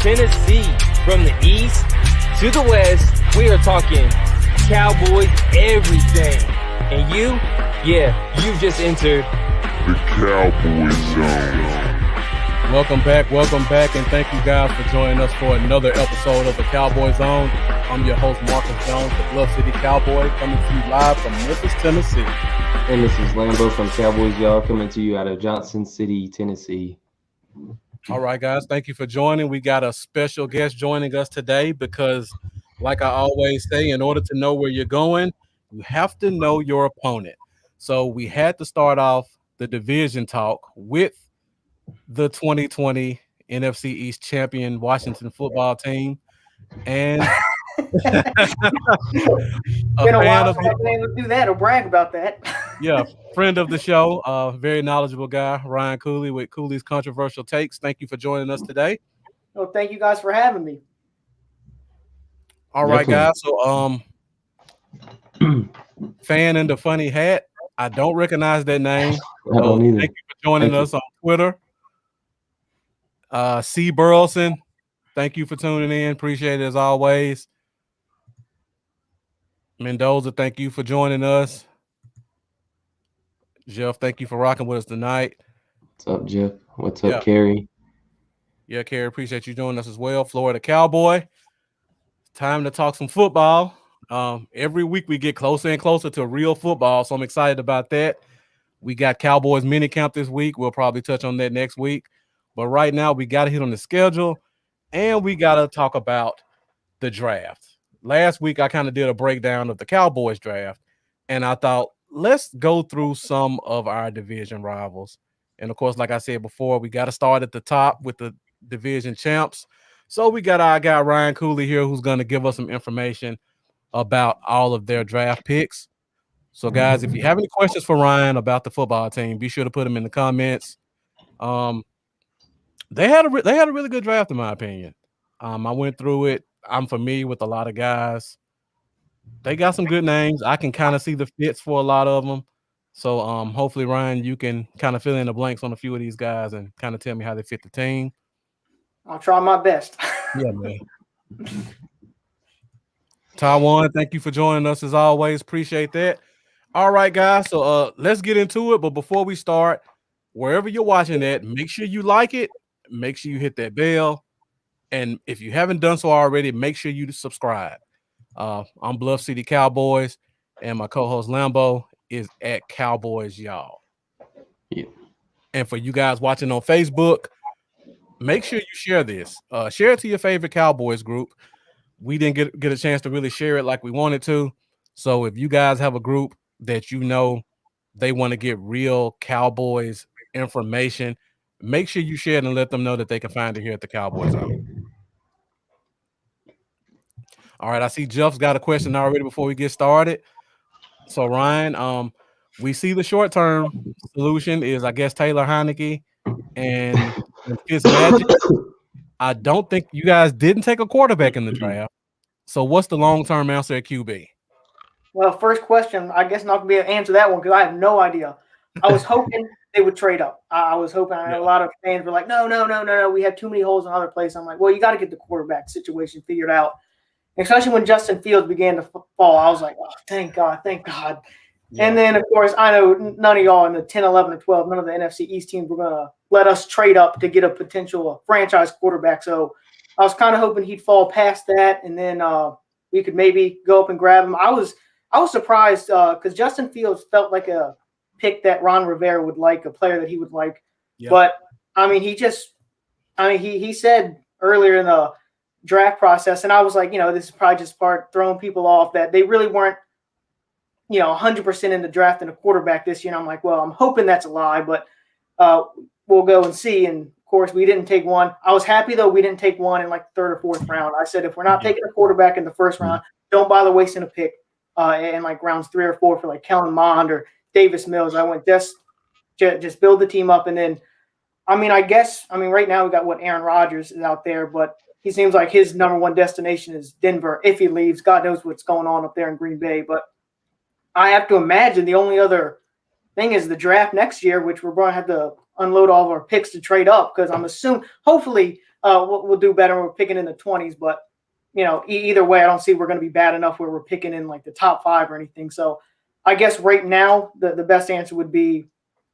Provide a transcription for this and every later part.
Tennessee. From the east to the west, we are talking Cowboys everything. And you've just entered the Cowboy Zone. Welcome back, and thank you guys for joining us for another episode of the Cowboy Zone. I'm your host, Marcus Jones, the Bluff City Cowboy, coming to you live from Memphis, Tennessee. And this is Lambo from Cowboys Y'all, coming to you out of Johnson City, Tennessee. All right, guys, thank you for joining. We got a special guest joining us today because, like I always say, in order to know where you're going, you have to know your opponent. So we had to start off the division talk with the 2020 NFC East champion Washington football team. And been a while since I've been able to do that or brag about that. Yeah, friend of the show, very knowledgeable guy, Ryan Cooley with Cooley's Controversial Takes. Thank you for joining us today. Well, thank you guys for having me. All right, guys. So, fan in the funny hat. I don't recognize that name. I don't either. Thank you for joining us on Twitter. C. Burleson, thank you for tuning in. Appreciate it as always. Mendoza, thank you for joining us. Jeff, thank you for rocking with us tonight. What's up, Jeff? What's up, Kerry? Yeah, Kerry, appreciate you joining us as well. Florida Cowboy. Time to talk some football. Every week we get closer and closer to real football, so I'm excited about that. We got Cowboys mini camp this week. We'll probably touch on that next week. But right now, we got to hit on the schedule, and we got to talk about the draft. Last week, I kind of did a breakdown of the Cowboys draft, and I thought, let's go through some of our division rivals. And, of course, like I said before, we got to start at the top with the division champs. So we got our guy Ryan Cooley here who's going to give us some information about all of their draft picks. So, guys, if you have any questions for Ryan about the football team, be sure to put them in the comments. They had a really good draft, in my opinion. I went through it. I'm familiar with a lot of guys. They got some good names. I can kind of see the fits for a lot of them. So hopefully, Ryan, you can kind of fill in the blanks on a few of these guys and kind of tell me how they fit the team. I'll try my best. Yeah, man. Taiwan, thank you for joining us as always. Appreciate that. All right, guys. So let's get into it. But before we start, wherever you're watching that, make sure you like it. Make sure you hit that bell. And if you haven't done so already, make sure you subscribe. I'm Bluff City Cowboys, and my co-host Lambo is at Cowboys Y'all. Yeah. And for you guys watching on Facebook, make sure you share this. Share it to your favorite Cowboys group. We didn't get a chance to really share it like we wanted to. So if you guys have a group that you know they want to get real Cowboys information, make sure you share it and let them know that they can find it here at the Cowboys Zone. All right, I see Jeff's got a question already before we get started. So, Ryan, we see the short-term solution is, I guess, Taylor Heineke and Fitzmagic. I don't think you guys didn't take a quarterback in the draft. So, what's the long-term answer at QB? Well, first question, I guess not going to be able to answer that one because I have no idea. I was hoping they would trade up. I was hoping. A lot of fans were like, no. We have too many holes in other places. I'm like, well, you got to get the quarterback situation figured out. Especially when Justin Fields began to fall, I was like, oh, thank God. Yeah. And then, of course, I know none of y'all in the 10, 11, or 12, none of the NFC East teams were going to let us trade up to get a potential franchise quarterback. So I was kind of hoping he'd fall past that, and then we could maybe go up and grab him. I was surprised because Justin Fields felt like a pick that Ron Rivera would like, a player that he would like. Yeah. But, I mean, he said earlier in the draft process, and I was like, this is probably just part throwing people off, that they really weren't, 100% in the draft and a quarterback this year. And I'm like, well, I'm hoping that's a lie, but we'll go and see. And, of course, we didn't take one. I was happy, though, we didn't take one in, like, the third or fourth round. I said, if we're not taking a quarterback in the first round, don't bother wasting a pick in, like, rounds 3 or 4 for, like, Kellen Mond or Davis Mills. I went just build the team up. And then, right now we got Aaron Rodgers is out there, but he seems like his number one destination is Denver. If he leaves, God knows what's going on up there in Green Bay. But I have to imagine the only other thing is the draft next year, which we're going to have to unload all of our picks to trade up because I'm assuming hopefully we'll do better. We're picking in the 20s, but either way, I don't see we're going to be bad enough where we're picking in like the top 5 or anything. So I guess right now the best answer would be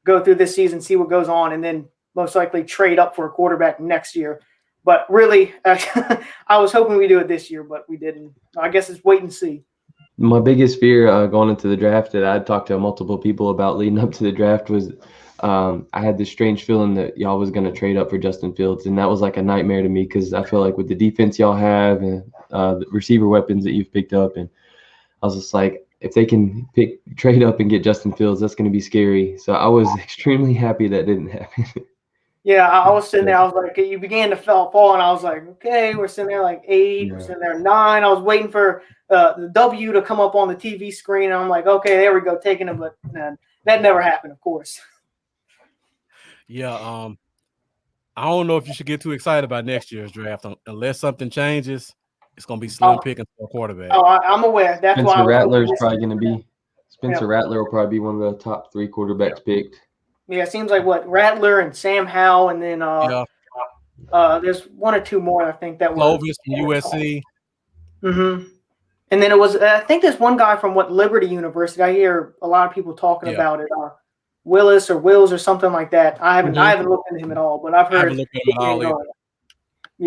go through this season, see what goes on, and then most likely trade up for a quarterback next year. But really, I was hoping we do it this year, but we didn't. I guess it's wait and see. My biggest fear going into the draft that I'd talked to multiple people about leading up to the draft was I had this strange feeling that y'all was going to trade up for Justin Fields, and that was like a nightmare to me because I feel like with the defense y'all have and the receiver weapons that you've picked up, and I was just like, if they can trade up and get Justin Fields, that's going to be scary. So I was extremely happy that didn't happen. Yeah, I was sitting there. I was like, you began to fall, and I was like, okay, we're sitting there like 8, we're sitting there 9. I was waiting for the W to come up on the TV screen, and I'm like, okay, there we go, taking it, but that never happened, of course. Yeah, I don't know if you should get too excited about next year's draft unless something changes. It's going to be slim pickings for a quarterback. Oh, I'm aware. That's Spencer why Rattler is probably going to be. Spencer Rattler will probably be one of the top 3 quarterbacks picked. Yeah, it seems like Rattler and Sam Howell, and then there's 1 or 2 more I think that were Clovis from USC. Mm-hmm. And then it was I think there's one guy from Liberty University. I hear a lot of people talking about it. Willis or Wills or something like that. I haven't looked into him at all, but I've heard.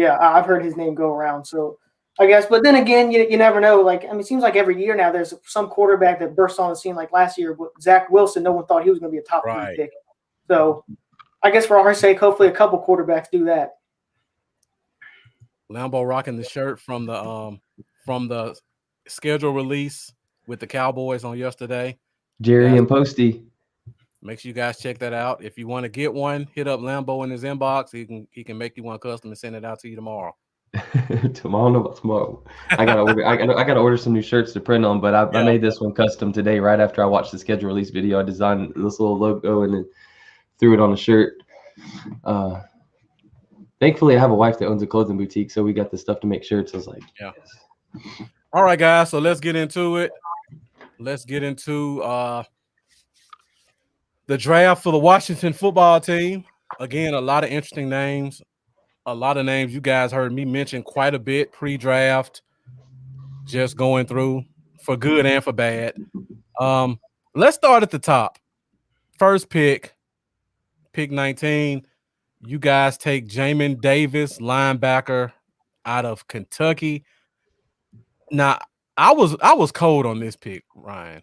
I've heard his name go around. So I guess, but then again, you never know. Like, I mean, it seems like every year now there's some quarterback that bursts on the scene. Like last year, Zach Wilson, no one thought he was going to be a top 3 pick. So I guess for our sake, hopefully a couple quarterbacks do that. Lambeau rocking the shirt from the schedule release with the Cowboys on yesterday. Jerry and Posty. Make sure you guys check that out. If you want to get one, hit up Lambeau in his inbox. He can make you one custom and send it out to you tomorrow. tomorrow. I gotta order some new shirts to print on, but I made this one custom today right after I watched the schedule release video. I designed this little logo and then threw it on a shirt. Thankfully, I have a wife that owns a clothing boutique, so we got the stuff to make shirts. I was like, yes. All right, guys. So let's get into it. Let's get into the draft for the Washington football team. Again, a lot of interesting names. A lot of names you guys heard me mention quite a bit pre-draft. Just going through for good and for bad. Let's start at the top. First pick 19. You guys take Jamin Davis, linebacker out of Kentucky. Now, I was cold on this pick, Ryan.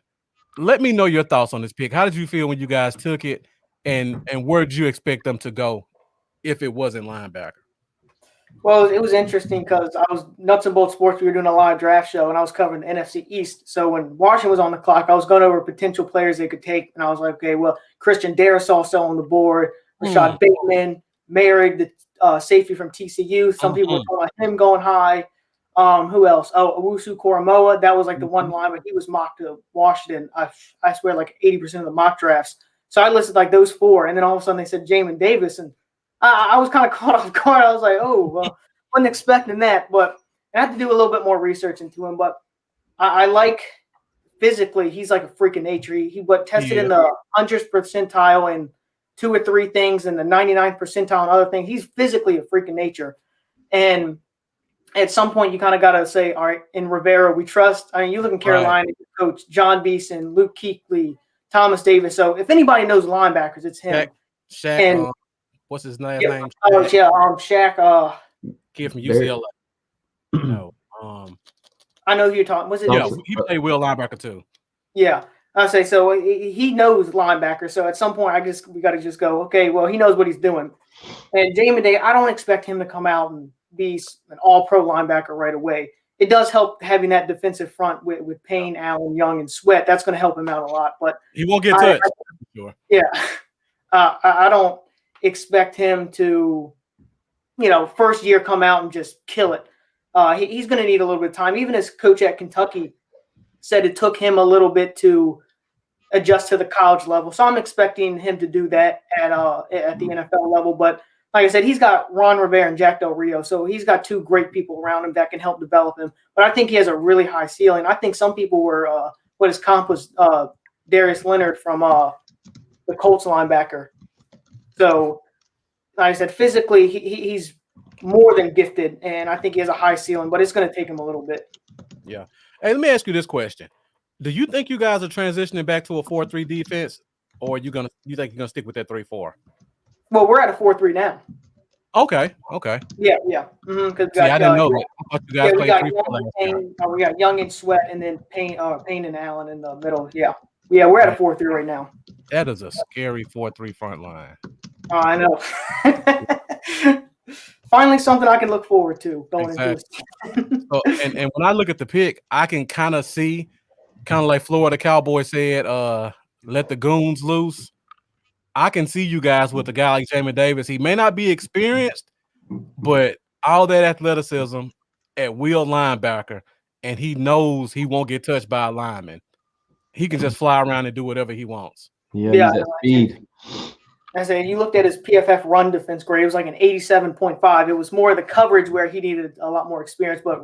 Let me know your thoughts on this pick. How did you feel when you guys took it, and where did you expect them to go if it wasn't linebacker? Well, it was interesting because I was Nuts and Bolts Sports. We were doing a live draft show, and I was covering the NFC East. So when Washington was on the clock, I was going over potential players they could take, and I was like, okay, well, Christian Darrisaw still on the board, Rashad Bateman, Merrick, the safety from TCU. Some people were talking about him going high. Who else? Oh, Owusu Koromoa. That was like the one line, but he was mocked to Washington. I swear, like 80% of the mock drafts. So I listed like those 4, and then all of a sudden they said Jamin Davis, and I was kind of caught off guard. I was like, oh, well, wasn't expecting that, but I had to do a little bit more research into him. But I like physically, he's like a freak of nature. He tested in the 100th percentile in 2 or 3 things, and the 99th percentile and other things. He's physically a freak of nature, and at some point, you kind of got to say, all right, in Rivera, we trust. I mean, you look in Carolina, coach John Beeson, Luke Kuechly, Thomas Davis. So if anybody knows linebackers, it's him. Shaq, and what's his name? Shaq. Kid from UCLA. No. I know who you're talking. Was it? Yeah, he played Will linebacker too. Yeah, I say so. He knows linebacker. So at some point, we got to just go. Okay, well, he knows what he's doing. And Jamin Davis, I don't expect him to come out and be an all-pro linebacker right away. It does help having that defensive front with Payne, Allen, Young, and Sweat. That's going to help him out a lot. But he won't get touched. Sure. Yeah, I don't expect him to, first year come out and just kill it. He's going to need a little bit of time. Even his coach at Kentucky said it took him a little bit to adjust to the college level. So I'm expecting him to do that at the NFL level. But like I said, he's got Ron Rivera and Jack Del Rio. So he's got 2 great people around him that can help develop him. But I think he has a really high ceiling. I think some people were what his comp was Darius Leonard from the Colts linebacker. So, like I said, physically, he's more than gifted, and I think he has a high ceiling, but it's going to take him a little bit. Yeah. Hey, let me ask you this question. Do you think you guys are transitioning back to a 4-3 defense, or you think you're gonna stick with that 3-4? Well, we're at a 4-3 now. Okay. Yeah. Because See, I didn't know that. I thought you guys we played got 3-4 last year. we got Young and Sweat, and then Payne and Allen in the middle. Yeah, we're at a 4-3 right now. That is a scary 4-3 front line. Oh, I know. Finally, something I can look forward to going into this. So, and when I look at the pick, I can kind of see, kind of like Florida Cowboys said, let the goons loose. I can see you guys with a guy like Jamin Davis. He may not be experienced, but all that athleticism at wheel linebacker, and he knows he won't get touched by a lineman. He can just fly around and do whatever he wants. Yeah, he's at speed. I say you looked at his PFF run defense grade, it was like an 87.5. It was more the coverage where he needed a lot more experience, but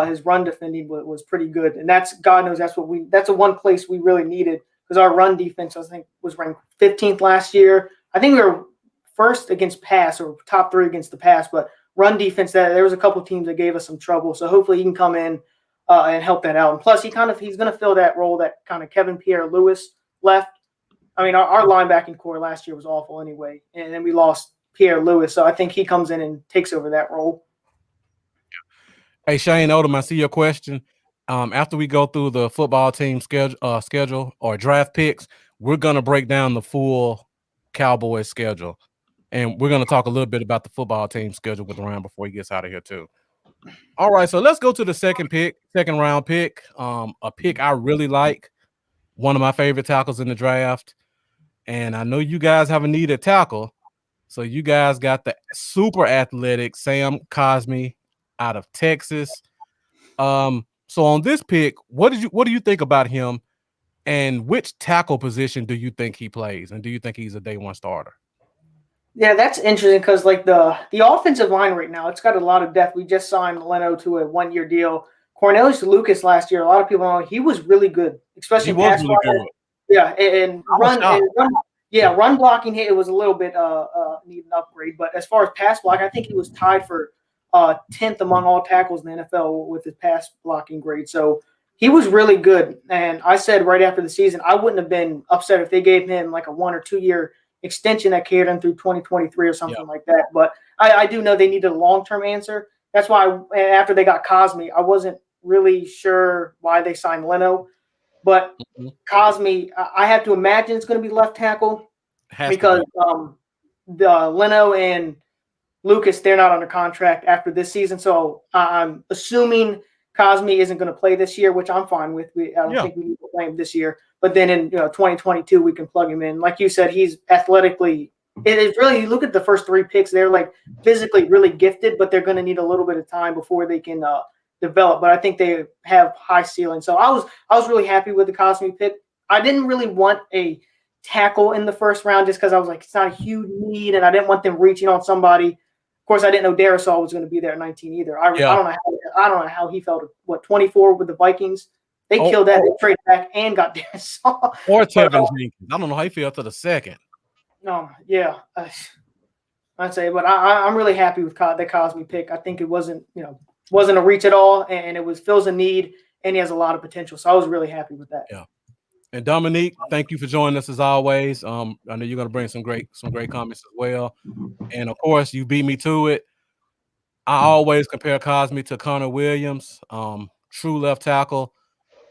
his run defending was pretty good. And that's, God knows, that's the one place we really needed, because our run defense, I think, was ranked 15th last year. I think we were first against pass, or top 3 against the pass, but run defense, there was a couple of teams that gave us some trouble. So hopefully he can come in and help that out. And plus, he's going to fill that role that kind of Kevin Pierre-Louis left. I mean, our linebacking core last year was awful anyway, and then we lost Pierre-Louis. So I think he comes in and takes over that role. Hey, Shane Odom, I see your question. After we go through the football team schedule or draft picks, we're going to break down the full Cowboys schedule. And we're going to talk a little bit about the football team schedule with Ryan before he gets out of here too. All right, so let's go to the second round pick. A pick I really like, one of my favorite tackles in the draft. And I know you guys have a need at tackle. So you guys got the super athletic Sam Cosmi out of Texas. So on this pick, what do you think about him, and which tackle position do you think he plays, and do you think he's a day one starter? Yeah, that's interesting, because like the offensive line right now, it's got a lot of depth. We just signed Leno to a 1-year deal. Cornelius Lucas last year, a lot of people know he was really good, especially pass blocking. Yeah, and run blocking, it was a little bit need an upgrade. But as far as pass block, I think he was tied for 10th among all tackles in the NFL with his pass blocking grade. So he was really good. And I said right after the season, I wouldn't have been upset if they gave him like a 1 or 2 year extension that carried him through 2023 or something like that. But I do know they needed a long-term answer. That's why after they got Cosmi, I wasn't really sure why they signed Leno. But Cosmi, I have to imagine it's going to be left tackle, because the Leno and Lucas, they're not under contract after this season. So I'm assuming Cosmi isn't going to play this year, which I'm fine with. I don't think we need to play him this year. But then in 2022, we can plug him in. Like you said, he's athletically – it is really – you look at the first 3 picks, they're like physically really gifted, but they're going to need a little bit of time before they can develop. But I think they have high ceiling. So I was really happy with the Cosmi pick. I didn't really want a tackle in the first round, just because I was like, it's not a huge need, and I didn't want them reaching on somebody. Of course, I didn't know Darisaw was going to be there at 19 either. I don't know how he felt. 24 with the Vikings. They killed that. They traded back and got Darisaw. Or Tevin Jenkins. I don't know how he felt to the second. Yeah. I'd say, but I'm really happy with the Cosmi pick. I think it wasn't a reach at all, and it fills a need, and he has a lot of potential. So I was really happy with that. Yeah. And Dominique, thank you for joining us as always. I know you're going to bring some great comments as well. And of course, you beat me to it. I always compare Cosmi to Connor Williams, true left tackle.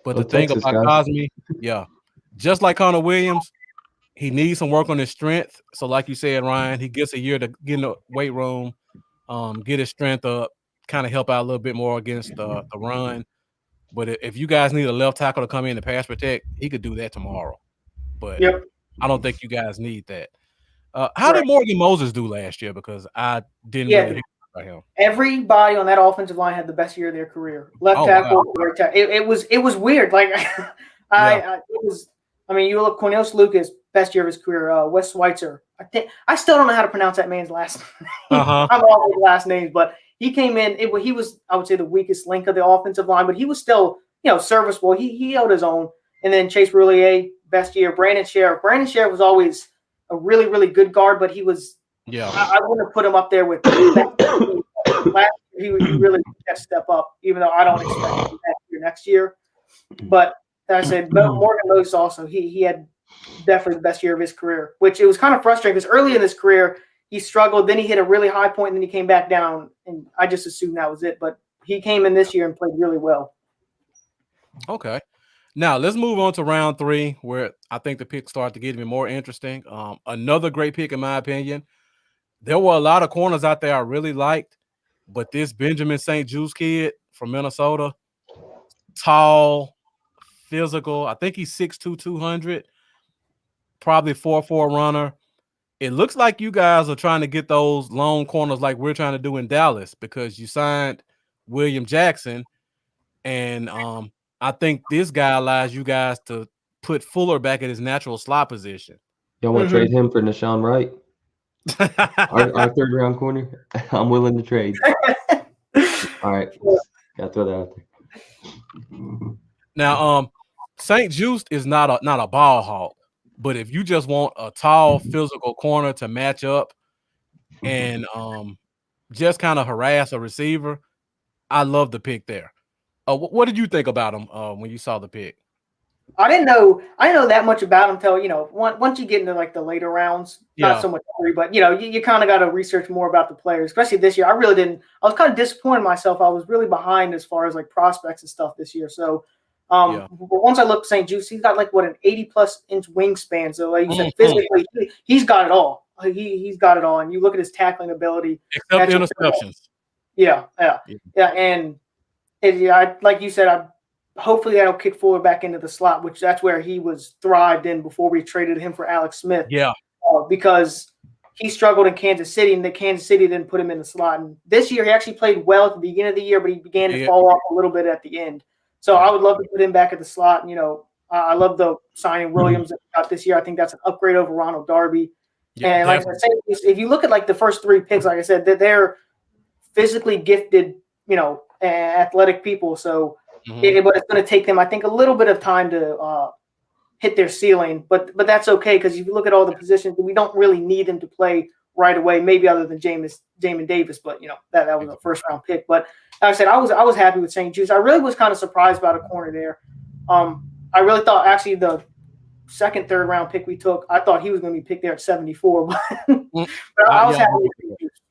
But the thing about Cosmi, just like Connor Williams, he needs some work on his strength. So like you said, Ryan, he gets a year to get in the weight room, get his strength up, kind of help out a little bit more against the run. But if you guys need a left tackle to come in and pass protect, he could do that tomorrow. But I don't think you guys need that. How did Morgan Moses do last year? Because I didn't really hear about him. Everybody on that offensive line had the best year of their career. Left tackle, right tackle. It was weird. Like you look, Cornelius Lucas, best year of his career. Wes Schweitzer. I still don't know how to pronounce that man's last name. I'm all with last names, but he came in. He was, I would say, the weakest link of the offensive line, but he was still, serviceable. He held his own. And then Chase Roulier, best year. Brandon Sheriff was always a really, really good guard, but he was. Yeah. I wouldn't have put him up there with. Last year, he really had to step up, even though I don't expect him next year. But as I said, Morgan Moses also he had definitely the best year of his career, which it was kind of frustrating because early in his career he struggled, then he hit a really high point, and then he came back down, and I just assumed that was it. But he came in this year and played really well. Okay. Now let's move on to round 3, where I think the picks start to get even more interesting. Another great pick, in my opinion. There were a lot of corners out there I really liked, but this Benjamin St. Juste kid from Minnesota, tall, physical. I think he's 6'2", 200, probably 4.4 runner. It looks like you guys are trying to get those lone corners like we're trying to do in Dallas, because you signed William Jackson, and I think this guy allows you guys to put Fuller back at his natural slot position. Y'all want to trade him for Nashawn Wright? our third round corner? I'm willing to trade. All right. Gotta throw that out there. Now, St. Juste is not a ball hawk, but if you just want a tall, physical corner to match up and just kind of harass a receiver, I love the pick there. What did you think about him when you saw the pick? I didn't know that much about him until, once you get into like the later rounds, not so much free, but you kind of got to research more about the players, especially this year. I really didn't. I was kind of disappointed in myself. I was really behind as far as like prospects and stuff this year. So but once I looked at St. Juste, he's got like an 80+ inch wingspan. So like you said, physically, he's got it all. He's got it all. And you look at his tackling ability. Except the interceptions. Yeah. And like you said, hopefully that'll kick Fuller back into the slot, which that's where he was thrived in before we traded him for Alex Smith. Yeah. Because he struggled in Kansas City, and the Kansas City didn't put him in the slot. And this year he actually played well at the beginning of the year, but he began to fall off a little bit at the end. So I would love to put him back at the slot. And, I love the signing Williams that we got this year. I think that's an upgrade over Ronald Darby. Yeah, and like I said, if you look at like the first 3 picks, like I said, they're physically gifted, athletic people. So but it's going to take them, I think, a little bit of time to hit their ceiling. But that's okay, because if you look at all the positions, we don't really need them to play right away, maybe other than Jamin Davis. But, that was a first-round pick. But like I said, I was happy with St. Juste. I really was kind of surprised about a corner there. I really thought actually the second, third round pick we took, I thought he was going to be picked there at 74. But I was happy with St. Juste.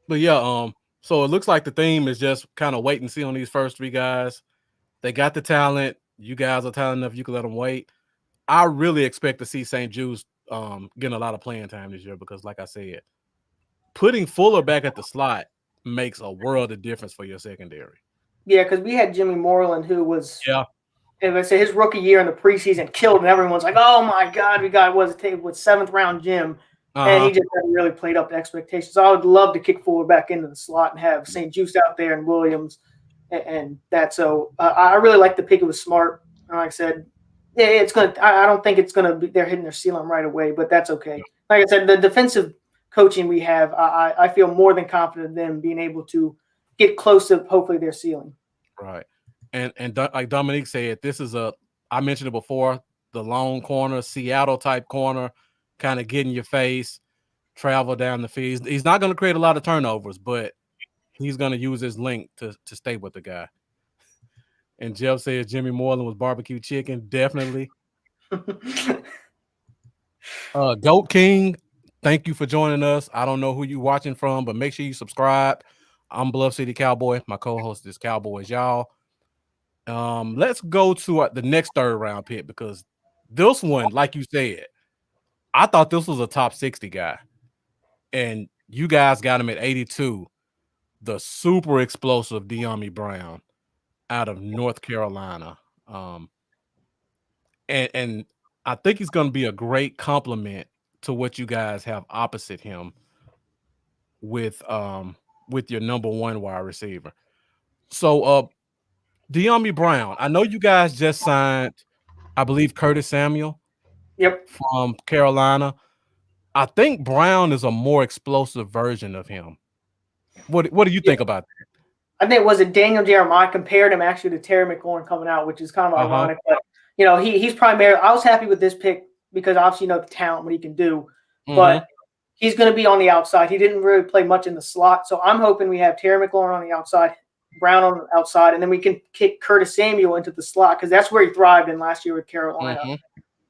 But yeah, so it looks like the theme is just kind of wait and see on these first 3 guys. They got the talent. You guys are talented enough. You can let them wait. I really expect to see St. Juste getting a lot of playing time this year, because like I said, putting Fuller back at the slot makes a world of difference for your secondary. Yeah, because we had Jimmy Moreland, who was and I say his rookie year in the preseason killed, and everyone's like, "Oh my God, we got with 7th round Jim," and he just hadn't really played up to expectations. So I would love to kick Fuller back into the slot and have St. Juste out there and Williams and that. So I really like the pick. It was smart. And like I said, it's gonna. I don't think it's gonna be they're hitting their ceiling right away, but that's okay. Like I said, the defensive coaching we have, I feel more than confident in them being able to get close to hopefully their ceiling. Right. And like Dominique said, this is I mentioned it before, the lone corner, Seattle type corner, kind of get in your face, travel down the field. He's not going to create a lot of turnovers, but he's going to use his length to stay with the guy. And Jeff says Jimmy Moreland was barbecue chicken. Definitely. Goat King, thank you for joining us. I don't know who you're watching from, but make sure you subscribe. I'm Bluff City Cowboy. My co-host is Cowboys, y'all. Let's go to the next 3rd round pick, because this one, like you said, I thought this was a top 60 guy, and you guys got him at 82. The super explosive Deomi Brown out of North Carolina, and I think he's going to be a great complement to what you guys have opposite him with your number 1 wide receiver. So Deomi Brown, I know you guys just signed, I believe, Curtis Samuel. Yep. From Carolina. I think Brown is a more explosive version of him. What do you think about that? I think Daniel Jeremiah compared him actually to Terry McLaurin coming out, which is kind of ironic. But he's primarily. I was happy with this pick because obviously you know the talent, what he can do. Mhm. But he's going to be on the outside. He didn't really play much in the slot, so I'm hoping we have Terry McLaurin on the outside, Brown on the outside, and then we can kick Curtis Samuel into the slot because that's where he thrived in last year with Carolina. Mhm.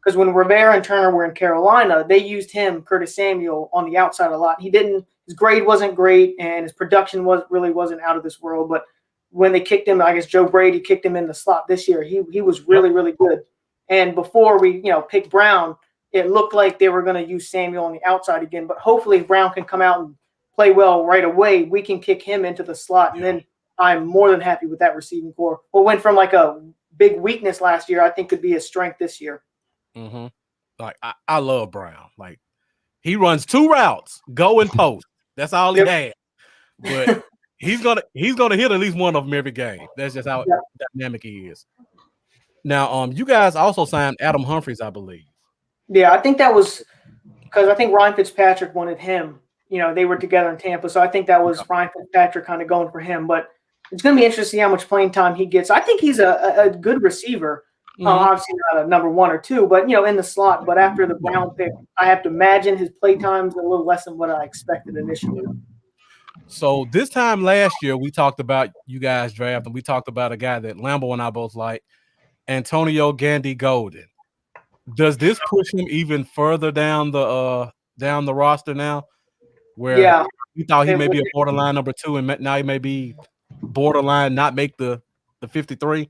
Because when Rivera and Turner were in Carolina, they used him, Curtis Samuel, on the outside a lot. His grade wasn't great, and his production wasn't out of this world. But when they kicked him, I guess Joe Brady kicked him in the slot this year. He was really, really good. And before we picked Brown, it looked like they were going to use Samuel on the outside again. But hopefully Brown can come out and play well right away. We can kick him into the slot, and then I'm more than happy with that receiving core. What went from like a big weakness last year, I think could be a strength this year. Mm-hmm. Like I love Brown. Like he runs 2 routes, go and post. That's all he had. But he's gonna hit at least one of them every game. That's just how dynamic he is. Now, you guys also signed Adam Humphries, I believe. Yeah, I think that was because I think Ryan Fitzpatrick wanted him. They were together in Tampa, so I think that was Ryan Fitzpatrick kind of going for him. But it's going to be interesting to see how much playing time he gets. I think he's a good receiver. Obviously not a number 1 or 2, but in the slot. But after the Brown pick, I have to imagine his play time's a little less than what I expected initially. So this time last year, we talked about you guys draft, and we talked about a guy that Lambo and I both like, Antonio Gandy Golden. Does this push him even further down the roster now? Where we thought he may be a borderline number 2, and now he may be borderline not make the 53.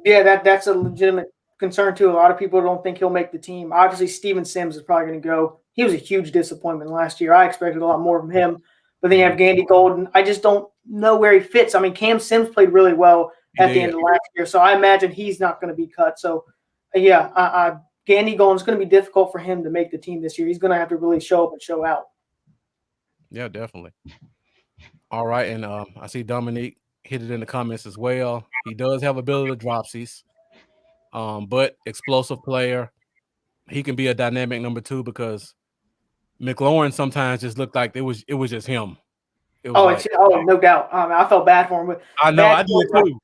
Yeah, that's a legitimate concern too. A lot of people don't think he'll make the team. Obviously, Steven Sims is probably going to go. He was a huge disappointment last year. I expected a lot more from him. But then you have Gandy Golden. I just don't know where he fits. I mean, Cam Sims played really well at the end of last year, so I imagine he's not going to be cut. So, Gandy Golden's going to be difficult for him to make the team this year. He's going to have to really show up and show out. Yeah, definitely. All right, and I see Dominique hit it in the comments as well. He does have ability to dropsies, but explosive player. He can be a dynamic number 2 because McLaurin sometimes just looked like it was just him. No doubt. I felt bad for him. But I know, I did too.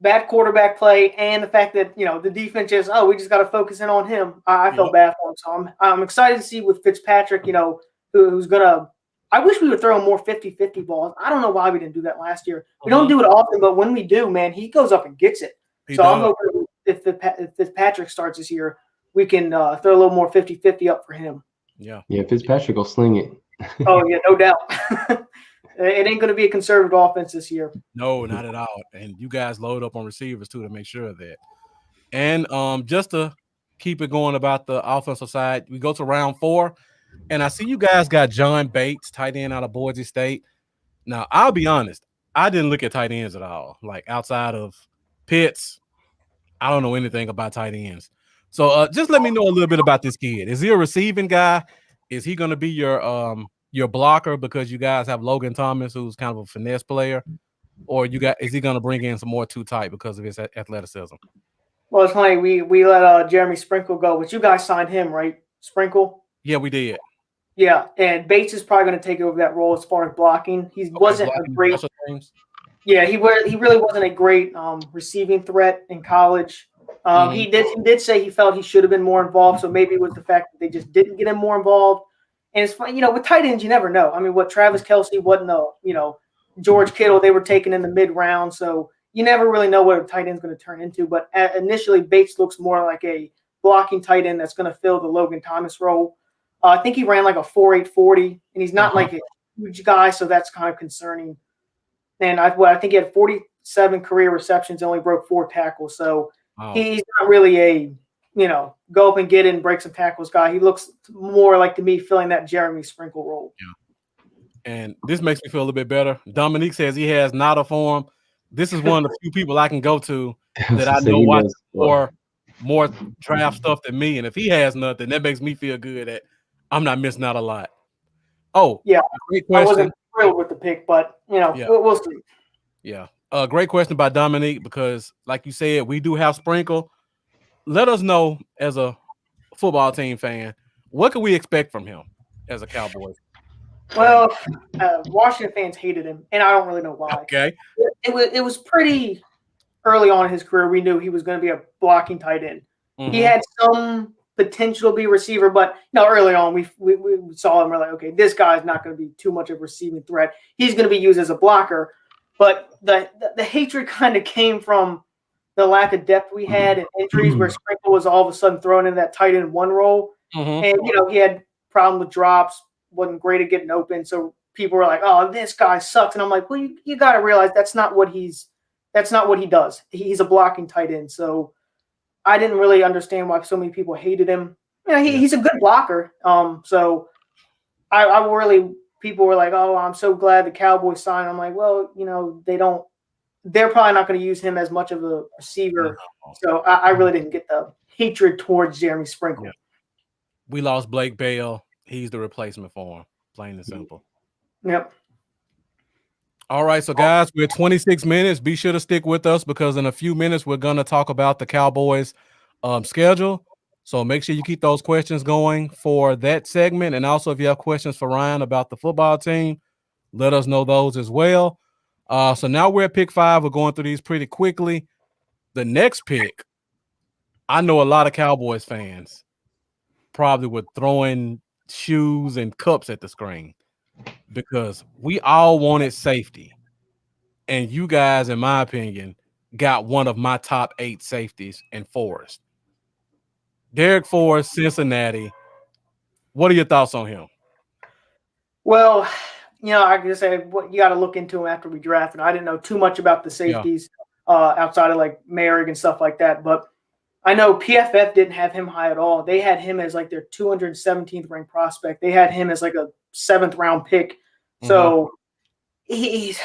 Bad quarterback play, and the fact that the defense just we just got to focus in on him. I felt bad for him, so I'm excited to see with Fitzpatrick. Who's gonna. I wish we would throw him more 50-50 balls. I don't know why we didn't do that last year. We don't do it often, but when we do, man, he goes up and gets it. I'm hoping if Fitzpatrick starts this year, we can throw a little more 50-50 up for him. Yeah, Fitzpatrick will sling it. Oh, yeah, no doubt. It ain't going to be a conservative offense this year. No, not at all. And you guys load up on receivers, too, to make sure of that. And just to keep it going about the offensive side, we go to round 4. And I see you guys got John Bates, tight end out of Boise State. Now, I'll be honest. I didn't look at tight ends at all. Like, outside of Pitts, I don't know anything about tight ends. So just let me know a little bit about this kid. Is he a receiving guy? Is he going to be your blocker because you guys have Logan Thomas, who's kind of a finesse player? Or is he going to bring in some more too tight because of his athleticism? Well, it's funny. We let Jeremy Sprinkle go, but you guys signed him, right? Sprinkle? Yeah, we did. Yeah, and Bates is probably going to take over that role as far as blocking. He wasn't a great. Yeah, he really wasn't a great receiving threat in college. He did say he felt he should have been more involved. So maybe it was the fact that they just didn't get him more involved. And it's fun, with tight ends, you never know. I mean, what Travis Kelce wasn't George Kittle, they were taken in the mid round, so you never really know what a tight end's going to turn into. But initially, Bates looks more like a blocking tight end that's going to fill the Logan Thomas role. I think he ran like a 4.8 40, and he's not like a huge guy, so that's kind of concerning. And I think he had 47 career receptions, only broke 4 tackles. So he's not really a go up and get in, break some tackles guy. He looks more like, to me, filling that Jeremy Sprinkle role. Yeah. And this makes me feel a little bit better. Dominique says he has not a form. This is one of the few people I can go to that I know watch more draft stuff than me. And if he has nothing, that makes me feel good that I'm not missing out a lot. Oh, yeah. Great question. I wasn't thrilled with the pick, but we'll see. Yeah. Great question by Dominique, because like you said, we do have Sprinkle. Let us know as a football team fan, what can we expect from him as a Cowboys? Well, Washington fans hated him, and I don't really know why. Okay. It was pretty early on in his career. We knew he was going to be a blocking tight end. Mm-hmm. He had some potential to be a receiver, but early on we saw him. We're like, okay, this guy's not going to be too much of a receiving threat. He's going to be used as a blocker. But the hatred kind of came from the lack of depth we had and injuries, where Sprinkle was all of a sudden thrown in that tight end one role, and he had problem with drops, wasn't great at getting open. So people were like, "Oh, this guy sucks," and I'm like, "Well, you got to realize that's not what he does. He's a blocking tight end." So I didn't really understand why so many people hated him. He's a good blocker. So I really. People were like, "Oh, I'm so glad the Cowboys signed." I'm like, "Well, they're probably not going to use him as much of a receiver." So I really didn't get the hatred towards Jeremy Sprinkle. Yeah. We lost Blake Bell. He's the replacement for him, plain and simple. Yep. All right, so guys, we're 26 minutes. Be sure to stick with us because in a few minutes we're going to talk about the Cowboys schedule. So make sure you keep those questions going for that segment. And also, if you have questions for Ryan about the football team, let us know those as well. So now we're at pick 5. We're going through these pretty quickly. The next pick, I know a lot of Cowboys fans probably were throwing shoes and cups at the screen because we all wanted safety. And you guys, in my opinion, got one of my top 8 safeties in Forrest. Derek Forrest, Cincinnati. What are your thoughts on him? Well, I can say what you got to look into him after we drafted. I didn't know too much about the safeties outside of like Merrick and stuff like that, but I know PFF didn't have him high at all. They had him as like their 217th ranked prospect. They had him as like a 7th round pick. So it's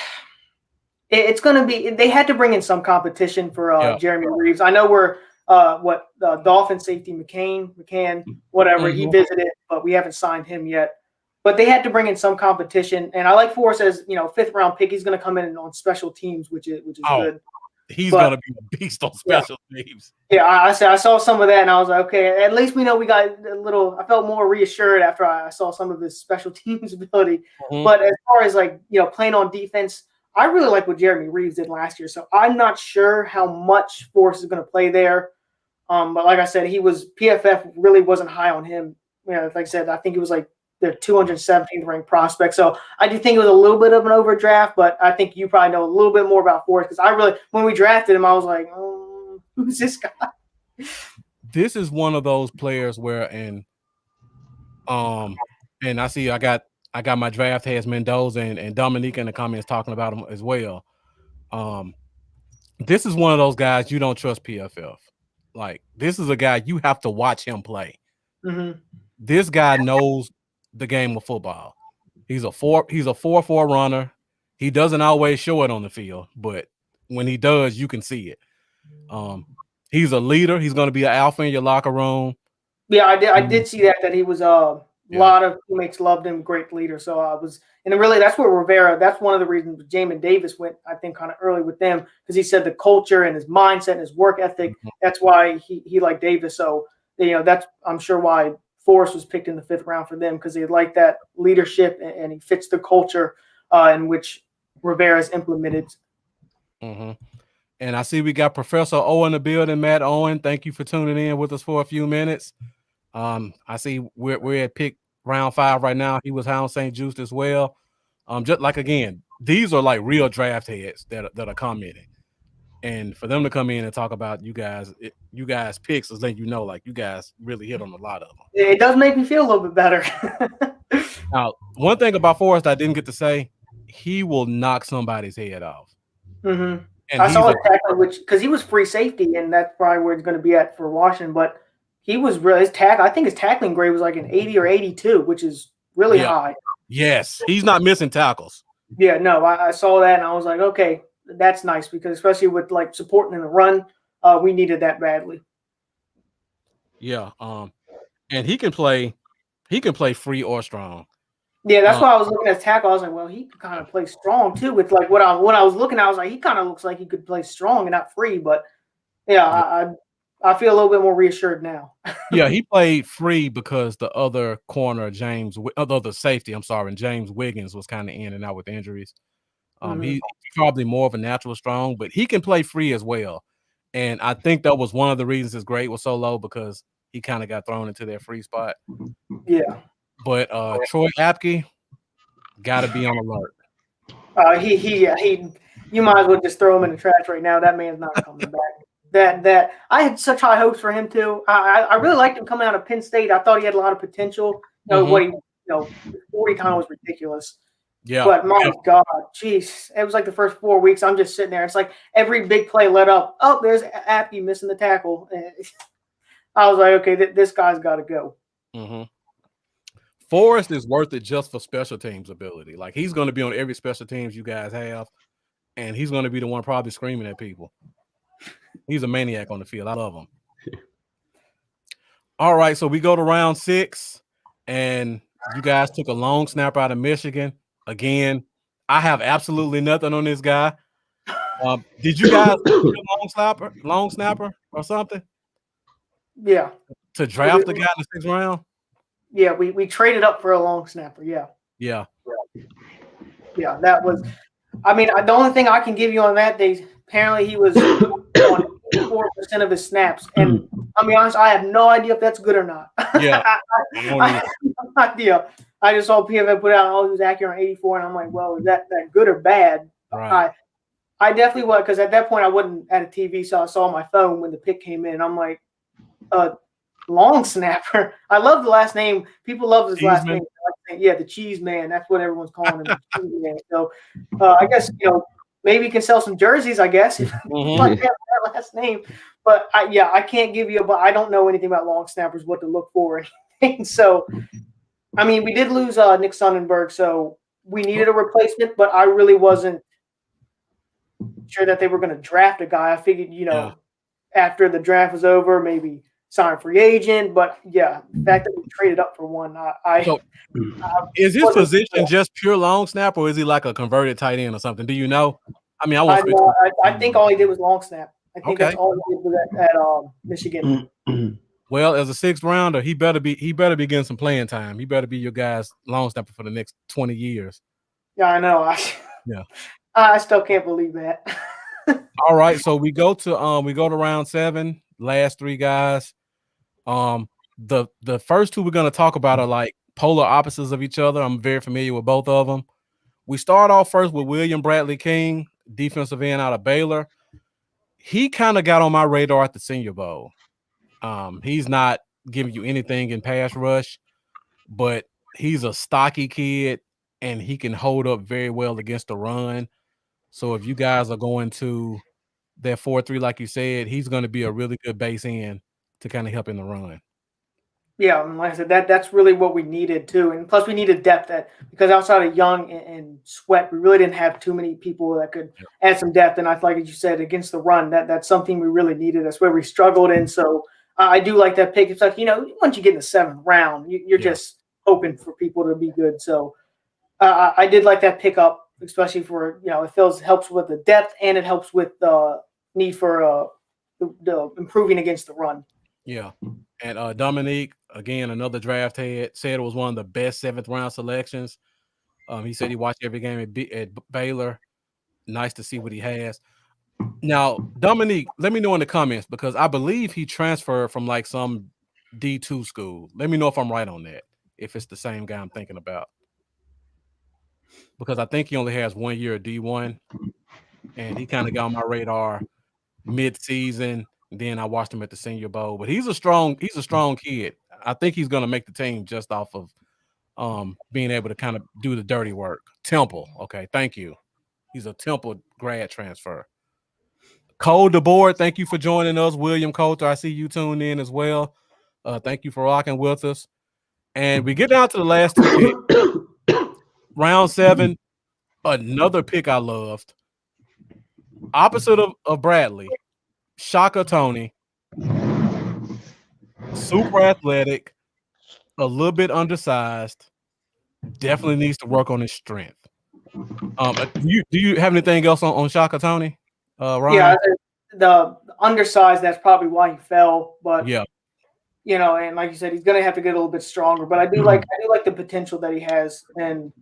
going to be. They had to bring in some competition for Jeremy Reeves. I know we're. The Dolphin safety McCann, whatever, he visited, but we haven't signed him yet. But they had to bring in some competition, and I like Forrest as 5th round pick. He's going to come in on special teams, which is good. He's going to be a beast on special teams. Yeah, I saw some of that, and I was like, okay, at least we know we got a little. I felt more reassured after I saw some of his special teams ability. But as far as playing on defense, I really like what Jeremy Reeves did last year. So I'm not sure how much Forrest is going to play there. But like I said, PFF really wasn't high on him. Like I said, I think it was like their 217th ranked prospect. So I do think it was a little bit of an overdraft, but I think you probably know a little bit more about Forrest because when we drafted him, I was like, who's this guy? This is one of those players where, and I see I got my draft heads Mendoza and Dominique in the comments talking about him as well. This is one of those guys you don't trust PFF. Like, this is a guy you have to watch him play. This guy knows the game of football. He's a 4.4 runner. He doesn't always show it on the field, but when he does, you can see it. He's a leader. He's going to be an alpha in your locker room. Yeah, I did see that he was a lot of teammates loved him, great leader. So really that's where Rivera. That's one of the reasons Jamin Davis went, I think, kind of early with them because he said the culture and his mindset and his work ethic. That's why he liked Davis. So that's I'm sure why Forrest was picked in the 5th round for them because they like that leadership and he fits the culture in which Rivera's implemented. And I see we got Professor O in the building, Matt Owen. Thank you for tuning in with us for a few minutes. I see we're at pick round 5 right now. He was Hound St. Juiced as well. Just like, again, these are like real draft heads that are commenting. And for them to come in and talk about you guys picks is letting you know, like, you guys really hit on a lot of them. It does make me feel a little bit better. Now, one thing about Forrest I didn't get to say, he will knock somebody's head off. And I saw his tackle, because he was free safety, and that's probably where it's going to be at for Washington. But he was really I think his tackling grade was like an 80 or 82, which is really high. Yes, he's not missing tackles. Yeah, no, I saw that, and I was like, okay, that's nice because especially with like supporting in the run, we needed that badly. Yeah, and he can play free or strong. Yeah, that's why I was looking at tackle. I was like, well, he could kind of play strong too. With like when I was looking, I was like, he kind of looks like he could play strong and not free. But yeah, I feel a little bit more reassured now. Yeah, he played free because the other corner, the safety, and James Wiggins was kind of in and out with injuries. He's probably more of a natural strong, but he can play free as well. And I think that was one of the reasons his grade was so low because he kind of got thrown into that free spot. Yeah. But Troy Apke got to be on alert. He. You might as well just throw him in the trash right now. That man's not coming back. That I had such high hopes for him too. I really liked him coming out of Penn State. I thought he had a lot of potential. What he 40 time was ridiculous. Yeah. But my God, jeez, it was like the first 4 weeks. I'm just sitting there. It's like every big play let up. Oh, there's Apke missing the tackle. I was like, okay, this guy's got to go. Mm-hmm. Forrest is worth it just for special teams ability. Like he's going to be on every special teams you guys have, and he's going to be the one probably screaming at people. He's a maniac on the field. I love him. All right, so we go to round 6, and you guys took a long snapper out of Michigan. Again, I have absolutely nothing on this guy. Did you guys do a long snapper or something? Yeah. To draft the guy in the 6th round? Yeah, we traded up for a long snapper. Yeah. Yeah. Yeah, that was. I mean, the only thing I can give you on that, apparently he was on 4% of his snaps, and I'll be honest, I have no idea if that's good or not. Yeah, I have no idea. I just saw PFF put out, he was accurate on 84, and I'm like, well, is that good or bad? Right. I definitely was, because at that point I wasn't at a TV, so I saw my phone when the pick came in. I'm like, long snapper. I love the last name. People love his last name. Yeah, the Cheese Man. That's what everyone's calling him. The Cheese Man. So I guess maybe he can sell some jerseys. I guess if like that last name. But I can't give you. But I don't know anything about long snappers, what to look for. So I mean, we did lose Nick Sonnenberg, so we needed a replacement. But I really wasn't sure that they were going to draft a guy. I figured, after the draft was over, maybe sign free agent, but the fact that we traded up for one, is his position just pure long snap, or is he like a converted tight end or something? Do you know? I mean, I think all he did was long snap. I think that's all he did was at Michigan. Well, as a 6th rounder, he better be getting some playing time. He better be your guy's long snapper for the next 20 years. Yeah, I know. I still can't believe that. All right, so we go to round 7. Last 3 guys. The first 2 we're going to talk about are like polar opposites of each other. I'm very familiar with both of them. We start off first with William Bradley King, defensive end out of Baylor. He kind of got on my radar at the Senior Bowl. He's not giving you anything in pass rush, but he's a stocky kid and he can hold up very well against the run. So if you guys are going to that 4-3, like you said, he's going to be a really good base end to kind of help in the run. Yeah, and like I said, that's really what we needed too. And plus we needed depth because outside of Young and Sweat, we really didn't have too many people that could add some depth. And I like as you said, against the run, that's something we really needed. That's where we struggled. And so I do like that pick. It's like, once you get in the 7th round, you're just hoping for people to be good. So I did like that pickup, especially for, it helps with the depth and it helps with the need for the improving against the run. Yeah. And Dominique, again, another draft head, said it was one of the best 7th round selections. He said he watched every game at Baylor. Nice to see what he has. Now, Dominique, let me know in the comments because I believe he transferred from like some D2 school. Let me know if I'm right on that, if it's the same guy I'm thinking about. Because I think he only has 1 year at D1, and he kind of got on my radar mid-season. Then I watched him at the Senior Bowl, but he's a strong kid. I think he's going to make the team just off of being able to kind of do the dirty work. Temple, okay, thank you. He's a Temple grad transfer. Cole DeBoer, thank you for joining us. William Coulter, I see you tuned in as well. Thank you for rocking with us. And we get down to the last 2 picks. Round 7, another pick I loved. Opposite of Bradley. Shaka Tony, super athletic, a little bit undersized, definitely needs to work on his strength. Do you have anything else on Shaka Tony, Ryan? Yeah, the undersized, that's probably why he fell. But and like you said, he's going to have to get a little bit stronger. But I do like the potential that he has, and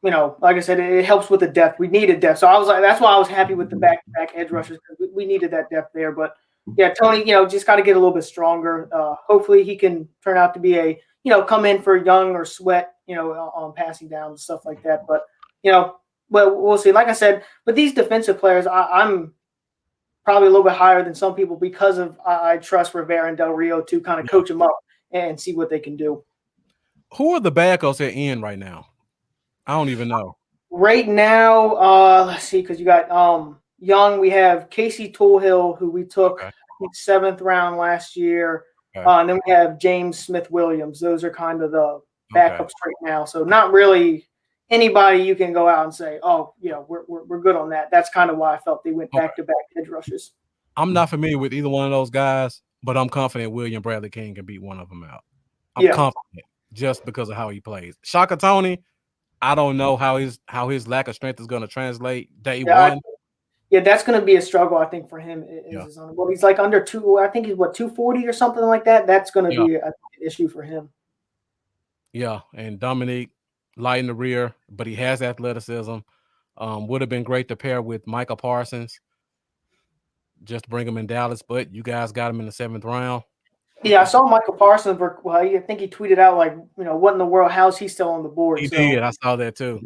like I said, it helps with the depth. We needed depth, so I was like, that's why I was happy with the back-to-back edge rushers because we needed that depth there. But Yeah, Tony, just got to get a little bit stronger. Hopefully he can turn out to be come in for Young or Sweat, on passing down and stuff like that. But, well, we'll see. Like I said, but these defensive players, I'm probably a little bit higher than some people because of I trust Rivera and Del Rio to kind of coach them up and see what they can do. Who are the backups at end right now? I don't even know. Right now, let's see, because you got Young. We have Casey Toolhill, who we took I think 7th round last year. Okay. And then we have James Smith-Williams. Those are kind of the backups right now. So not really anybody you can go out and say, oh, we're good on that. That's kind of why I felt they went back-to-back edge rushes. I'm not familiar with either one of those guys, but I'm confident William Bradley King can beat one of them out. I'm confident just because of how he plays. Shaka Toney, I don't know how his lack of strength is going to translate day one. That's going to be a struggle, I think, for him. Well, he's like under I think he's 240 or something like that. That's going to be an issue for him. Yeah, and Dominique light in the rear, but he has athleticism. Would have been great to pair with Micah Parsons. Just bring him in Dallas, but you guys got him in the 7th round. Yeah, I saw Michael Parsons. Well, I think he tweeted out what in the world? How's he still on the board? He did. I saw that too.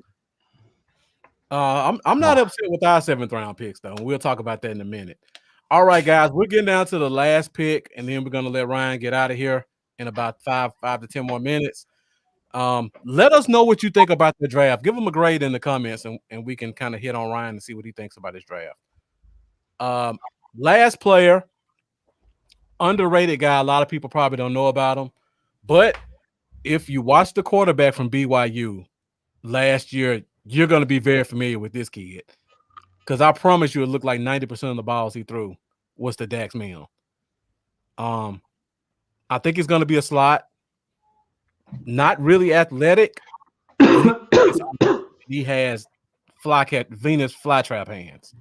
I'm not upset with our 7th round picks though. We'll talk about that in a minute. All right, guys, we're getting down to the last pick, and then we're gonna let Ryan get out of here in about 5 to 10 more minutes. Let us know what you think about the draft. Give him a grade in the comments, and we can kind of hit on Ryan and see what he thinks about his draft. Last player. Underrated guy. A lot of people probably don't know about him. But if you watch the quarterback from BYU last year, you're going to be very familiar with this kid. Because I promise you it looked like 90% of the balls he threw was to Dax Milne. I think he's going to be a slot. Not really athletic. He has Venus flytrap hands.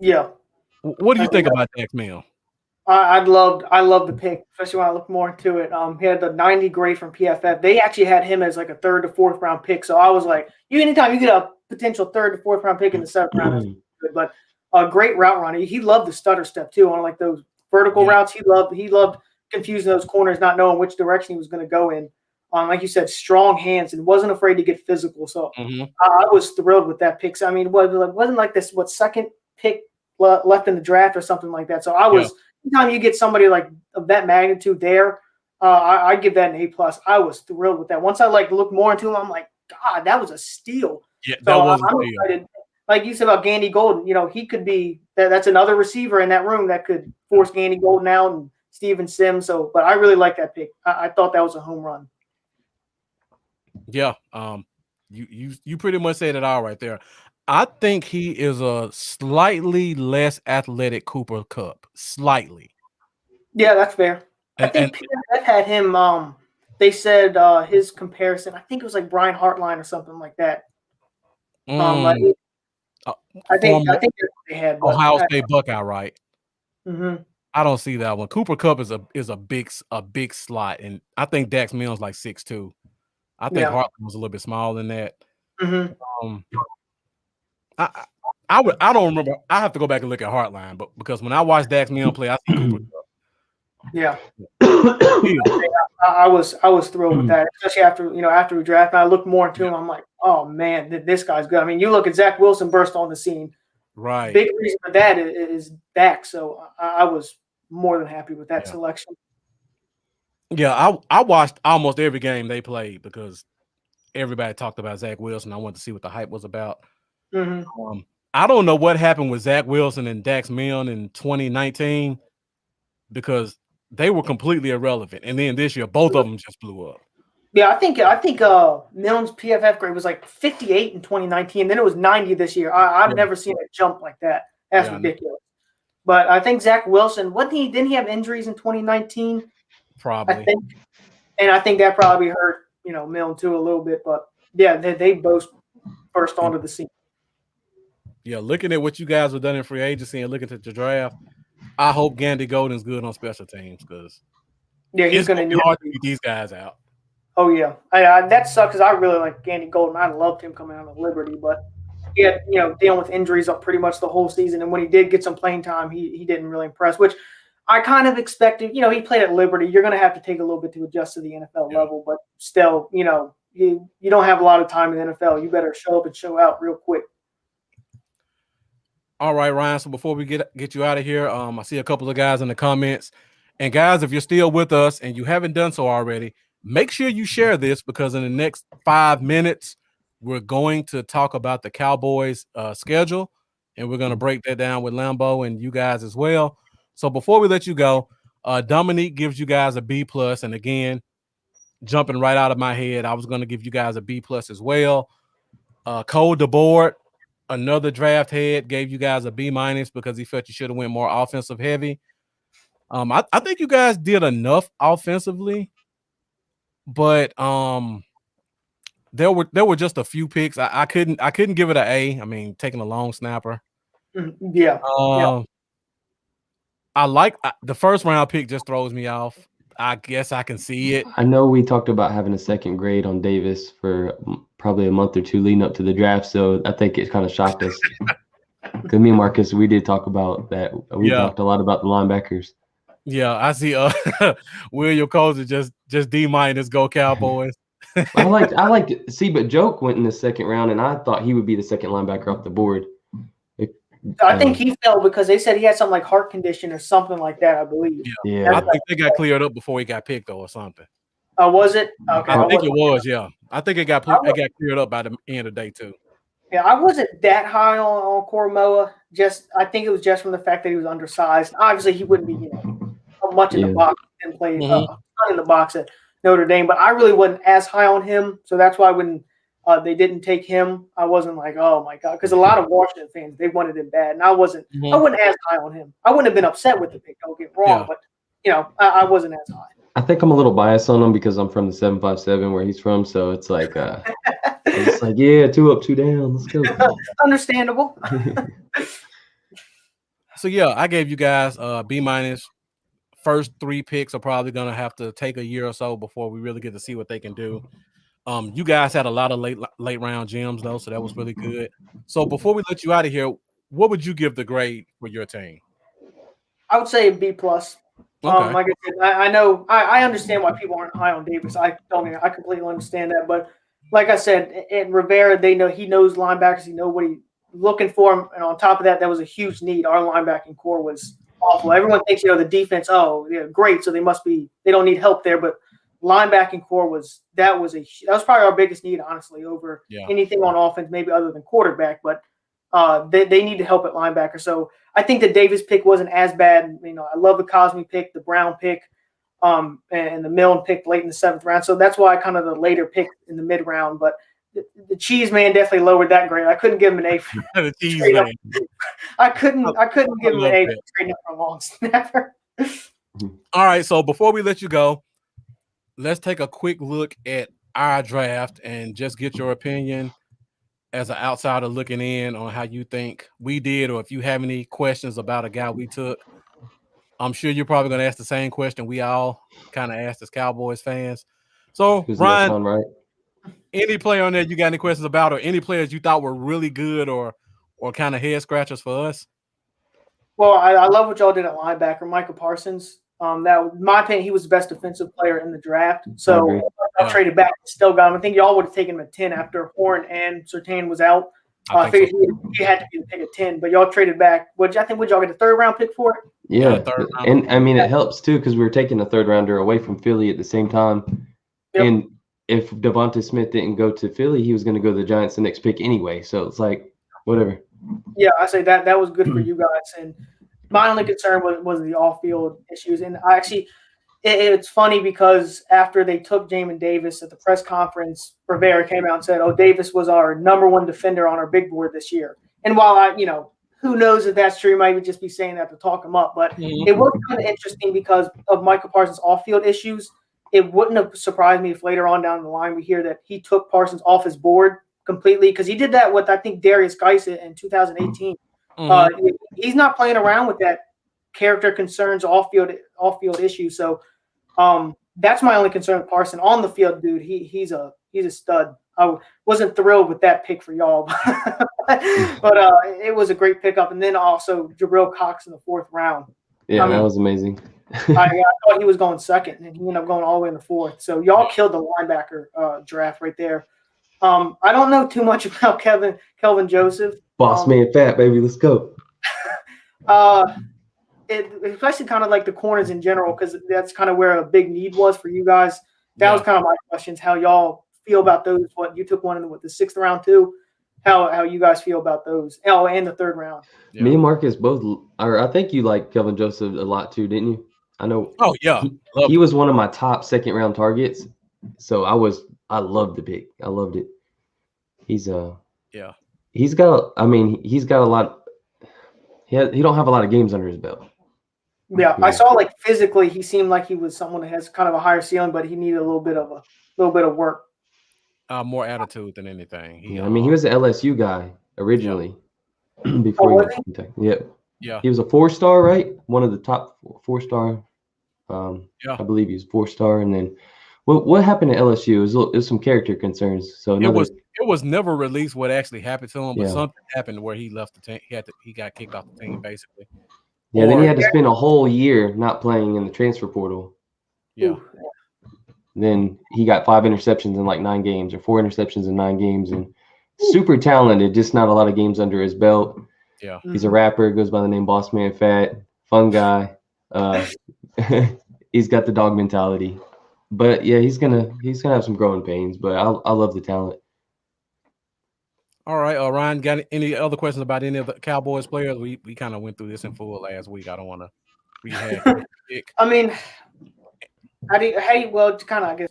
Yeah. What do you think about Dax Milne? I love the pick, especially when I look more into it. He had the 90 grade from PFF. They actually had him as like a 3rd to 4th round pick. So I was like, anytime you get a potential 3rd to 4th round pick in the 7th round, is good. But a great route runner. He loved the stutter step too on like those vertical routes. He loved confusing those corners, not knowing which direction he was going to go in. Like you said, strong hands and wasn't afraid to get physical. So I was thrilled with that pick. So, I mean, it wasn't like this 2nd pick left in the draft or something like that. So I was. Anytime you get somebody like of that magnitude there, I give that an A+. I was thrilled with that. Once I looked more into him, I'm like, God, that was a steal. Yeah, that was a steal. Excited. Like you said about Gandy Golden, he could be that's another receiver in that room that could force Gandy Golden out and Steven Sims. So, but I really like that pick. I thought that was a home run. Yeah, you pretty much said it all right there. I think he is a slightly less athletic Cooper Kupp. Slightly. Yeah, that's fair. I think PFF had him. They said his comparison. I think it was like Brian Hartline or something like that. I think that's what they had. Ohio State Buckeye, right? Mm-hmm. I don't see that one. Cooper Kupp is a big slot, and I think Dax Milne's like 6'2". I think Hartline was a little bit smaller than that. Mm-hmm. I don't remember. I have to go back and look at Heartline, but because when I watch Dax Milne play, I see Cooper Kupp. Yeah. I was thrilled with that, especially after we drafted. I looked more into him. I'm like, oh man, this guy's good. I mean, you look at Zach Wilson burst on the scene. Right. Big reason for that is Dax. So I was more than happy with that selection. Yeah, I watched almost every game they played because everybody talked about Zach Wilson. I wanted to see what the hype was about. Mm-hmm. I don't know what happened with Zach Wilson and Dax Milne in 2019 because they were completely irrelevant. And then this year, both of them just blew up. Yeah, I think Milne's PFF grade was like 58 in 2019. Then it was 90 this year. I've never seen a jump like that. That's ridiculous. But I think Zach Wilson, didn't he have injuries in 2019? Probably. I think that probably hurt, Milne too a little bit. But yeah, they both burst onto the scene. Yeah, looking at what you guys have done in free agency and looking at the draft, I hope Gandy Golden's good on special teams because he's going to be hard to get these guys out. Oh yeah, that sucks because I really like Gandy Golden. I loved him coming out of Liberty, but he had dealing with injuries up pretty much the whole season. And when he did get some playing time, he didn't really impress. Which I kind of expected, he played at Liberty. You're going to have to take a little bit to adjust to the NFL level, but still, you don't have a lot of time in the NFL. You better show up and show out real quick. All right, Ryan. So before we get you out of here, I see a couple of guys in the comments. And guys, if you're still with us and you haven't done so already, make sure you share this because in the next 5 minutes, we're going to talk about the Cowboys schedule, and we're going to break that down with Lambo and you guys as well. So before we let you go, Dominique gives you guys a B+, and again, jumping right out of my head, I was going to give you guys a B+ as well. Cole DeBoard, another draft head, gave you guys a B- because he felt you should have went more offensive heavy. I think you guys did enough offensively, but there were just a few picks. I couldn't give it an A. I mean, taking a long snapper. Yeah. I like the first round pick just throws me off. I guess I can see it. I know we talked about having a second grade on Davis for probably a month or two leading up to the draft, so I think it kind of shocked us. Because me and Marcus, we did talk about that. We talked a lot about the linebackers. Yeah, I see. William Coles just D-, go Cowboys. I liked it. See, but Joke went in the second round, and I thought he would be the second linebacker off the board. I think he fell because they said he had something like heart condition or something like that, I believe. Yeah. I think they got cleared up before he got picked or something. Was it? Okay. I think it was, yeah. I think it got cleared up by the end of the day too. Yeah, I wasn't that high on Koromoa. I think it was just from the fact that he was undersized. Obviously, he wouldn't be, much in the box and play not in the box at Notre Dame. But I really wasn't as high on him, so that's why when they didn't take him, I wasn't like, oh my god, because a lot of Washington fans, they wanted him bad, and I wasn't as high on him. I wouldn't have been upset with the pick. Don't get me wrong, but I wasn't as high. I think I'm a little biased on him because I'm from the 757 where he's from, so it's like it's like 2 up, 2 down. Let's go. Understandable. So yeah, I gave you guys B-. First 3 picks are probably gonna have to take a year or so before we really get to see what they can do. You guys had a lot of late round gems though, so that was really good. So before we let you out of here, what would you give the grade for your team? I would say a B+. Okay. Like I said, I know I understand why people aren't high on Davis. I completely understand that. But like I said, in Rivera, he knows linebackers. He knows what he's looking for. And on top of that, that was a huge need. Our linebacking core was awful. Everyone thinks, the defense, great. So they don't need help there. But linebacking core was probably our biggest need, honestly, over anything on offense, maybe other than quarterback. But they need to help at linebacker. So I think the Davis pick wasn't as bad. I love the Cosme pick, the Brown pick, and the Milne pick late in the 7th round. So that's why kind of the later pick in the mid round. But the Cheese Man definitely lowered that grade. I couldn't give him an A. For the Cheese Man. I couldn't give him an A for trading up for a long snapper. All right. So before we let you go, let's take a quick look at our draft and just get your opinion as an outsider looking in on how you think we did, or if you have any questions about a guy we took. I'm sure you're probably going to ask the same question we all kind of asked as Cowboys fans. So, Ryan, right? Any player on there you got any questions about, or any players you thought were really good or kind of head scratchers for us? Well, I love what y'all did at linebacker, Micah Parsons. That, in my opinion, he was the best defensive player in the draft. So I traded back, still got him. I think y'all would have taken him at 10 after Horn and Surtain was out. I figured he had to be the pick at 10, but y'all traded back. Would y'all get a 3rd round pick for it? Yeah, and I mean it helps too because we were taking a 3rd rounder away from Philly at the same time. Yep. And if Devonta Smith didn't go to Philly, he was going to go to the Giants the next pick anyway. So it's like whatever. Yeah, I say that was good for you guys. And my only concern was the off-field issues. And I actually, it's funny because after they took Jamin Davis at the press conference, Rivera came out and said, Davis was our #1 defender on our big board this year. And while who knows if that's true, he might just be saying that to talk him up. But it was kind of interesting because of Michael Parsons' off-field issues. It wouldn't have surprised me if later on down the line we hear that he took Parsons off his board completely because he did that with, I think, Darius Geis in 2018. He's not playing around with that character concerns, off-field issues. So that's my only concern with Parsons. On the field, dude, he's a stud. I wasn't thrilled with that pick for y'all, but it was a great pickup. And then also Jabril Cox in the 4th round. Yeah, I that mean, was amazing. I thought he was going second, and he ended up going all the way in the fourth. So y'all killed the linebacker draft right there. I don't know too much about Kelvin Joseph. Boss man fat, baby. Let's go. Especially kind of like the corners in general, because that's kind of where a big need was for you guys. That was kind of my questions. How y'all feel about those? What you took one in the 6th round too? How you guys feel about those? Oh, and the 3rd round. Yeah. Me and Marcus both, or I think you like Kelvin Joseph a lot too, didn't you? I know. Oh yeah, he was one of my top 2nd round targets, so I loved the pick. I loved it. He's He's got a lot. He don't have a lot of games under his belt. Yeah, I saw like physically, he seemed like he was someone that has kind of a higher ceiling, but he needed a little bit of work. More attitude than anything. He was an LSU guy originally. Before he went to Kentucky. Yeah. He was a 4-star, right? One of the top 4-star. I believe he was 4-star. And then what happened to LSU? It was some character concerns. So it was never released what actually happened to him, but something happened where he left the team. He got kicked off the team basically. Yeah, then he had to spend a whole year not playing in the transfer portal. Yeah. Then he got 5 interceptions in like 9 games, or 4 interceptions in 9 games, and super talented, just not a lot of games under his belt. Yeah. He's a rapper, goes by the name Boss Man Fat, fun guy. He's got the dog mentality. But yeah, he's gonna have some growing pains, but I love the talent. All right, Ryan, got any other questions about any of the Cowboys players? We kind of went through this in full last week. I don't want to rehash. I mean, how do you to kind of, I guess,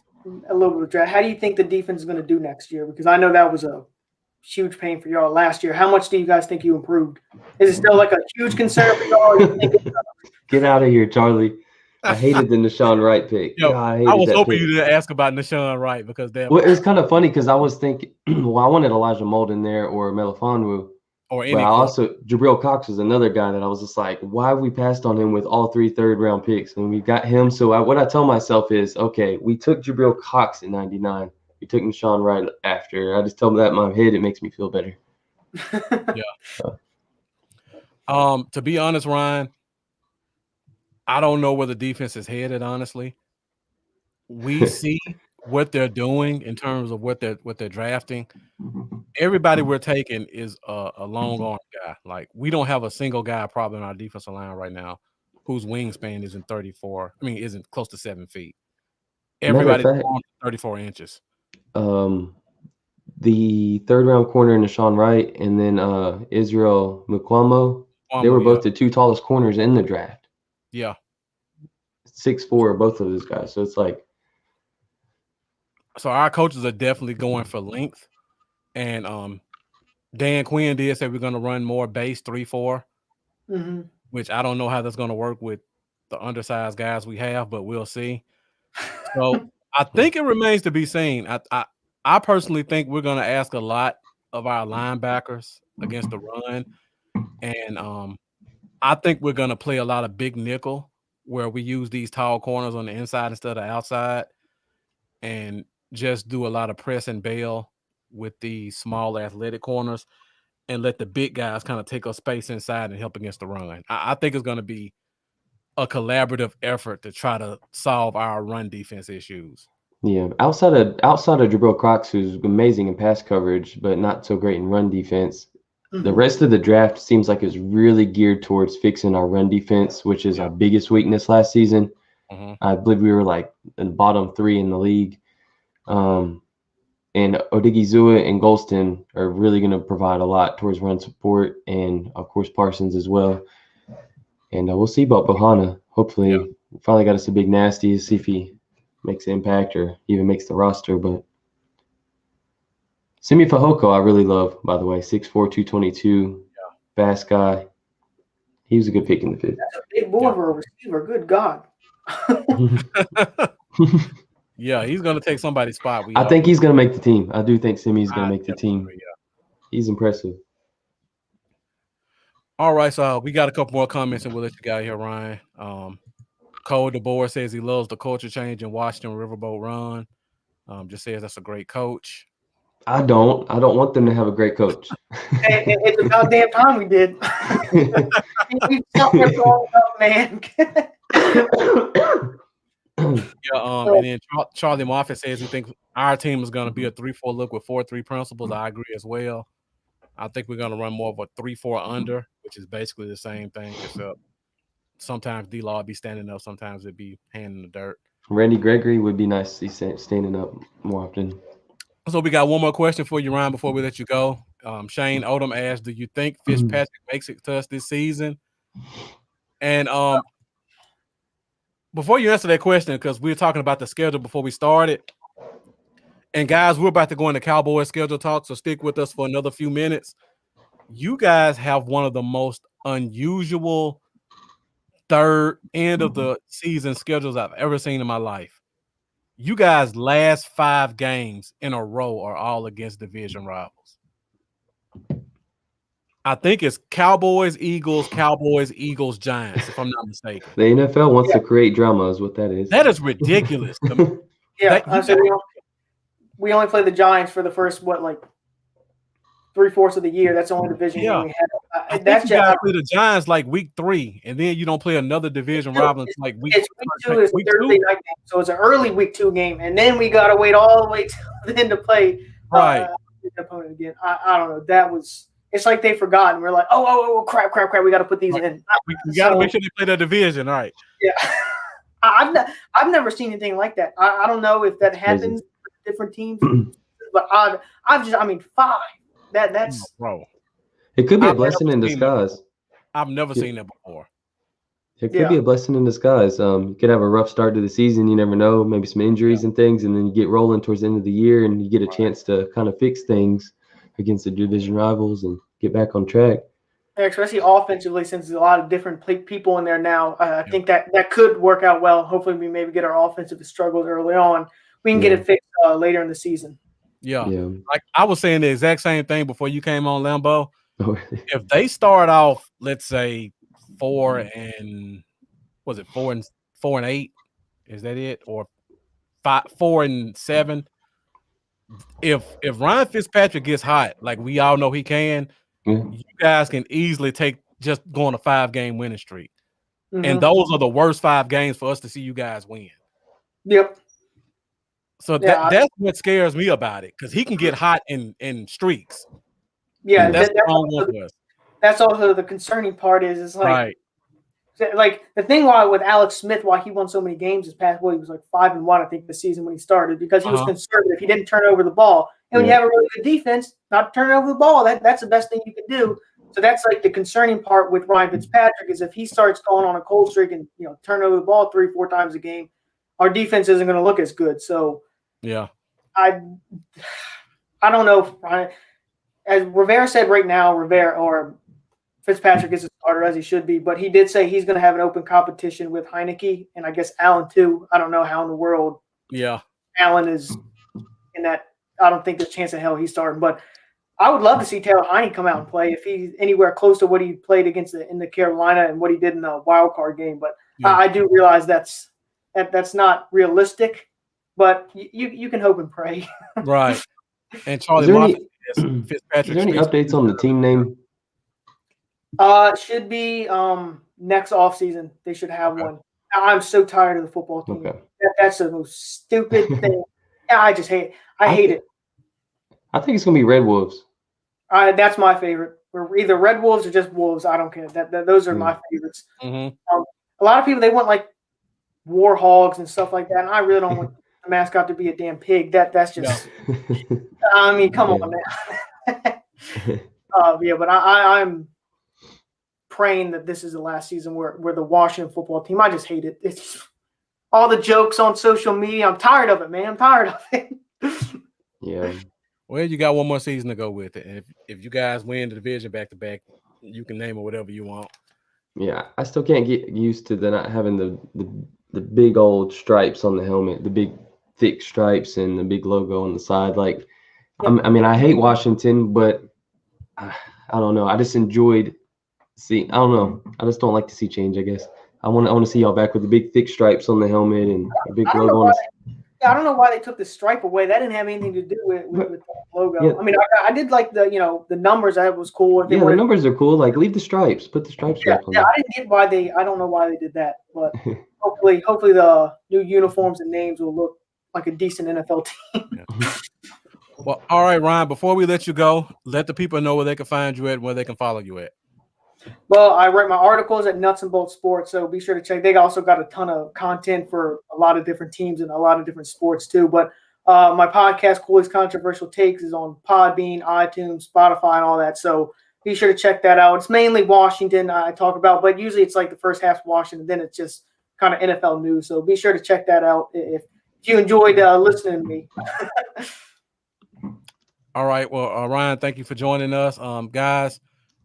a little bit of draft. How do you think the defense is going to do next year? Because I know that was a huge pain for y'all last year. How much do you guys think you improved? Is it still like a huge concern for y'all? Get out of here, Charlie. I hated the Nashawn Wright pick. Yo, I was hoping you to ask about Nashawn Wright because it was kind of funny because I was thinking, well, I wanted Elijah Molden there or Melifonwu. Or any. But Jabril Cox was another guy that I was just like, why have we passed on him with all 3 third-round picks? And we got him. So what I tell myself is, okay, we took Jabril Cox in 99. We took Nashawn Wright after. I just tell them that in my head. It makes me feel better. Yeah. To be honest, Ryan, I don't know where the defense is headed, honestly. We see what they're doing in terms of what they're drafting. Everybody we're taking is a long arm guy. Like, we don't have a single guy probably on our defensive line right now whose wingspan isn't close to 7 feet. Everybody's 34 inches. The 3rd-round corner, Nashawn Wright, and then Israel Mukwamo, they were both the 2 tallest corners in the draft. Yeah. 6'4", both of those guys. So it's like. So our coaches are definitely going for length. And Dan Quinn did say we're going to run more base 3-4, which I don't know how that's going to work with the undersized guys we have, but we'll see. So I think it remains to be seen. I personally think we're going to ask a lot of our linebackers against the run. And I think we're going to play a lot of big nickel where we use these tall corners on the inside instead of outside and just do a lot of press and bail with the small athletic corners and let the big guys kind of take up space inside and help against the run. I think it's going to be a collaborative effort to try to solve our run defense issues. Yeah, outside of Jabril Cox, who's amazing in pass coverage, but not so great in run defense, the rest of the draft seems like it's really geared towards fixing our run defense, which is our biggest weakness last season. I believe we were like in the bottom 3 in the league. And Odigizua and Golston are really going to provide a lot towards run support, and of course Parsons as well. And we'll see about Bohanna. Hopefully, we finally got us a big nasty. See if he makes an impact or even makes the roster. But Simi Fehoko, I really love, by the way. 6'4", 222, fast guy. He was a good pick in the 5th. That's a big boy for a receiver. Good God. Yeah, he's going to take somebody's spot. I think he's going to make the team. I do think Simi's going to make the team. Yeah. He's impressive. All right, so we got a couple more comments, and we'll let you get out here, Ryan. Cole DeBoer says he loves the culture change in Washington Riverboat Run. Just says that's a great coach. I don't want them to have a great coach. Hey, it's about damn time we did. We something wrong up, man. And then Charlie Moffitt says he thinks our team is going to be a 3-4 look with 4-3 principles. I agree as well. I think we're going to run more of a 3-4 under, which is basically the same thing, except sometimes D-Law be standing up, sometimes it'd be hand in the dirt. Randy Gregory would be nice to see standing up more often. So we got one more question for you, Ryan, before we let you go. Shane Odom asked, do you think Fitzpatrick makes it to us this season? And before you answer that question, because we were talking about the schedule before we started, and guys, we're about to go into Cowboys schedule talk, so stick with us for another few minutes. You guys have one of the most unusual third end of the season schedules I've ever seen in my life. You guys' last 5 games in a row are all against division rivals. I think it's Cowboys, Eagles, Giants, if I'm not mistaken. The NFL wants to create drama is what that is. That is ridiculous. We only play the Giants for the first, 3/4 of the year. That's the only division game we have. That's you guys play the Giants like week 3, and then you don't play another division rival until like week 2. It's a Thursday night game, so it's an early week 2 game, and then we got to wait all the way till then to play the opponent again. I don't know. It's like they've forgotten. We're like, oh, crap. We got to put these in. We got to make sure they play that division, all right? Yeah. I've never seen anything like that. I don't know if that happens with different teams, but 5. That's bro. It could be a blessing in disguise. I've never seen that before. It could be a blessing in disguise. You could have a rough start to the season. You never know, maybe some injuries and things, and then you get rolling towards the end of the year, and you get a chance to kind of fix things against the division rivals and get back on track. Yeah, especially offensively, since there's a lot of different people in there now. I think that could work out well. Hopefully, we maybe get our offensive struggles early on. We can get it fixed later in the season. Yeah. Like I was saying the exact same thing before you came on, Lambeau. Oh, really? If they start off, let's say 4-8, is that it, or 4-7? If Ryan Fitzpatrick gets hot, like we all know he can, you guys can easily just go on a 5-game winning streak, and those are the worst 5 games for us to see you guys win. Yep. So that's what scares me about it, because he can get hot in streaks. Yeah, that's also the concerning part is like the thing with Alex Smith, why he won so many games this past he was like 5-1, I think, the season when he started, because he was conservative. He didn't turn over the ball. And when you have a really good defense, not turning over the ball, that's the best thing you can do. So that's like the concerning part with Ryan Fitzpatrick, is if he starts going on a cold streak and turn over the ball 3-4 times a game, our defense isn't going to look as good. So I don't know if as Rivera said right now, Fitzpatrick is a starter, as he should be, but he did say he's going to have an open competition with Heineke, and I guess Allen too. I don't know how in the world Allen is in that. I don't think there's a chance in hell he's starting, but I would love to see Taylor Heineke come out and play if he's anywhere close to what he played in the Carolina and what he did in the wild card game. But I do realize that's not realistic, but you can hope and pray. Right. And Charlie Moffitt, Is Fitzpatrick. there any updates on the team name? It should be next offseason. They should have one. I'm so tired of the football team. Okay. That's the most stupid thing. I just hate it. I hate it. I think it's going to be Red Wolves. That's my favorite. We're either Red Wolves or just Wolves. I don't care. Those are my favorites. Mm-hmm. A lot of people, they want like War Hogs and stuff like that, and I really don't want the mascot to be a damn pig. That's just I mean, come on, man. But I'm praying that this is the last season where the Washington football team. I just hate it. It's all the jokes on social media. I'm tired of it, man. I'm tired of it. Yeah. Well, you got one more season to go with it. And if you guys win the division back to back, you can name it whatever you want. Yeah, I still can't get used to not having the big old stripes on the helmet, the big thick stripes and the big logo on the side. Like, I mean, I hate Washington, but I don't know. I just enjoyed I don't know. I just don't like to see change, I guess. I want to see y'all back with the big thick stripes on the helmet and a big logo on Yeah, I don't know why they took the stripe away. That didn't have anything to do with the logo. Yeah. I mean, I did like the numbers. That was cool. If they Yeah, the wanted- numbers are cool. Like, leave the stripes. Put the stripes yeah, back on yeah. there. I didn't get why I don't know why they did that, but hopefully the new uniforms and names will look like a decent NFL team. Yeah. Well, all right, Ryan. Before we let you go, let the people know where they can find you at and where they can follow you at. Well, I write my articles at Nuts and Bolts Sports, so be sure to check. They also got a ton of content for a lot of different teams and a lot of different sports too. But my podcast, Cooley's Controversial Takes, is on Podbean, iTunes, Spotify, and all that. So be sure to check that out. It's mainly Washington I talk about, but usually it's like the first half of Washington, then it's just kind of NFL news. So be sure to check that out if you enjoyed listening to me. All right. Well, Ryan, thank you for joining us. Guys,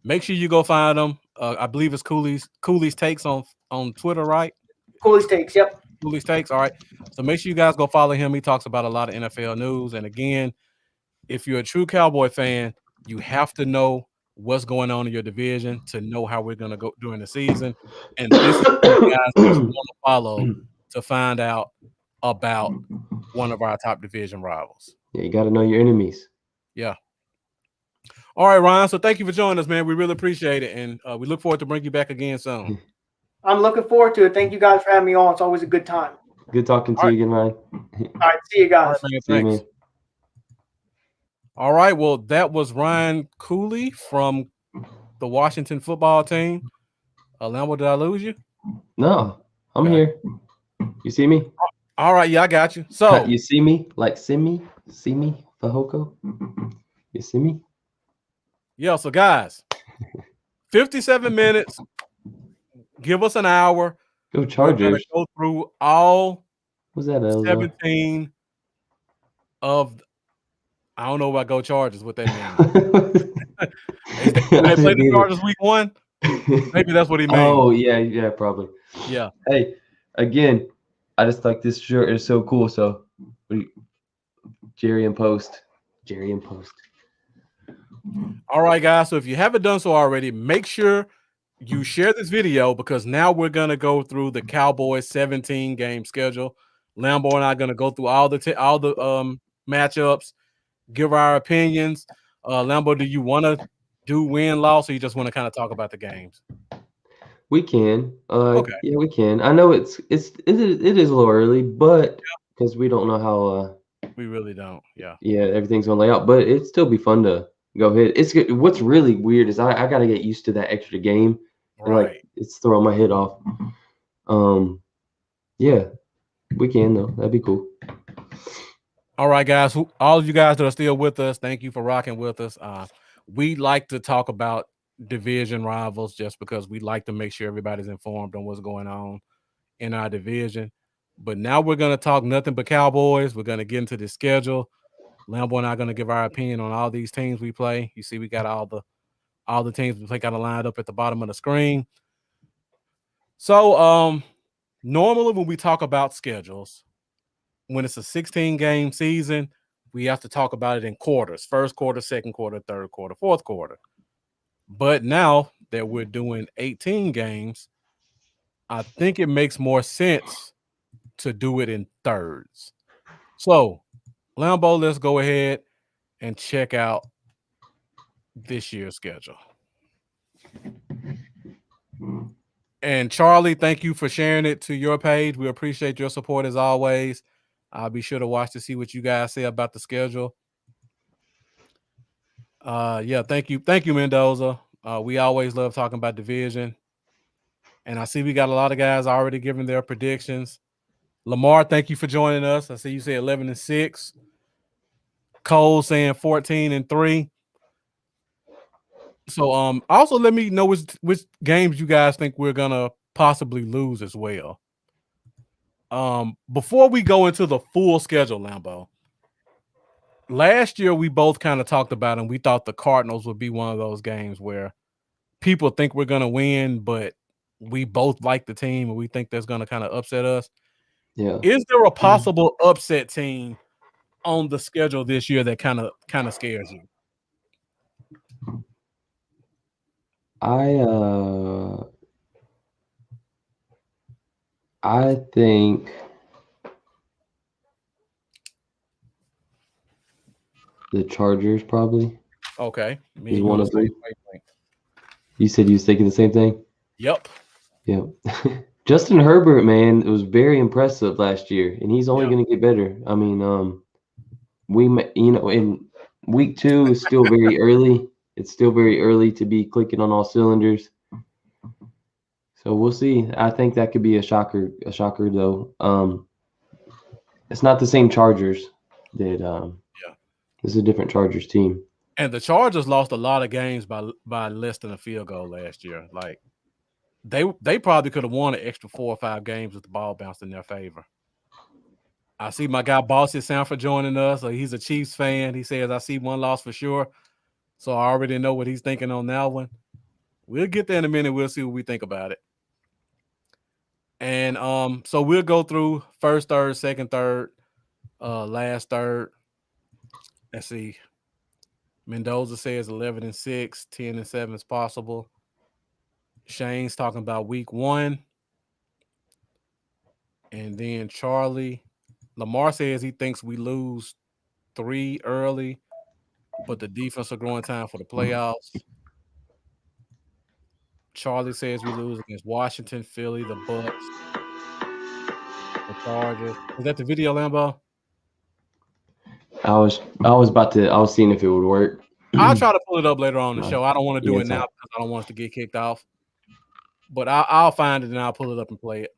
make sure you go find them. I believe it's Cooley's Takes on Twitter, right? Cooley's Takes, yep. Cooley's Takes. All right. So make sure you guys go follow him. He talks about a lot of NFL news. And again, if you're a true Cowboy fan, you have to know what's going on in your division to know how we're going to go during the season. And this is what you guys want to follow to find out about one of our top division rivals. Yeah, you got to know your enemies. Yeah. All right, Ryan. So thank you for joining us, man. We really appreciate it. And we look forward to bring you back again soon. I'm looking forward to it. Thank you guys for having me on. It's always a good time. Good talking to you again, Ryan. All right. See you guys. All right, man, See you, thanks. man. All right. Well, that was Ryan Cooley from the Washington football team. Lambo, did I lose you? No, I'm Okay. here. You see me? All right. Yeah, I got you. So You see me? Like, see me, Fahoko? You see me? yeah. So guys, 57 minutes. Give us an hour. Go We're gonna Chargers. go through all Was that Elzo? 17 of. I don't know about Go Chargers. What that means? They played the Chargers week 1. Maybe that's what he means. Oh, yeah, probably. Yeah. Hey, again, I just like this shirt is so cool. So, Jerry and Post. All right, guys. So if you haven't done so already, make sure you share this video because now we're gonna go through the Cowboys 17 game schedule. Lambo and I are gonna go through all the matchups, give our opinions. Lambo, do you want to do win-loss, or you just want to kind of talk about the games? We can. Okay. Yeah, we can. I know it is a little early, but because we don't know how. We really don't. Yeah. Yeah, everything's gonna lay out, but it'd still be fun to go ahead. It's good. What's really weird is I got to get used to that extra game. And, Right. like, it's throwing my head off. Yeah, we can though. That'd be cool. All right, guys. All of you guys that are still with us, thank you for rocking with us. We like to talk about division rivals just because we like to make sure everybody's informed on what's going on in our division. But now we're going to talk nothing but Cowboys. We're going to get into the schedule. Lambo and I are going to give our opinion on all these teams we play. You see, we got all the teams we play kind of lined up at the bottom of the screen. So normally when we talk about schedules, when it's a 16-game season, we have to talk about it in quarters: first quarter, second quarter, third quarter, fourth quarter. But now that we're doing 18 games, I think it makes more sense to do it in thirds. So, Lambo, let's go ahead and check out this year's schedule. And Charlie, thank you for sharing it to your page. We appreciate your support as always. I'll be sure to watch to see what you guys say about the schedule. Yeah, thank you, Mendoza. We always love talking about division. And I see we got a lot of guys already giving their predictions. Lamar, thank you for joining us. I see you say 11-6. Cole saying 14-3. So also let me know which games you guys think we're gonna possibly lose as well. Before we go into the full schedule, Lambo, last year we both kind of talked about and we thought the Cardinals would be one of those games where people think we're gonna win, but we both like the team and we think that's gonna kind of upset us. Yeah. Is there a possible upset team on the schedule this year that kind of scares you? I think The Chargers probably. Okay. Me Is and you one on of the same them. wavelength. You said you was thinking the same thing? Yep. Yep. Justin Herbert, man, it was very impressive last year, and he's only Yeah. going to get better. I mean, in week 2 is still very early. It's still very early to be clicking on all cylinders. So we'll see. I think that could be a shocker though. It's not the same Chargers that Yeah. this is a different Chargers team. And the Chargers lost a lot of games by less than a field goal last year. Like they probably could have won an extra 4 or 5 games if the ball bounced in their favor. I see my guy Bossy Sanford joining us. So he's a Chiefs fan. He says, I see one loss for sure. So I already know what he's thinking on that one. We'll get there in a minute. We'll see what we think about it. And so we'll go through first third, second third, last third. Let's see. Mendoza says 11-6, 10-7 is possible. Shane's talking about week 1. And then Charlie. Lamar says he thinks we lose 3 early, but the defense will grow in time for the playoffs. Charlie says we lose against Washington, Philly, the Bucks, the Chargers. Is that the video, Lambo? I was seeing if it would work. I'll try to pull it up later on the No. show. I don't want to do Yeah, it it's now all- because I don't want us to get kicked off. But I'll find it and I'll pull it up and play it.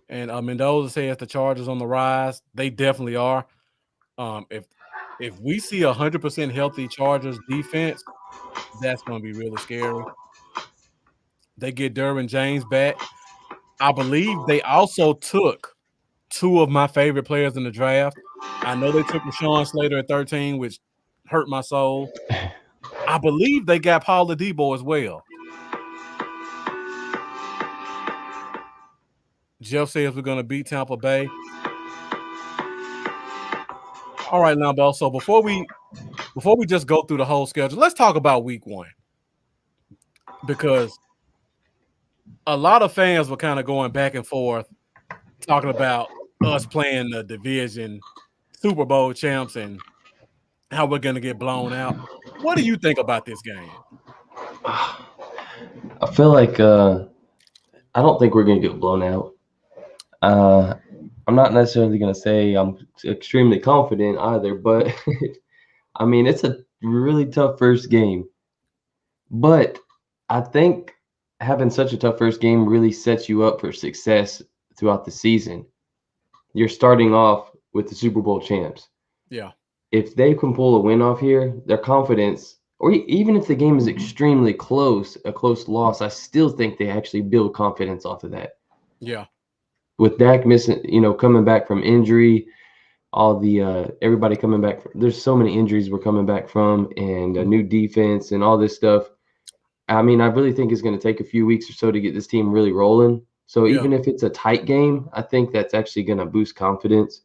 And Mendoza says the Chargers on the rise. They definitely are. If we see 100% healthy Chargers defense, that's going to be really scary. They get Derwin James back. I believe they also took 2 of my favorite players in the draft. I know they took Rashawn Slater at 13, which hurt my soul. I believe they got Paula Debo as well. Jeff says we're going to beat Tampa Bay. All right, now, Bell. So before we just go through the whole schedule, let's talk about week 1. Because a lot of fans were kind of going back and forth talking about us playing the division Super Bowl champs and how we're going to get blown out. What do you think about this game? I feel like I don't think we're going to get blown out. I'm not necessarily going to say I'm extremely confident either, but I mean, it's a really tough first game. But I think having such a tough first game really sets you up for success throughout the season. You're starting off with the Super Bowl champs. Yeah. If they can pull a win off here, their confidence, or even if the game is extremely close, a close loss, I still think they actually build confidence off of that. Yeah. With Dak missing, coming back from injury, all the everybody coming back. There's so many injuries we're coming back from, and a new defense and all this stuff. I mean, I really think it's going to take a few weeks or so to get this team really rolling. So even if it's a tight game, I think that's actually going to boost confidence,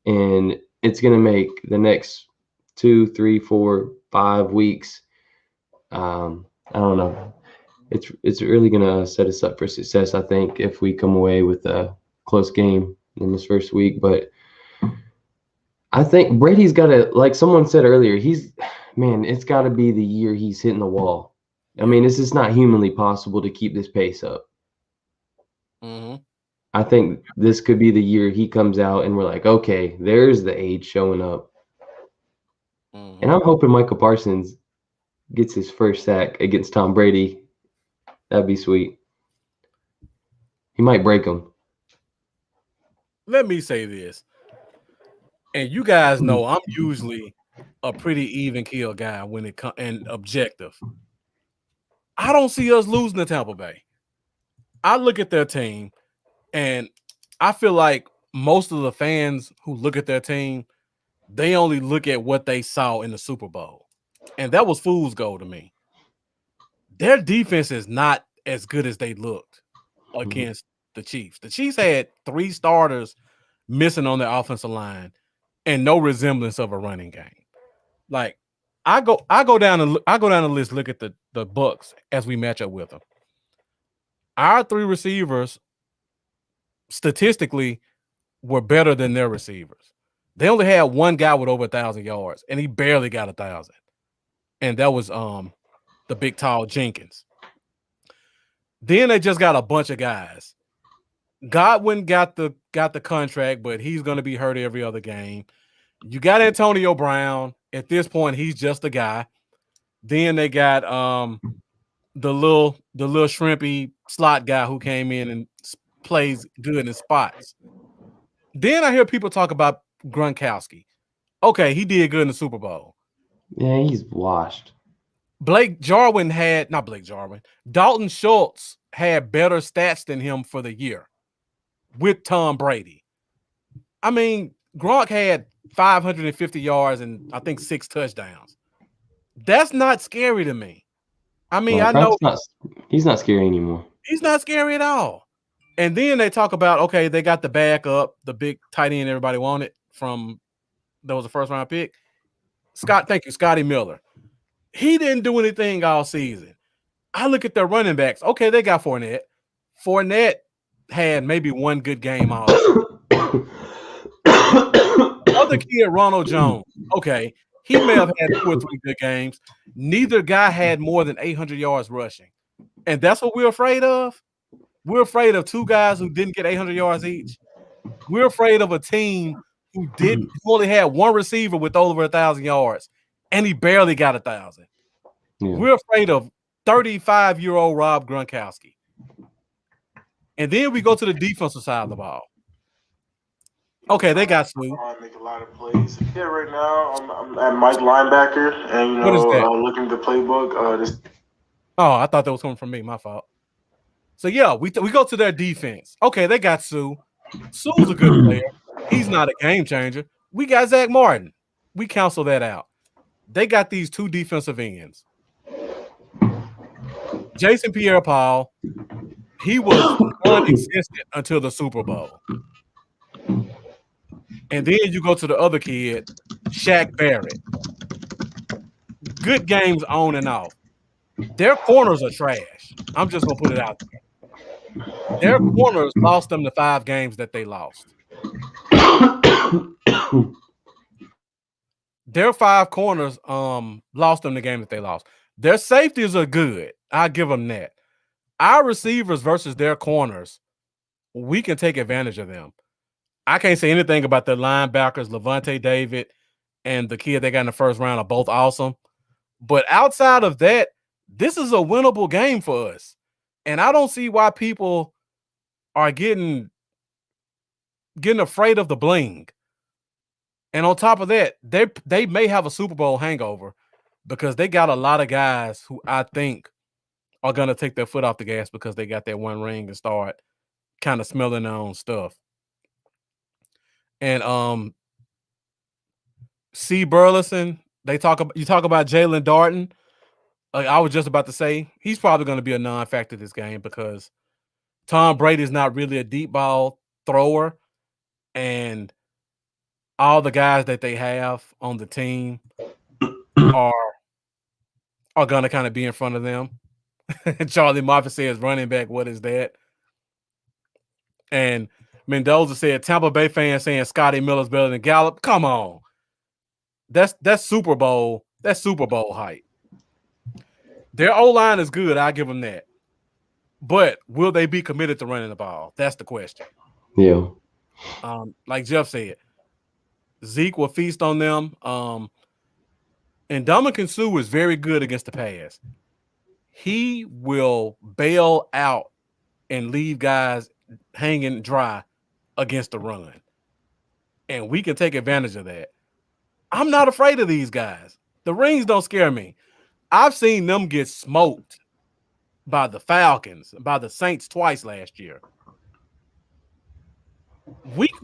and it's going to make the next 2, 3, 4, 5 weeks. I don't know. It's really going to set us up for success, I think, if we come away with a close game in this first week. But I think Brady's got to, like someone said earlier, it's got to be the year he's hitting the wall. I mean, this is not humanly possible to keep this pace up. Mm-hmm. I think this could be the year he comes out and we're like, okay, there's the age showing up. Mm-hmm. And I'm hoping Michael Parsons gets his first sack against Tom Brady. That'd be sweet. He might break him. Let me say this. And you guys know I'm usually a pretty even keel guy when it comes and objective. I don't see us losing to Tampa Bay. I look at their team and I feel like most of the fans who look at their team, they only look at what they saw in the Super Bowl. And that was fool's gold to me. Their defense is not as good as they looked against the Chiefs. The Chiefs had 3 starters missing on their offensive line and no resemblance of a running game. Like I go down the list, look at the Bucks as we match up with them. Our 3 receivers statistically were better than their receivers. They only had one guy with over 1,000 yards, and he barely got 1,000. And that was the big tall Jenkins. Then they just got a bunch of guys. Godwin got the contract, but he's going to be hurt every other game. You got Antonio Brown. At this point, he's just a guy. Then they got the little shrimpy slot guy who came in and plays good in spots. Then I hear people talk about Gronkowski. Okay, he did good in the Super Bowl. Yeah, he's washed. Dalton Schultz had better stats than him for the year with Tom Brady. I mean, Gronk had 550 yards and I think 6 touchdowns. That's not scary to me. I mean, I know he's not scary anymore. He's not scary at all. And then they talk about, okay, they got the backup, the big tight end everybody wanted that was a first round pick. Scotty Miller. He didn't do anything all season. I look at their running backs. Okay, they got Fournette. Fournette had maybe one good game all. Other kid, Ronald Jones. Okay, he may have had 2 or 3 good games. Neither guy had more than 800 yards rushing. And that's what we're afraid of? We're afraid of 2 guys who didn't get 800 yards each. We're afraid of a team who only had 1 receiver with over 1,000 yards, and he barely got 1,000. Yeah. We're afraid of 35-year-old Rob Gronkowski. And then we go to the defensive side of the ball. Okay, they got Sue. I make a lot of plays. Yeah, right now I'm at Mike linebacker, and looking at the playbook. Oh, I thought that was coming from me. My fault. So yeah, we go to their defense. Okay, they got Sue. Sue's a good player. He's not a game changer. We got Zach Martin. We cancel that out. They got these 2 defensive ends. Jason Pierre-Paul, he was non-existent until the Super Bowl. And then you go to the other kid, Shaq Barrett. Good games on and off. Their corners are trash. I'm just going to put it out there. Their corners lost them the 5 games that they lost. Their 5 corners lost them the game that they lost. Their safeties are good. I give them that. Our receivers versus their corners, we can take advantage of them. I can't say anything about the linebackers, Levante David and the kid they got in the first round are both awesome. But outside of that, this is a winnable game for us. And I don't see why people are getting afraid of the bling. And on top of that, they may have a Super Bowl hangover because they got a lot of guys who I think are going to take their foot off the gas because they got that 1 ring and start kind of smelling their own stuff. And C. Burleson, you talk about Jalen Darton. I was just about to say he's probably going to be a non-factor this game because Tom Brady is not really a deep ball thrower, and all the guys that they have on the team are going to kind of be in front of them. Charlie Moffitt says, running back, what is that? And Mendoza said, Tampa Bay fans saying Scotty Miller's better than Gallup. Come on. That's Super Bowl. That's Super Bowl hype. Their O-line is good. I'll give them that. But will they be committed to running the ball? That's the question. Yeah. Like Jeff said, Zeke will feast on them. And Ndamukong Suh is very good against the pass. He will bail out and leave guys hanging dry against the run. And we can take advantage of that. I'm not afraid of these guys. The rings don't scare me. I've seen them get smoked by the Falcons, by the Saints twice last year.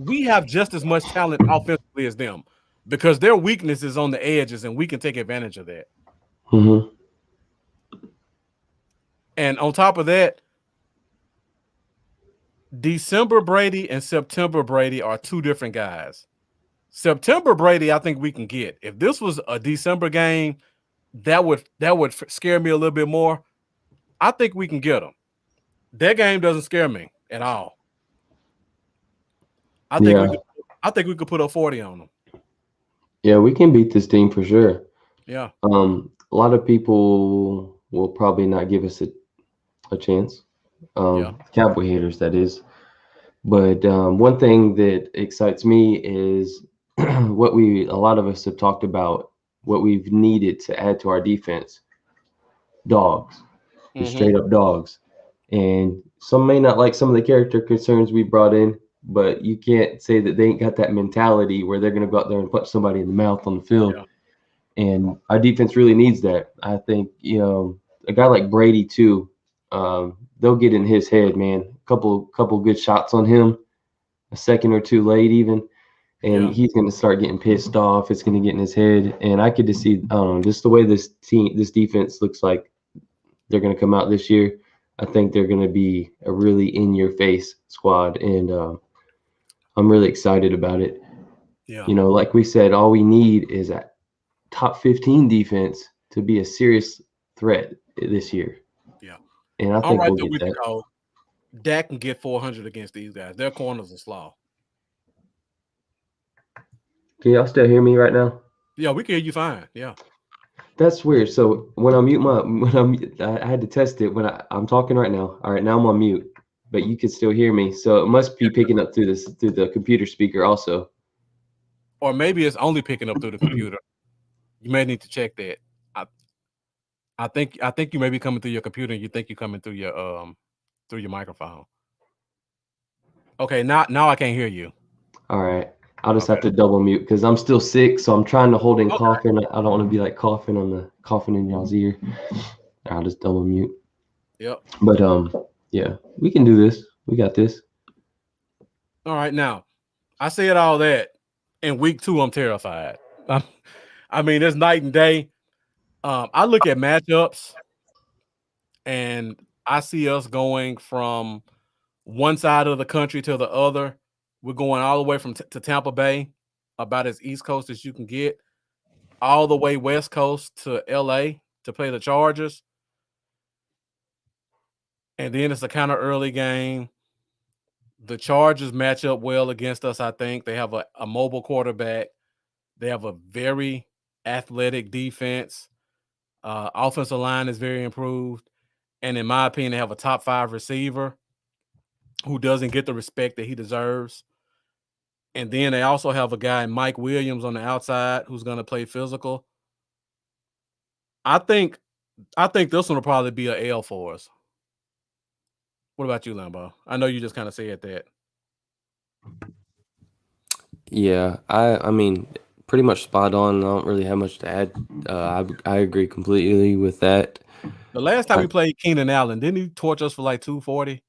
We have just as much talent offensively as them because their weakness is on the edges, and we can take advantage of that. Mm-hmm. And on top of that, December Brady and September Brady are 2 different guys. September Brady, I think we can get. If this was a December game, that would scare me a little bit more. I think we can get them. That game doesn't scare me at all. I think we could put a 40 on them. Yeah, we can beat this team for sure. Yeah. A lot of people will probably not give us a chance. Cowboy haters, that is. But one thing that excites me is what a lot of us have talked about, what we've needed to add to our defense. Dogs, just straight up dogs. And some may not like some of the character concerns we brought in, but you can't say that they ain't got that mentality where they're going to go out there and punch somebody in the mouth on the field. Yeah. And our defense really needs that. I think, a guy like Brady too, they'll get in his head, man. Couple good shots on him, a second or two late even, and he's going to start getting pissed off. It's going to get in his head. And I could just see, just the way this defense looks like they're going to come out this year. I think they're going to be a really in-your-face squad, and I'm really excited about it. Yeah. Like we said, all we need is a top 15 defense to be a serious threat this year. Yeah. And I think we'll get that. Dak can get 400 against these guys. Their corners are slaw. Can y'all still hear me right now? Yeah, we can hear you fine. Yeah. That's weird. So when I mute I had to test it when I'm talking right now. All right, now I'm on mute, but you can still hear me. So it must be picking up through the computer speaker also. Or maybe it's only picking up through the computer. You may need to check that. I think you may be coming through your computer and you think you're coming through your microphone. Okay, now I can't hear you. All right. I'll just have to double mute because I'm still sick, so I'm trying to hold in coughing. I don't want to be like coughing in y'all's ear. I'll just double mute. Yep. But yeah, we can do this. We got this. All right, now I said all that. In week 2, I'm terrified. I mean, it's night and day. I look at matchups, and I see us going from one side of the country to the other. We're going all the way to Tampa Bay, about as East Coast as you can get, all the way West Coast to LA to play the Chargers. And then it's a kind of early game. The Chargers match up well against us, I think. They have a mobile quarterback. They have a very athletic defense. Offensive line is very improved. And in my opinion, they have a top 5 receiver who doesn't get the respect that he deserves. And then they also have a guy, Mike Williams, on the outside who's going to play physical. I think this one will probably be an L for us. What about you, Lambo? I know you just kind of said that. Yeah, I mean, pretty much spot on. I don't really have much to add. I agree completely with that. The last time we played Keenan Allen, didn't he torch us for like 240?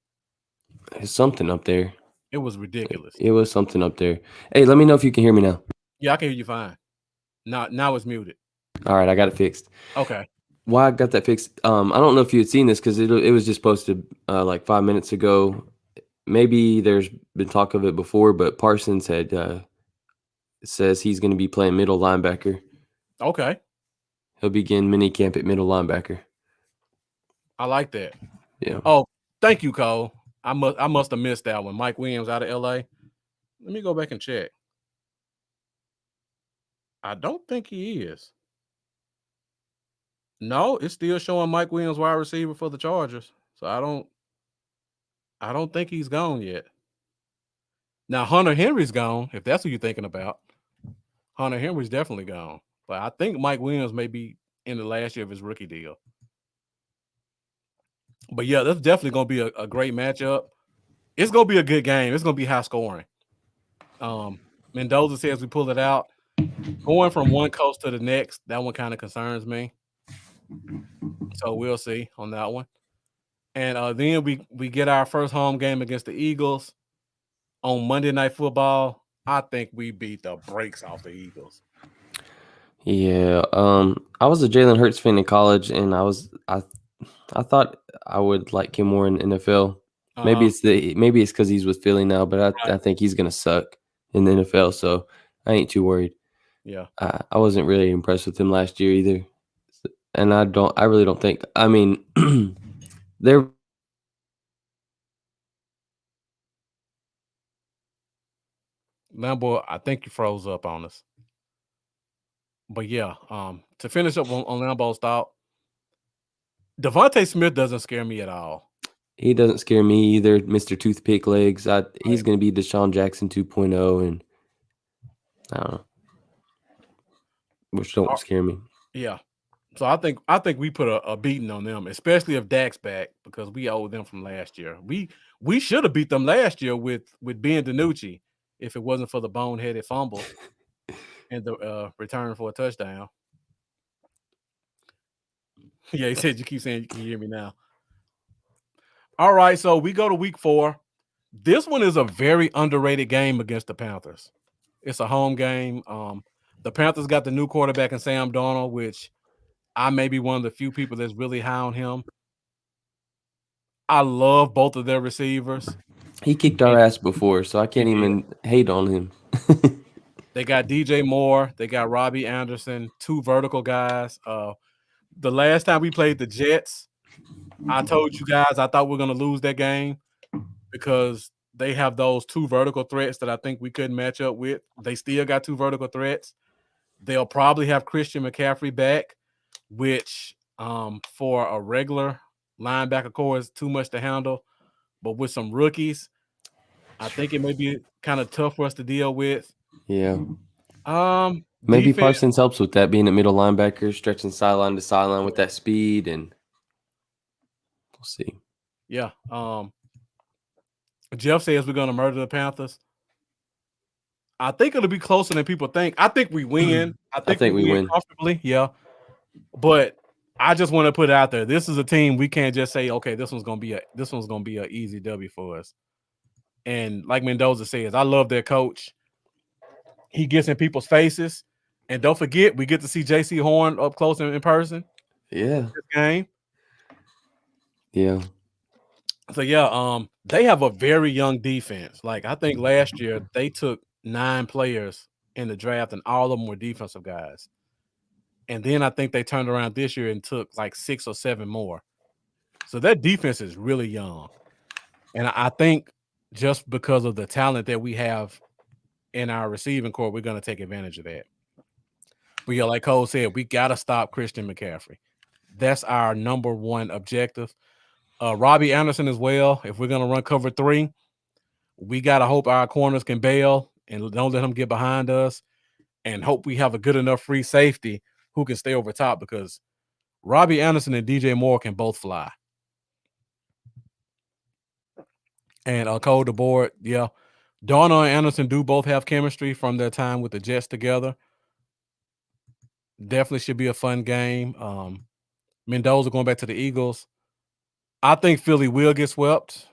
There's something up there. It was ridiculous. It was something up there. Hey, let me know if you can hear me now. Yeah, I can hear you fine. Now it's muted. All right, I got it fixed. Okay. Why I got that fixed? I don't know if you had seen this because it was just posted like 5 minutes ago. Maybe there's been talk of it before, but Parsons had says he's going to be playing middle linebacker. Okay. He'll begin minicamp at middle linebacker. I like that. Yeah. Oh, thank you, Cole. I must have missed that one. Mike Williams out of LA. Let me go back and check. I don't think he is. No, it's still showing Mike Williams wide receiver for the Chargers. So I don't think he's gone yet. Now Hunter Henry's gone, if that's who you're thinking about. Hunter Henry's definitely gone. But I think Mike Williams may be in the last year of his rookie deal. But yeah, that's definitely going to be a great matchup. It's going to be a good game. It's going to be high scoring. Mendoza says we pull it out. Going from one coast to the next, that one kind of concerns me. So we'll see on that one. And then we get our first home game against the Eagles on Monday Night Football. I think we beat the brakes off the Eagles. Yeah. I was a Jalen Hurts fan in college, and I thought I would like him more in NFL. Maybe it's because he's with Philly now, but I think he's gonna suck in the NFL. So I ain't too worried. Yeah. I wasn't really impressed with him last year either, and I really don't think. I mean, they're. Lambo, I think you froze up on us. But yeah, to finish up on Lambeau's thought, Devontae Smith doesn't scare me at all. He doesn't scare me either, Mr. Toothpick Legs. He's going to be Deshaun Jackson 2.0, and I don't know, which don't scare me. Yeah. So I think we put a beating on them, especially if Dak's back, because we owe them from last year. We should have beat them last year with Ben DiNucci if it wasn't for the boneheaded fumble and the return for a touchdown. Yeah, he said you keep saying you can hear me now. All right, so we go to week 4. This one is a very underrated game against the Panthers. It's a home game. The Panthers got the new quarterback in Sam Darnold, which I may be one of the few people that's really high on him. I love both of their receivers. He kicked our ass before, so I can't even hate on him. They got DJ Moore. They got Robbie Anderson, 2 vertical guys. The last time we played the Jets, I told you guys I thought we were going to lose that game because they have those 2 vertical threats that I think we couldn't match up with. They still got 2 vertical threats. They'll probably have Christian McCaffrey back, which for a regular linebacker core is too much to handle. But with some rookies, I think it may be kind of tough for us to deal with. Yeah. Maybe Parsons helps with that, being a middle linebacker, stretching sideline to sideline with that speed, and we'll see. Yeah. Jeff says we're going to murder the Panthers. I think it'll be closer than people think. I think we win. I think we win comfortably. Yeah. But I just want to put it out there. This is a team we can't just say, okay, this one's gonna be an easy W for us. And like Mendoza says, I love their coach. He gets in people's faces. And don't forget, we get to see JC Horn up close and in person. Yeah. This game. Yeah. So yeah, they have a very young defense. Like I think last year they took 9 players in the draft, and all of them were defensive guys. And then I think they turned around this year and took like 6 or 7 more. So that defense is really young. And I think just because of the talent that we have in our receiving core, we're going to take advantage of that. But yeah, like Cole said, we got to stop Christian McCaffrey. That's our number 1 objective. Robbie Anderson as well. If we're going to run cover 3, we got to hope our corners can bail and don't let him get behind us, and hope we have a good enough free safety who can stay over top, because Robbie Anderson and DJ Moore can both fly. And Cole DeBoard, yeah. Darnold and Anderson do both have chemistry from their time with the Jets together. Definitely should be a fun game. Mendoza going back to the Eagles. I think Philly will get swept.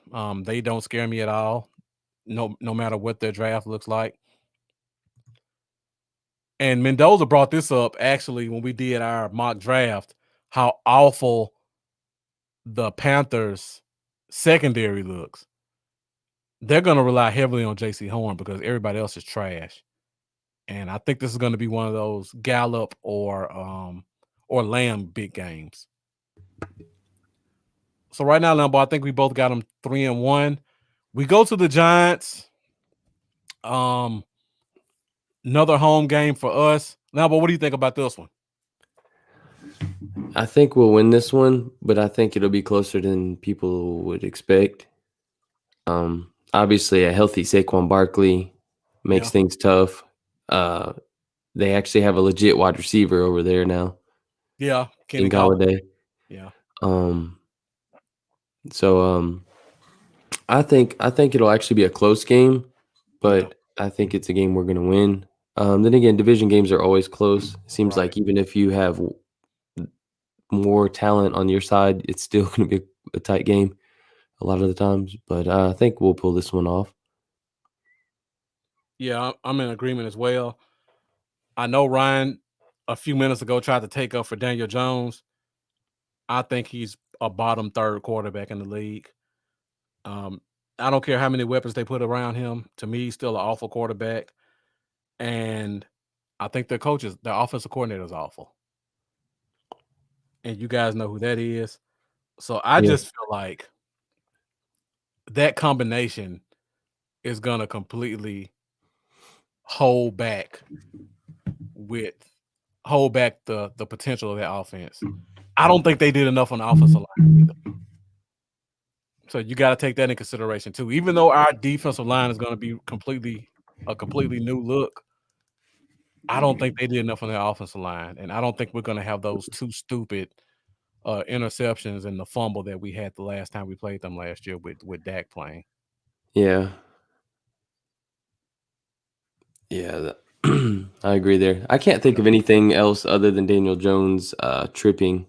They don't scare me at all, no matter what their draft looks like. And Mendoza brought this up actually when we did our mock draft, how awful the Panthers secondary looks. They're going to rely heavily on JC Horn because everybody else is trash. And I think this is going to be one of those Gallup or Lamb big games. So right now, Lambo, I think we both got them 3-1. We go to the Giants. Another home game for us. Lambo, what do you think about this one? I think we'll win this one, but I think it'll be closer than people would expect. Obviously, a healthy Saquon Barkley makes things tough. They actually have a legit wide receiver over there now. Yeah, Kenny Golladay. Yeah. So I think it'll actually be a close game, but I think it's a game we're going to win. Then again, division games are always close. It seems like even if you have more talent on your side, it's still going to be a tight game a lot of the times. But I think we'll pull this one off. Yeah, I'm in agreement as well. I know Ryan a few minutes ago tried to take up for Daniel Jones. I think he's a bottom 3rd quarterback in the league. I don't care how many weapons they put around him. To me, he's still an awful quarterback. And I think their offensive coordinator is awful. And you guys know who that is. So I just feel like that combination is going to completely hold back with hold back the potential of that offense. I don't think they did enough on the offensive line either. So you got to take that in consideration too. Even though our defensive line is going to be a completely new look, I don't think they did enough on their offensive line, and I don't think we're going to have those two stupid interceptions and the fumble that we had the last time we played them last year with Dak playing. Yeah. Yeah, I agree there. I can't think of anything else other than Daniel Jones tripping.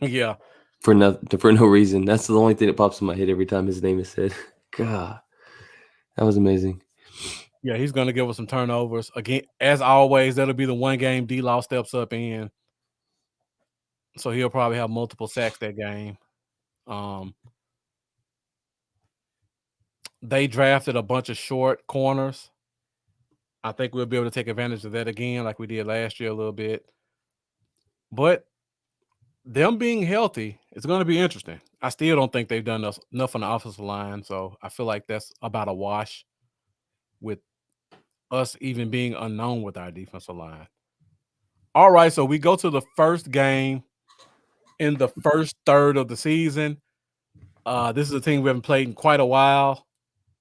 Yeah. For no reason. That's the only thing that pops in my head every time his name is said. God, that was amazing. Yeah, he's going to give us some turnovers. Again, as always, that'll be the one game D-Law steps up in. So he'll probably have multiple sacks that game. They drafted a bunch of short corners. I think we'll be able to take advantage of that again like we did last year a little bit. But them being healthy, it's going to be interesting. I still don't think they've done enough on the offensive line, so I feel like that's about a wash with us even being unknown with our defensive line. All right, so we go to the first game in the first third of the season. This is a team we haven't played in quite a while,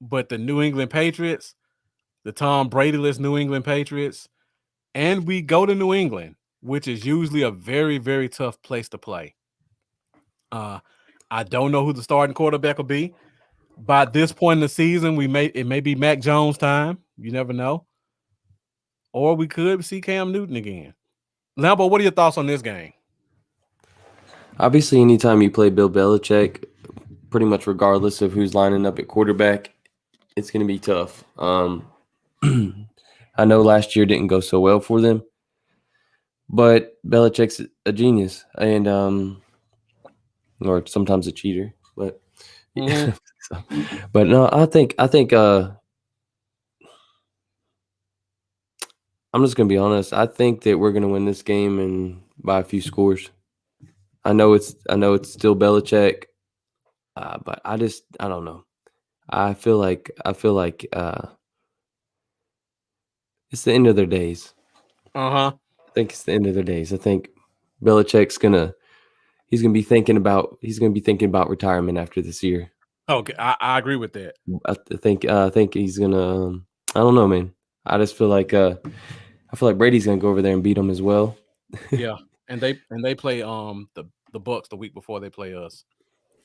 but the New England Patriots, the Tom Brady-less New England Patriots, and we go to New England, which is usually a very, very tough place to play. I don't know who the starting quarterback will be. By this point in the season, it may be Mac Jones time. You never know. Or we could see Cam Newton again. Lambo, what are your thoughts on this game? Obviously, anytime you play Bill Belichick, pretty much regardless of who's lining up at quarterback, it's going to be tough. I know last year didn't go so well for them, but Belichick's a genius and or sometimes a cheater. But but no, I think I'm just gonna be honest. I think that we're gonna win this game and by a few scores. I know it's still Belichick, but I don't know. I feel like it's the end of their days. I think it's the end of their days. I think Belichick's he's gonna be thinking about retirement after this year. Okay, I agree with that. I think he's gonna. I don't know, man. I just feel like Brady's gonna go over there and beat him as well. Yeah, and they play the Bucks the week before they play us.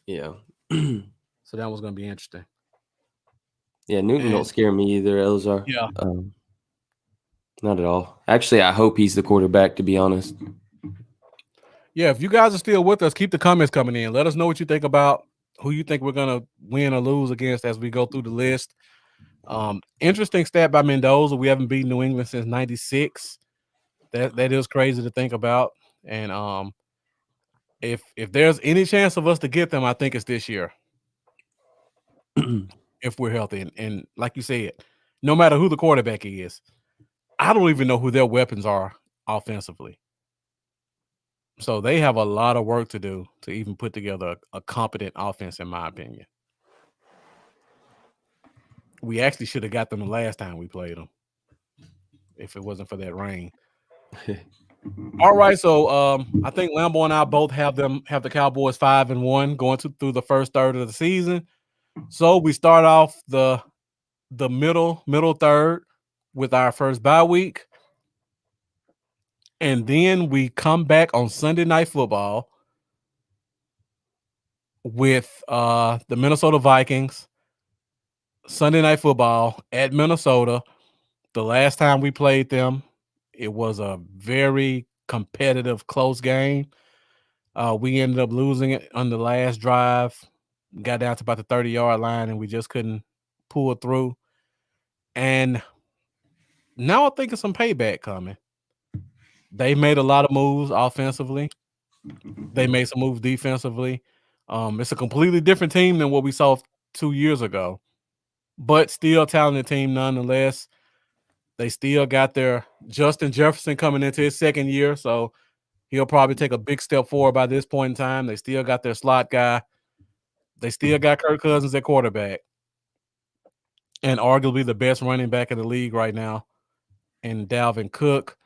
Yeah. So that was gonna be interesting. Yeah, Newton don't scare me either, Elzar. Yeah. Not at all. Actually, I hope he's the quarterback, to be honest. Yeah, if you guys are still with us, keep the comments coming in. Let us know what you think about who you think we're gonna win or lose against as we go through the list. Interesting stat by Mendoza. We haven't beaten New England since '96. That is crazy to think about. And if there's any chance of us to get them, I think it's this year. If we're healthy. And like you said, no matter who the quarterback is, I don't even know who their weapons are offensively. So they have a lot of work to do to even put together a competent offense, in my opinion. We actually should have got them the last time we played them if it wasn't for that rain. All right, so I think Lambo and I both have the Cowboys 5-1 going through the first third of the season. So we start off the middle third with our first bye week. And then we come back on Sunday Night Football with the Minnesota Vikings. Sunday Night Football at Minnesota. The last time we played them, it was a very competitive, close game. We ended up losing it on the last drive. Got down to about the 30-yard line, and we just couldn't pull it through. And now I think it's some payback coming. They made a lot of moves offensively. They made some moves defensively. It's a completely different team than what we saw 2 years ago, but still a talented team nonetheless. They still got their Justin Jefferson coming into his second year, so he'll probably take a big step forward by this point in time. They still got their slot guy. They still got Kirk Cousins at quarterback, and arguably the best running back in the league right now, and Dalvin Cook.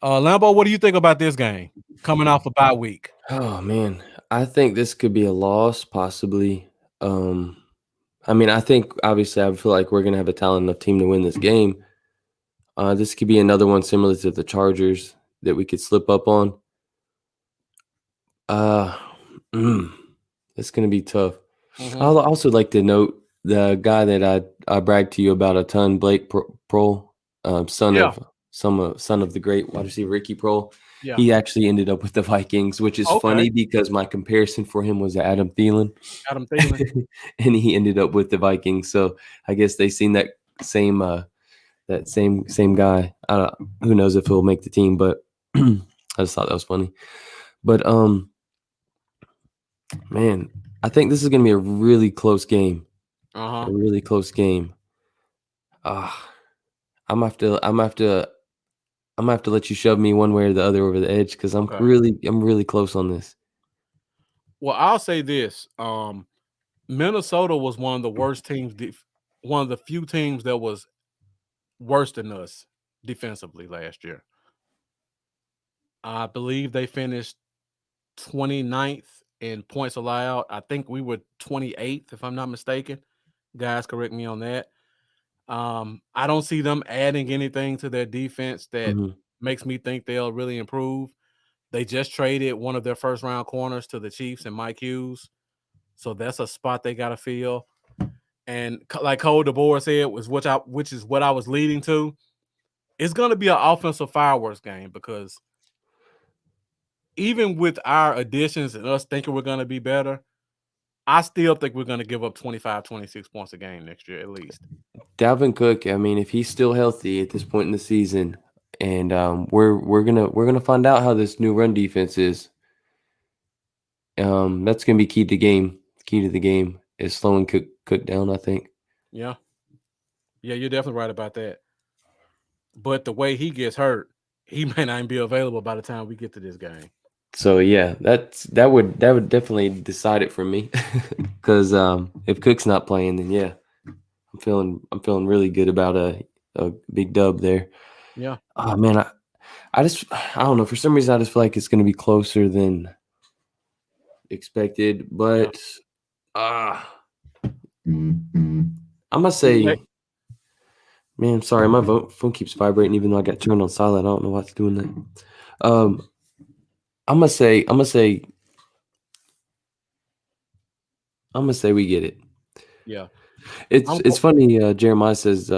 Lambo, what do you think about this game coming off a bye week? Oh man, I think this could be a loss, possibly. I mean, I think obviously I feel like we're gonna have a talented enough team to win this game. This could be another one similar to the Chargers that we could slip up on. Uh, it's gonna be tough. I'll also like to note the guy that I bragged to you about a ton, Blake Prohl, son of the great wide receiver Ricky Prohl. Yeah. He actually ended up with the Vikings, which is funny because my comparison for him was Adam Thielen. And he ended up with the Vikings. So I guess they seen that same guy. Who knows if he'll make the team, but I just thought that was funny. But man, I think this is gonna be a really close game. A really close game. I'm gonna have to let you shove me one way or the other over the edge because I'm really close on this. Well, I'll say this: Minnesota was one of the worst teams, one of the few teams that was worse than us defensively last year. I believe they finished 29th in points allowed. I think we were 28th, if I'm not mistaken. Guys, correct me on that. I don't see them adding anything to their defense that makes me think they'll really improve. They just traded one of their first-round corners to the Chiefs and Mike Hughes. So that's a spot they got to fill. And like Cole DeBoer said, which is what I was leading to, it's going to be an offensive fireworks game because even with our additions and us thinking we're going to be better, I still think we're going to give up 25, 26 points a game next year at least. Dalvin Cook, I mean, if he's still healthy at this point in the season, and we're gonna find out how this new run defense is. That's gonna be key to the game. Key to the game is slowing Cook down, I think. Yeah, you're definitely right about that. But the way he gets hurt, he may not even be available by the time we get to this game. So yeah, that would definitely decide it for me. Because if Cook's not playing, then yeah, I'm feeling really good about a big dub there. Yeah. Oh man, I don't know. For some reason, I just feel like it's gonna be closer than expected. But I'm gonna say, man, I'm sorry, my phone keeps vibrating even though I got turned on silent. I don't know what's doing that. I'm gonna say we get it. Yeah. It's funny. Jeremiah says,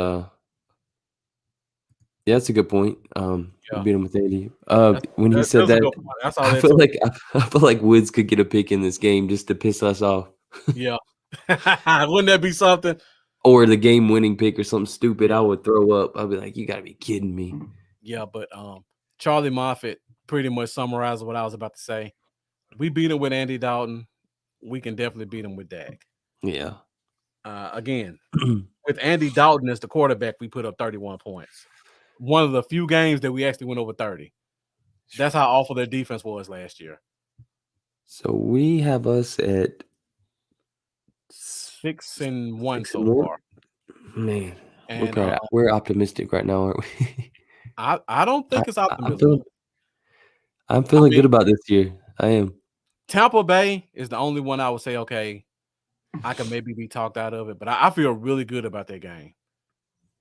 yeah, that's a good point. We beat him with 80. When he said that, I feel like Woods could get a pick in this game just to piss us off. Yeah. Wouldn't that be something? Or the game-winning pick or something stupid. I would throw up. I'd be like, you got to be kidding me. Yeah, but Charlie Moffitt pretty much summarized what I was about to say. We beat him with Andy Dalton. We can definitely beat him with Dak. Yeah. Again, with Andy Dalton as the quarterback, we put up 31 points. One of the few games that we actually went over 30. That's how awful their defense was last year. So we have us at 6-1 so far. Man, and we're optimistic right now, aren't we? I don't think it's optimism. I'm feeling good about this year. I am. Tampa Bay is the only one I would say, okay, I can maybe be talked out of it, but I feel really good about that game.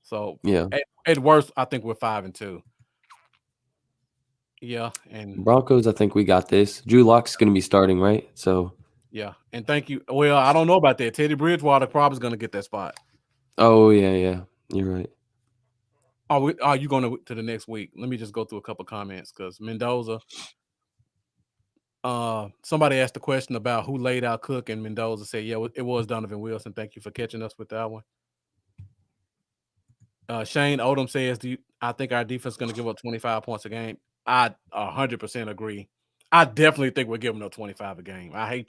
So yeah, at worst, I think we're 5-2. Yeah, and Broncos, I think we got this. Drew Lock's going to be starting, right? So yeah, and thank you. Well, I don't know about that. Teddy Bridgewater probably is going to get that spot. Oh yeah, you're right. Are you going to the next week? Let me just go through a couple comments because Mendoza. Somebody asked a question about who laid out Cook, and Mendoza said, "Yeah, it was Donovan Wilson." Thank you for catching us with that one. Shane Odom says, I think our defense is going to give up 25 points a game. I 100% agree. I definitely think we're giving up 25 a game. I hate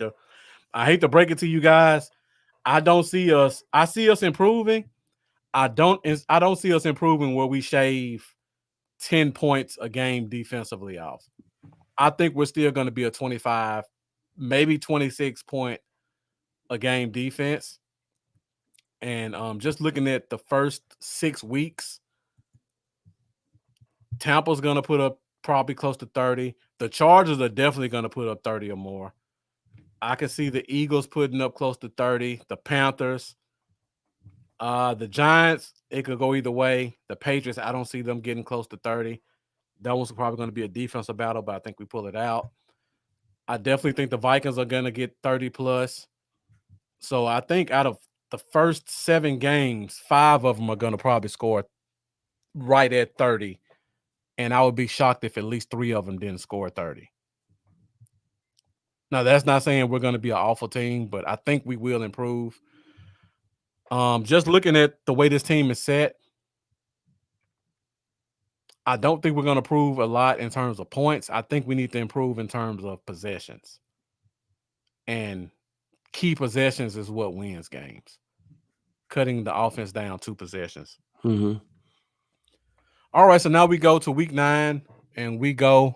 to break it to you guys. I see us improving. I don't see us improving where we shave 10 points a game defensively off. I think we're still going to be a 25, maybe 26 point a game defense. And just looking at the first 6 weeks, Tampa's going to put up probably close to 30. The Chargers are definitely going to put up 30 or more. I can see the Eagles putting up close to 30. The Panthers. The Giants, it could go either way. The Patriots, I don't see them getting close to 30. That one's probably going to be a defensive battle, but I think we pull it out. I definitely think the Vikings are going to get 30 plus. So I think out of the first 7 games, 5 of them are going to probably score right at 30. And I would be shocked if at least 3 of them didn't score 30. Now, that's not saying we're going to be an awful team, but I think we will improve. Just looking at the way this team is set, I don't think we're going to improve a lot in terms of points. I think we need to improve in terms of possessions. And key possessions is what wins games. Cutting the offense down 2 possessions. Mm-hmm. All right, so now we go to week 9, and we go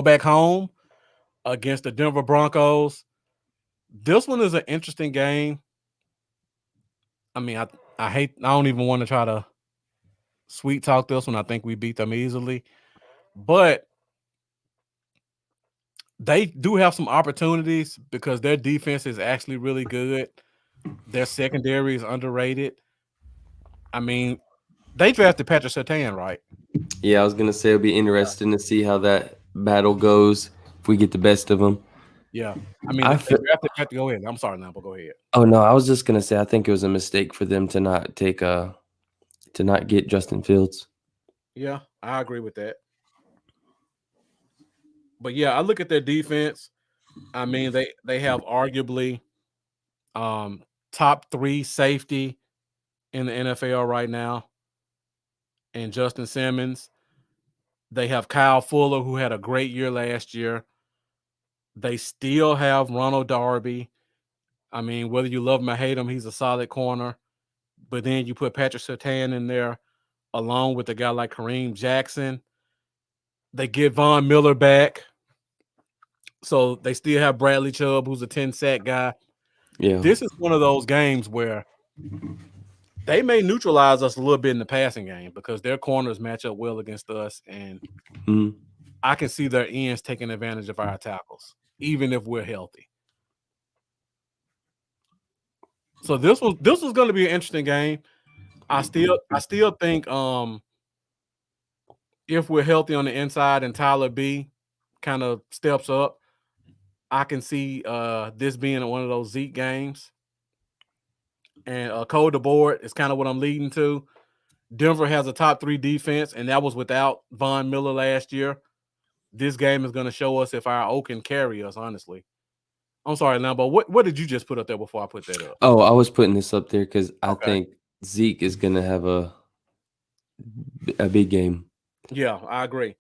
back home against the Denver Broncos. This one is an interesting game. I mean, I don't even want to try to sweet talk this one. I think we beat them easily. But they do have some opportunities because their defense is actually really good. Their secondary is underrated. I mean, they drafted Patrick Surtain, right? Yeah, I was gonna say it'll be interesting to see how that battle goes if we get the best of them. Yeah, I mean, they drafted Patrick. Go ahead. I'm sorry, Lambo. Go ahead. Oh no, I was just gonna say I think it was a mistake for them to not get Justin Fields. Yeah, I agree with that. But yeah, I look at their defense. I mean, they have arguably top 3 safety in the NFL right now. And Justin Simmons. They have Kyle Fuller, who had a great year last year. They still have Ronald Darby. I mean, whether you love him or hate him, he's a solid corner. But then you put Patrick Surtain in there along with a guy like Kareem Jackson. They get Von Miller back. So they still have Bradley Chubb, who's a 10-sack guy. Yeah. This is one of those games where they may neutralize us a little bit in the passing game because their corners match up well against us. And I can see their ends taking advantage of our tackles, even if we're healthy. So this was going to be an interesting game. I still think if we're healthy on the inside and Tyler B kind of steps up, I can see this being one of those Zeke games. And code the board is kind of what I'm leading to. Denver has a top 3 defense, and that was without Von Miller last year. This game is going to show us if our O can carry us, honestly. I'm sorry, Lambo. What did you just put up there before I put that up? Oh, I was putting this up there because I think Zeke is going to have a big game. Yeah, I agree.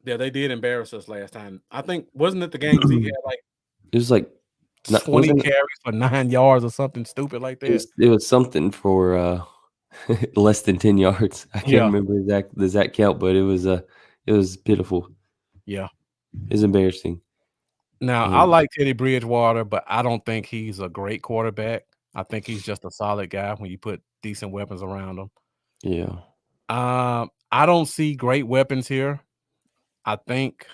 Yeah, they did embarrass us last time. I think, wasn't it the game Zeke had like it was like 20 carries for 9 yards or something stupid like that? It was something for less than 10 yards. I can't remember the exact count, but it was pitiful. Yeah. It's embarrassing. Now, I like Teddy Bridgewater, but I don't think he's a great quarterback. I think he's just a solid guy when you put decent weapons around him. Yeah. I don't see great weapons here. I think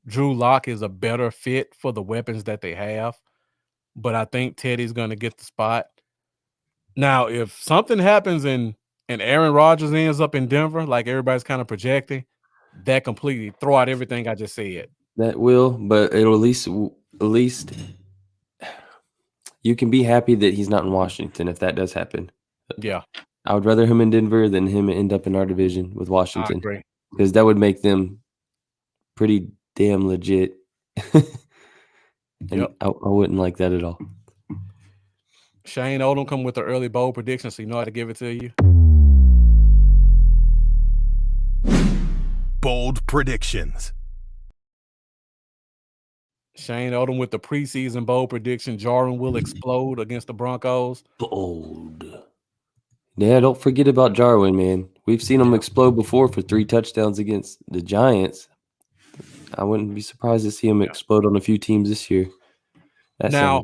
Drew Lock is a better fit for the weapons that they have, but I think Teddy's going to get the spot. Now, if something happens and Aaron Rodgers ends up in Denver, like everybody's kind of projecting, that completely throw out everything I just said. That will, but it'll at least you can be happy that he's not in Washington if that does happen. Yeah. I would rather him in Denver than him end up in our division with Washington. I agree. Because that would make them pretty damn legit. And I wouldn't like that at all. Shane Odom come with the early bold prediction, so you know how to give it to you. Bold predictions. Shane Odom with the preseason bold prediction: Jordan will explode against the Broncos. Bold. Yeah, don't forget about Jarwin, man. We've seen him explode before for 3 touchdowns against the Giants. I wouldn't be surprised to see him explode on a few teams this year. Now,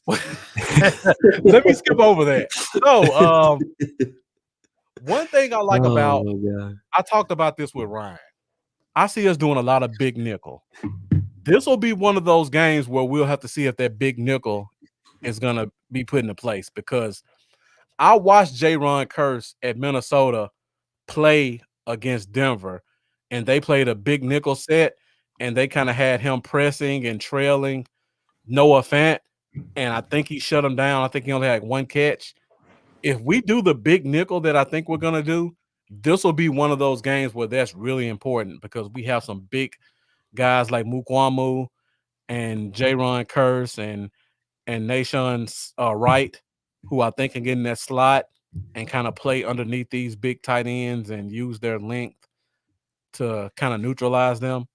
let me skip over that. So, One thing I like about I talked about this with Ryan. I see us doing a lot of big nickel. This will be one of those games where we'll have to see if that big nickel is going to be put into place, because I watched J-Ron Curse at Minnesota play against Denver, and they played a big nickel set, and they kind of had him pressing and trailing Noah Fant, and I think he shut him down. I think he only had one catch. If we do the big nickel that I think we're going to do, this will be one of those games where that's really important, because we have some big guys like Mukwamu and J-Ron Curse and Nashon Wright, who I think can get in that slot and kind of play underneath these big tight ends and use their length to kind of neutralize them.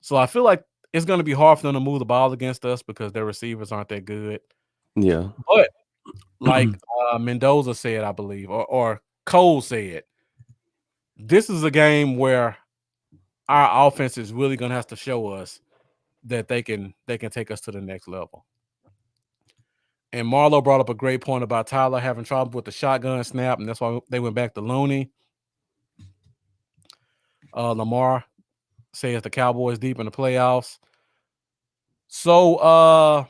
So I feel like it's going to be hard for them to move the ball against us because their receivers aren't that good. Yeah. But like Mendoza said, I believe, or Cole said, this is a game where our offense is really going to have to show us that they can take us to the next level. And Marlo brought up a great point about Tyler having trouble with the shotgun snap, and that's why they went back to Looney. Lamar says the Cowboys deep in the playoffs. So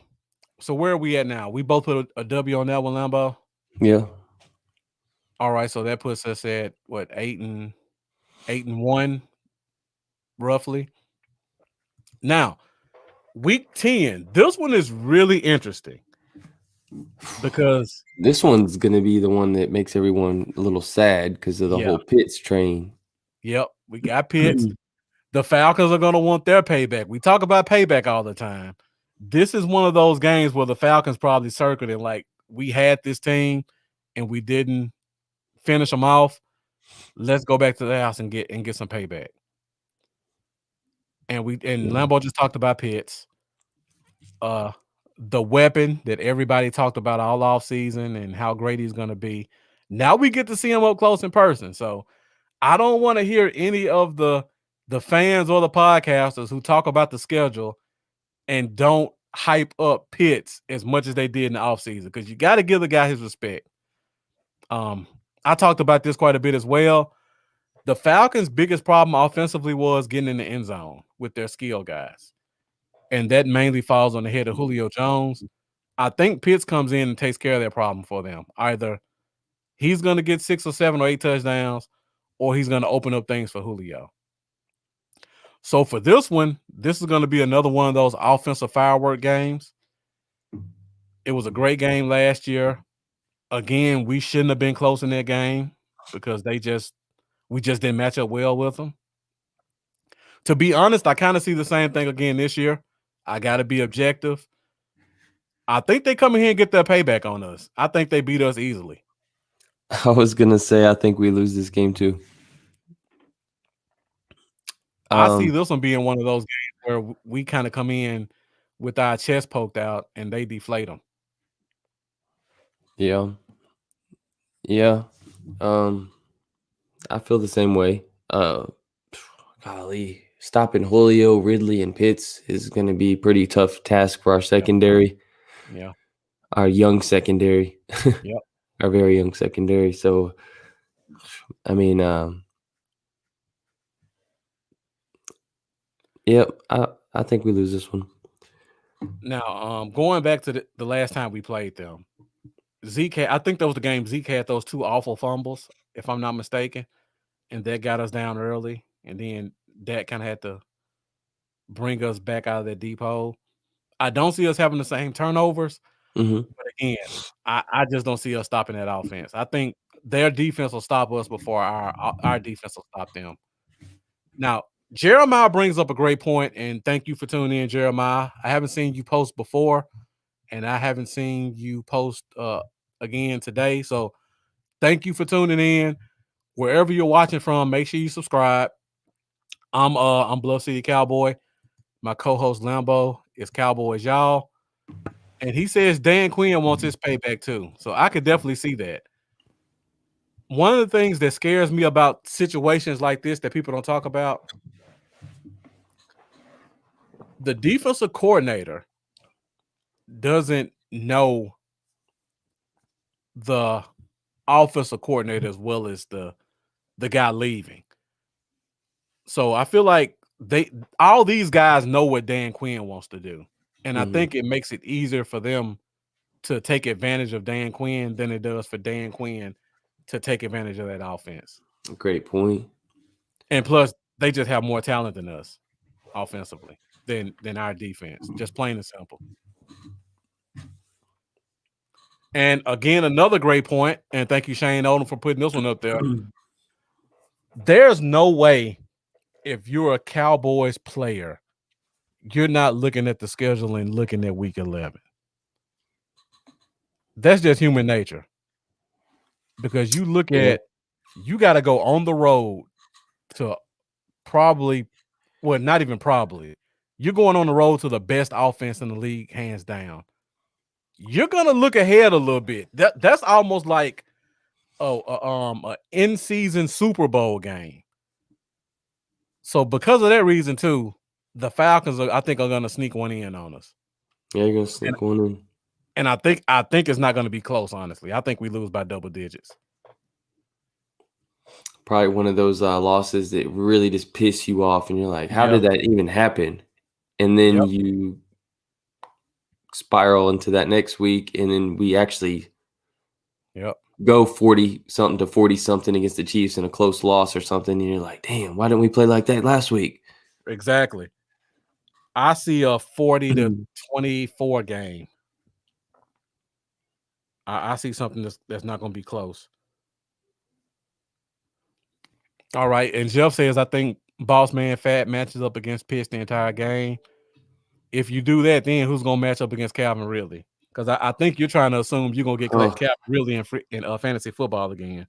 where are we at now? We both put a W on that one, Lambo? Yeah. All right, so that puts us at what, 8-1, roughly. Now, week 10, this one is really interesting because this one's going to be the one that makes everyone a little sad because of the whole Pitts train. Yep, we got Pitts. The Falcons are going to want their payback. We talk about payback all the time. This is one of those games where the Falcons probably circled it like, we had this team and we didn't finish them off. Let's go back to the house and get some payback. And Lambo just talked about Pitts. The weapon that everybody talked about all off season and how great he's going to be. Now we get to see him up close in person. So I don't want to hear any of the fans or the podcasters who talk about the schedule and don't hype up Pitts as much as they did in the offseason, because you got to give the guy his respect. I talked about this quite a bit as well. The Falcons' biggest problem offensively was getting in the end zone with their skill guys. And that mainly falls on the head of Julio Jones. I think Pitts comes in and takes care of that problem for them. Either he's going to get 6 or 7 or 8 touchdowns, or he's going to open up things for Julio. So for this one, this is going to be another one of those offensive firework games. It was a great game last year. Again, we shouldn't have been close in that game because we just didn't match up well with them. To be honest, I kind of see the same thing again this year. I got to be objective. I think they come in here and get their payback on us. I think they beat us easily. I was going to say, I think we lose this game too. I see this one being one of those games where we kind of come in with our chest poked out and they deflate them. Yeah. Yeah. I feel the same way. Golly, stopping Julio, Ridley, and Pitts is going to be a pretty tough task for our secondary. Yeah. Our young secondary. Yep. Our very young secondary. So, I mean, yep, I think we lose this one. Now, going back to the last time we played them, I think that was the game Zeke had those 2 awful fumbles, if I'm not mistaken, and that got us down early, and then that kind of had to bring us back out of that deep hole. I don't see us having the same turnovers, but again, I just don't see us stopping that offense. I think their defense will stop us before our defense will stop them. Now, Jeremiah brings up a great point, and thank you for tuning in, Jeremiah. I haven't seen you post before, and I haven't seen you post again today. So thank you for tuning in. Wherever you're watching from, make sure you subscribe. I'm Bluff City Cowboy. My co-host Lambo is Cowboys Y'all. And he says Dan Quinn wants his payback too. So I could definitely see that. One of the things that scares me about situations like this that people don't talk about, the defensive coordinator doesn't know the offensive coordinator as well as the guy leaving. So I feel like all these guys know what Dan Quinn wants to do. And I think it makes it easier for them to take advantage of Dan Quinn than it does for Dan Quinn to take advantage of that offense. Great point. And plus, they just have more talent than us offensively than our defense. Just plain and simple. And again, another great point, and thank you, Shane Odom, for putting this one up there. There's no way, if you're a Cowboys player, you're not looking at the schedule and looking at week 11. That's just human nature. Because you look at, you got to go on the road to not even probably. You're going on the road to the best offense in the league, hands down. You're gonna look ahead a little bit. That's almost like an in-season Super Bowl game. So because of that reason too, the Falcons I think are gonna sneak one in on us. Yeah, you're gonna sneak one in. And I think it's not gonna be close, honestly. I think we lose by double digits. Probably one of those losses that really just piss you off, and you're like, "How did that even happen?" And then you spiral into that next week, and then we actually go 40-something to 40-something against the Chiefs in a close loss or something, and you're like, "Damn, why didn't we play like that last week?" Exactly. I see a 40 to 24 game. I see something that's not going to be close. All right, and Jeff says, I think Boss Man Fat matches up against Pitts the entire game. If you do that, then who's going to match up against Calvin Ridley? Because I think you're trying to assume you're going to get Calvin Ridley in fantasy football again.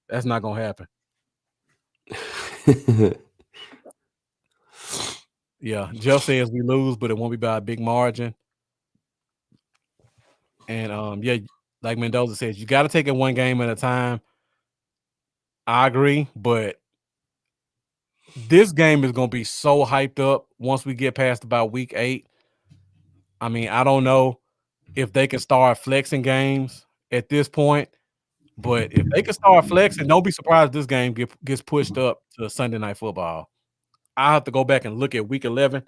That's not going to happen. Yeah, Jeff says we lose, but it won't be by a big margin. And like Mendoza says, you got to take it one game at a time. I agree, but this game is going to be so hyped up once we get past about week 8. I mean, I don't know if they can start flexing games at this point, but if they can start flexing, don't be surprised this game gets pushed up to Sunday Night Football. I have to go back and look at week 11.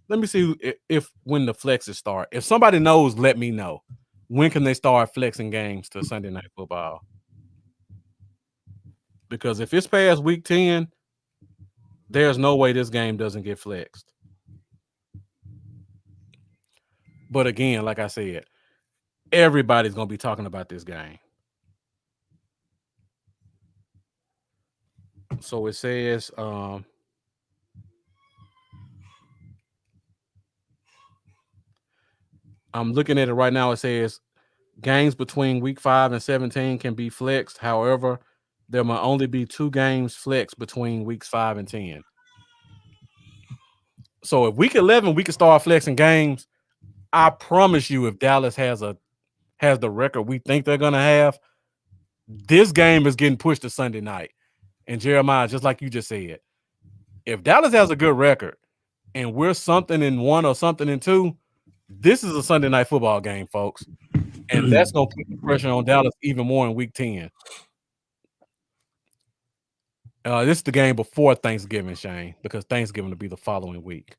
Let me see if when the flexes start. If somebody knows, let me know. When can they start flexing games to Sunday Night Football? Because if it's past week 10, there's no way this game doesn't get flexed. But again, like I said, everybody's going to be talking about this game. So it says, I'm looking at it right now. It says games between week 5 and 17 can be flexed. However, there might only be 2 games flexed between weeks 5 and 10. So if week 11 we can start flexing games, I promise you, if Dallas has the record we think they're gonna have, this game is getting pushed to Sunday night. And Jeremiah, just like you just said, if Dallas has a good record and we're something in 1 or something in 2, this is a Sunday Night Football game, folks. And that's going to put the pressure on Dallas even more in week 10. This is the game before Thanksgiving, Shane, because Thanksgiving will be the following week.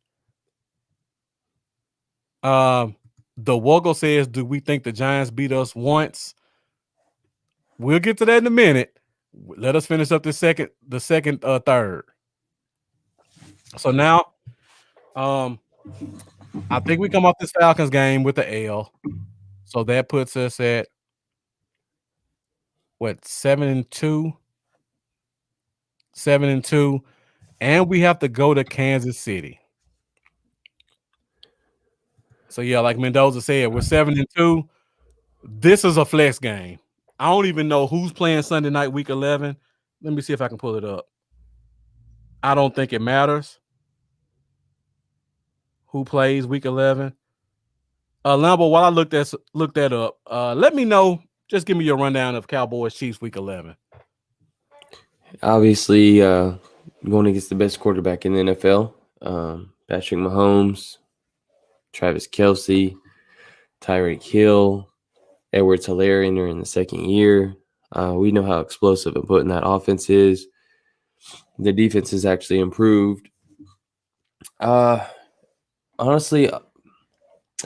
The Woggle says, do we think the Giants beat us once? We'll get to that in a minute. Let us finish up the second third. So now, I think we come off this Falcons game with the L. So that puts us at what, 7-2? 7-2. And we have to go to Kansas City. So yeah, like Mendoza said, we're 7-2. This is a flex game. I don't even know who's playing Sunday night, week 11. Let me see if I can pull it up. I don't think it matters who plays week 11. Lambo, while I look that up, let me know. Just give me your rundown of Cowboys Chiefs week 11. Obviously, going against the best quarterback in the NFL, Patrick Mahomes, Travis Kelce, Tyreek Hill, Edwards-Helaire in the second year. We know how explosive and potent that offense is. The defense has actually improved. Honestly,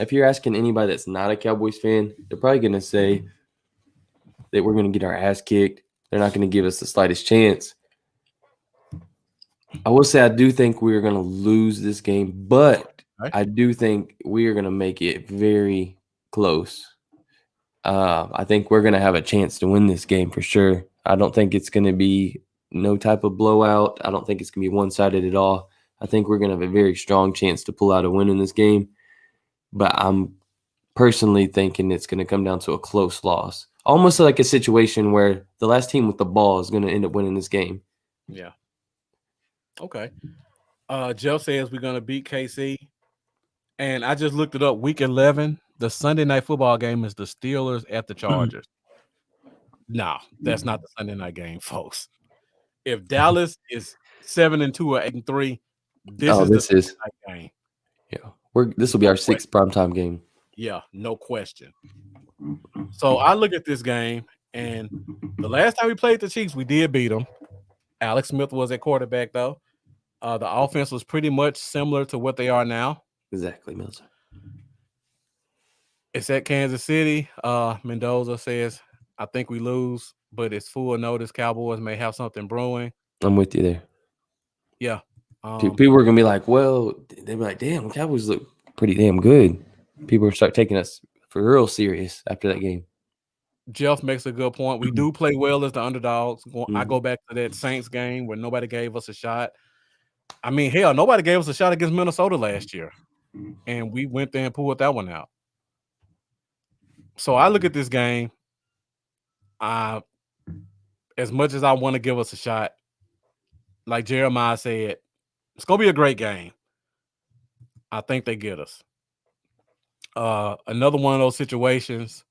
if you're asking anybody that's not a Cowboys fan, they're probably going to say that we're going to get our ass kicked. They're not going to give us the slightest chance. I will say I do think we're going to lose this game, but I do think we are going to make it very close. I think we're going to have a chance to win this game for sure. I don't think it's going to be no type of blowout. I don't think it's going to be one-sided at all. I think we're going to have a very strong chance to pull out a win in this game. But I'm personally thinking it's going to come down to a close loss. Almost like a situation where the last team with the ball is going to end up winning this game. Yeah. Okay. Jeff says we're going to beat KC. And I just looked it up. Week 11, the Sunday night football game is the Steelers at the Chargers. No, that's not the Sunday night game, folks. If Dallas is 7-2 or 8-3, this is the Sunday night game. Yeah, this will be our sixth primetime game. Yeah, no question. So I look at this game, and the last time we played the Chiefs, we did beat them. Alex Smith was at quarterback, though. The offense was pretty much similar to what they are now. Exactly, Milton. It's at Kansas City. Mendoza says, I think we lose, but it's full notice Cowboys may have something brewing. I'm with you there. Yeah. People are going to be like, well, they'll be like, damn, Cowboys look pretty damn good. People will start taking us for real serious after that game. Jeff makes a good point. We do play well as the underdogs. I go back to that Saints game where nobody gave us a shot. I mean, hell, nobody gave us a shot against Minnesota last year. And we went there and pulled that one out. So I look at this game. As much as I want to give us a shot, like Jeremiah said, it's going to be a great game. I think they get us. Another one of those situations,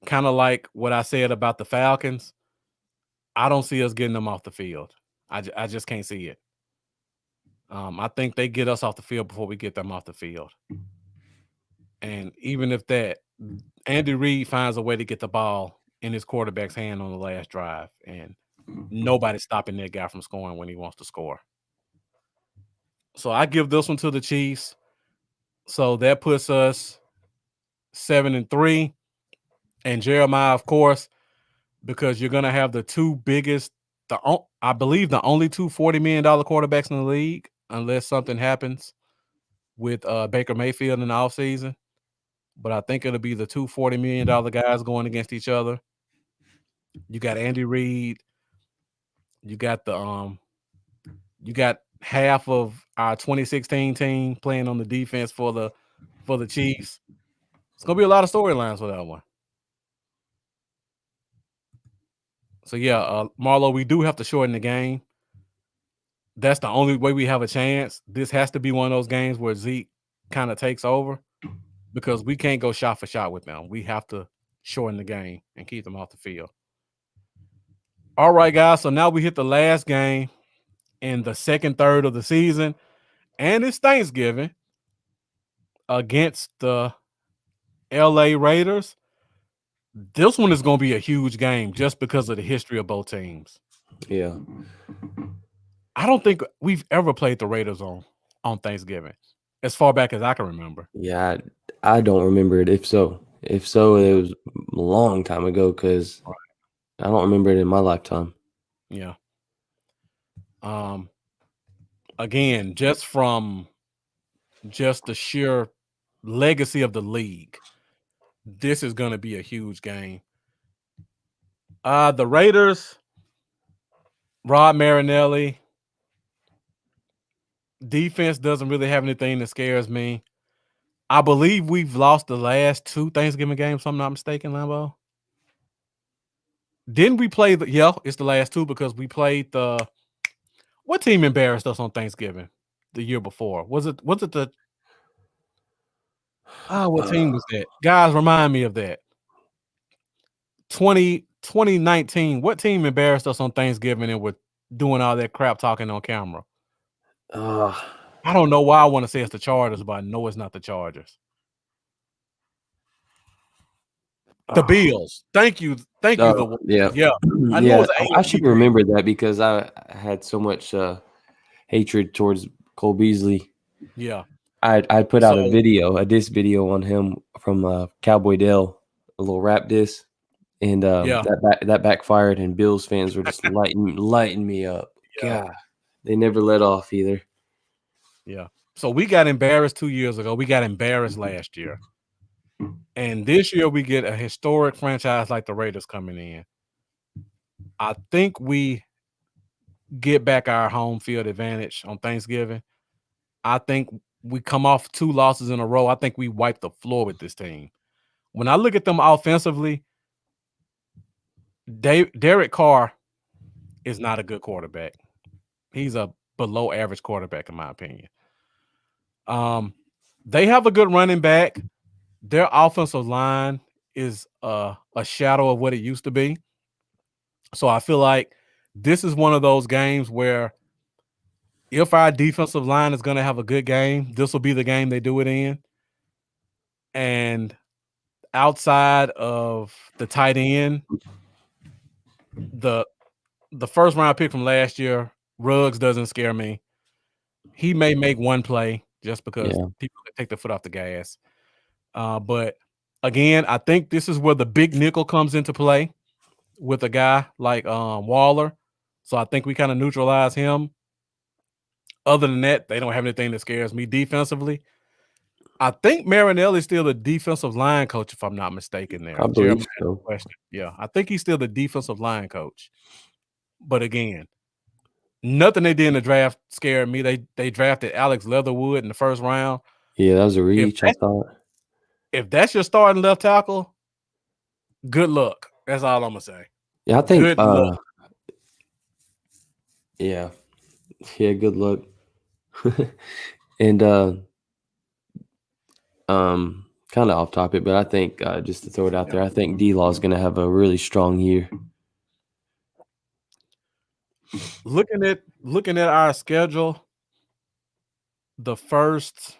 kind of like what I said about the Falcons, I don't see us getting them off the field. I just can't see it. I think they get us off the field before we get them off the field. And even if that, Andy Reid finds a way to get the ball in his quarterback's hand on the last drive, and nobody's stopping that guy from scoring when he wants to score. So I give this one to the Chiefs. So that puts us 7-3. And Jeremiah, of course, because you're going to have the two biggest, I believe the only two $40 million quarterbacks in the league, unless something happens with Baker Mayfield in the offseason. But I think it'll be the two $40 million guys going against each other. You got Andy Reid. You got you got half of our 2016 team playing on the defense for the Chiefs. It's gonna be a lot of storylines for that one. So yeah, Marlo, we do have to shorten the game. That's the only way we have a chance. This has to be one of those games where Zeke kind of takes over, because we can't go shot for shot with them. We have to shorten the game and keep them off the field. All right, guys. So now we hit the last game in the second third of the season, and it's Thanksgiving against the LA Raiders. This one is going to be a huge game just because of the history of both teams. Yeah. I don't think we've ever played the Raiders on Thanksgiving, as far back as I can remember. Yeah, I don't remember it. If so, it was a long time ago, because I don't remember it in my lifetime. Yeah. Again, just from the sheer legacy of the league, this is going to be a huge game. The Raiders, Rod Marinelli, defense doesn't really have anything that scares me. I believe we've lost the last two Thanksgiving games, if I'm not mistaken, Lambo. Didn't we play it's the last two, because we played what team embarrassed us on Thanksgiving the year before? Was it what team was that? Guys, remind me of that. 2019, what team embarrassed us on Thanksgiving and were doing all that crap talking on camera? I don't know why I want to say it's the Chargers, but I know it's not the Chargers. The Bills. Thank you. Yeah. I knew it was I should remember that because I had so much hatred towards Cole Beasley. Yeah. I put out a diss video on him from Cowboy Dell, a little rap diss, and that backfired, and Bills fans were just lighting me up. Yeah. God, they never let off either. Yeah. So we got embarrassed 2 years ago. We got embarrassed last year. And this year we get a historic franchise like the Raiders coming in. I think we get back our home field advantage on Thanksgiving. I think we come off 2 losses in a row. I think we wipe the floor with this team. When I look at them offensively, Derek Carr is not a good quarterback. He's a below average quarterback, in my opinion. They have a good running back. Their offensive line is a shadow of what it used to be. So I feel like this is one of those games where if our defensive line is going to have a good game, this will be the game they do it in. And outside of the tight end, the first round pick from last year, Ruggs doesn't scare me. He may make one play just because people take their foot off the gas. But again, I think this is where the big nickel comes into play with a guy like Waller. So I think we kind of neutralize him. Other than that, they don't have anything that scares me defensively. I think Marinelli is still the defensive line coach, if I'm not mistaken there. I believe so. Yeah, I think he's still the defensive line coach. But again, nothing they did in the draft scared me. They drafted Alex Leatherwood in the first round. Yeah, that was a reach, I thought. If that's your starting left tackle, good luck. That's all I'm going to say. Yeah, I think good luck. Yeah, good luck. And kind of off topic, but I think just to throw it out there, I think D-Law is going to have a really strong year. Looking at our schedule, the first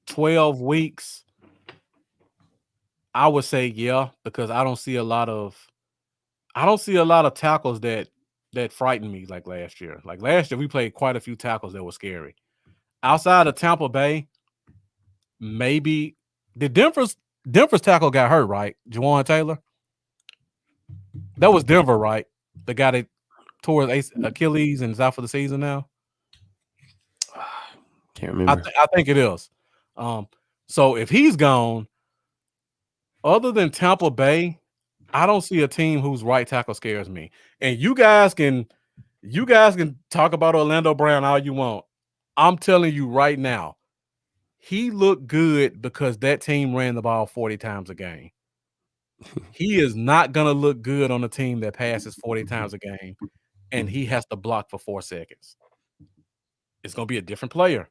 12 weeks, I would say because I don't see a lot of tackles that frighten me like last year. Like last year, we played quite a few tackles that were scary. Outside of Tampa Bay, maybe the Denver's tackle got hurt, right? Juwan Taylor. That was Denver, right? The guy that tore his Achilles and is out for the season now. Can't remember. I think it is. So if he's gone, other than Tampa Bay, I don't see a team whose right tackle scares me. And you guys can talk about Orlando Brown all you want. I'm telling you right now, he looked good because that team ran the ball 40 times a game. He is not going to look good on a team that passes 40 times a game and he has to block for 4 seconds. It's going to be a different player.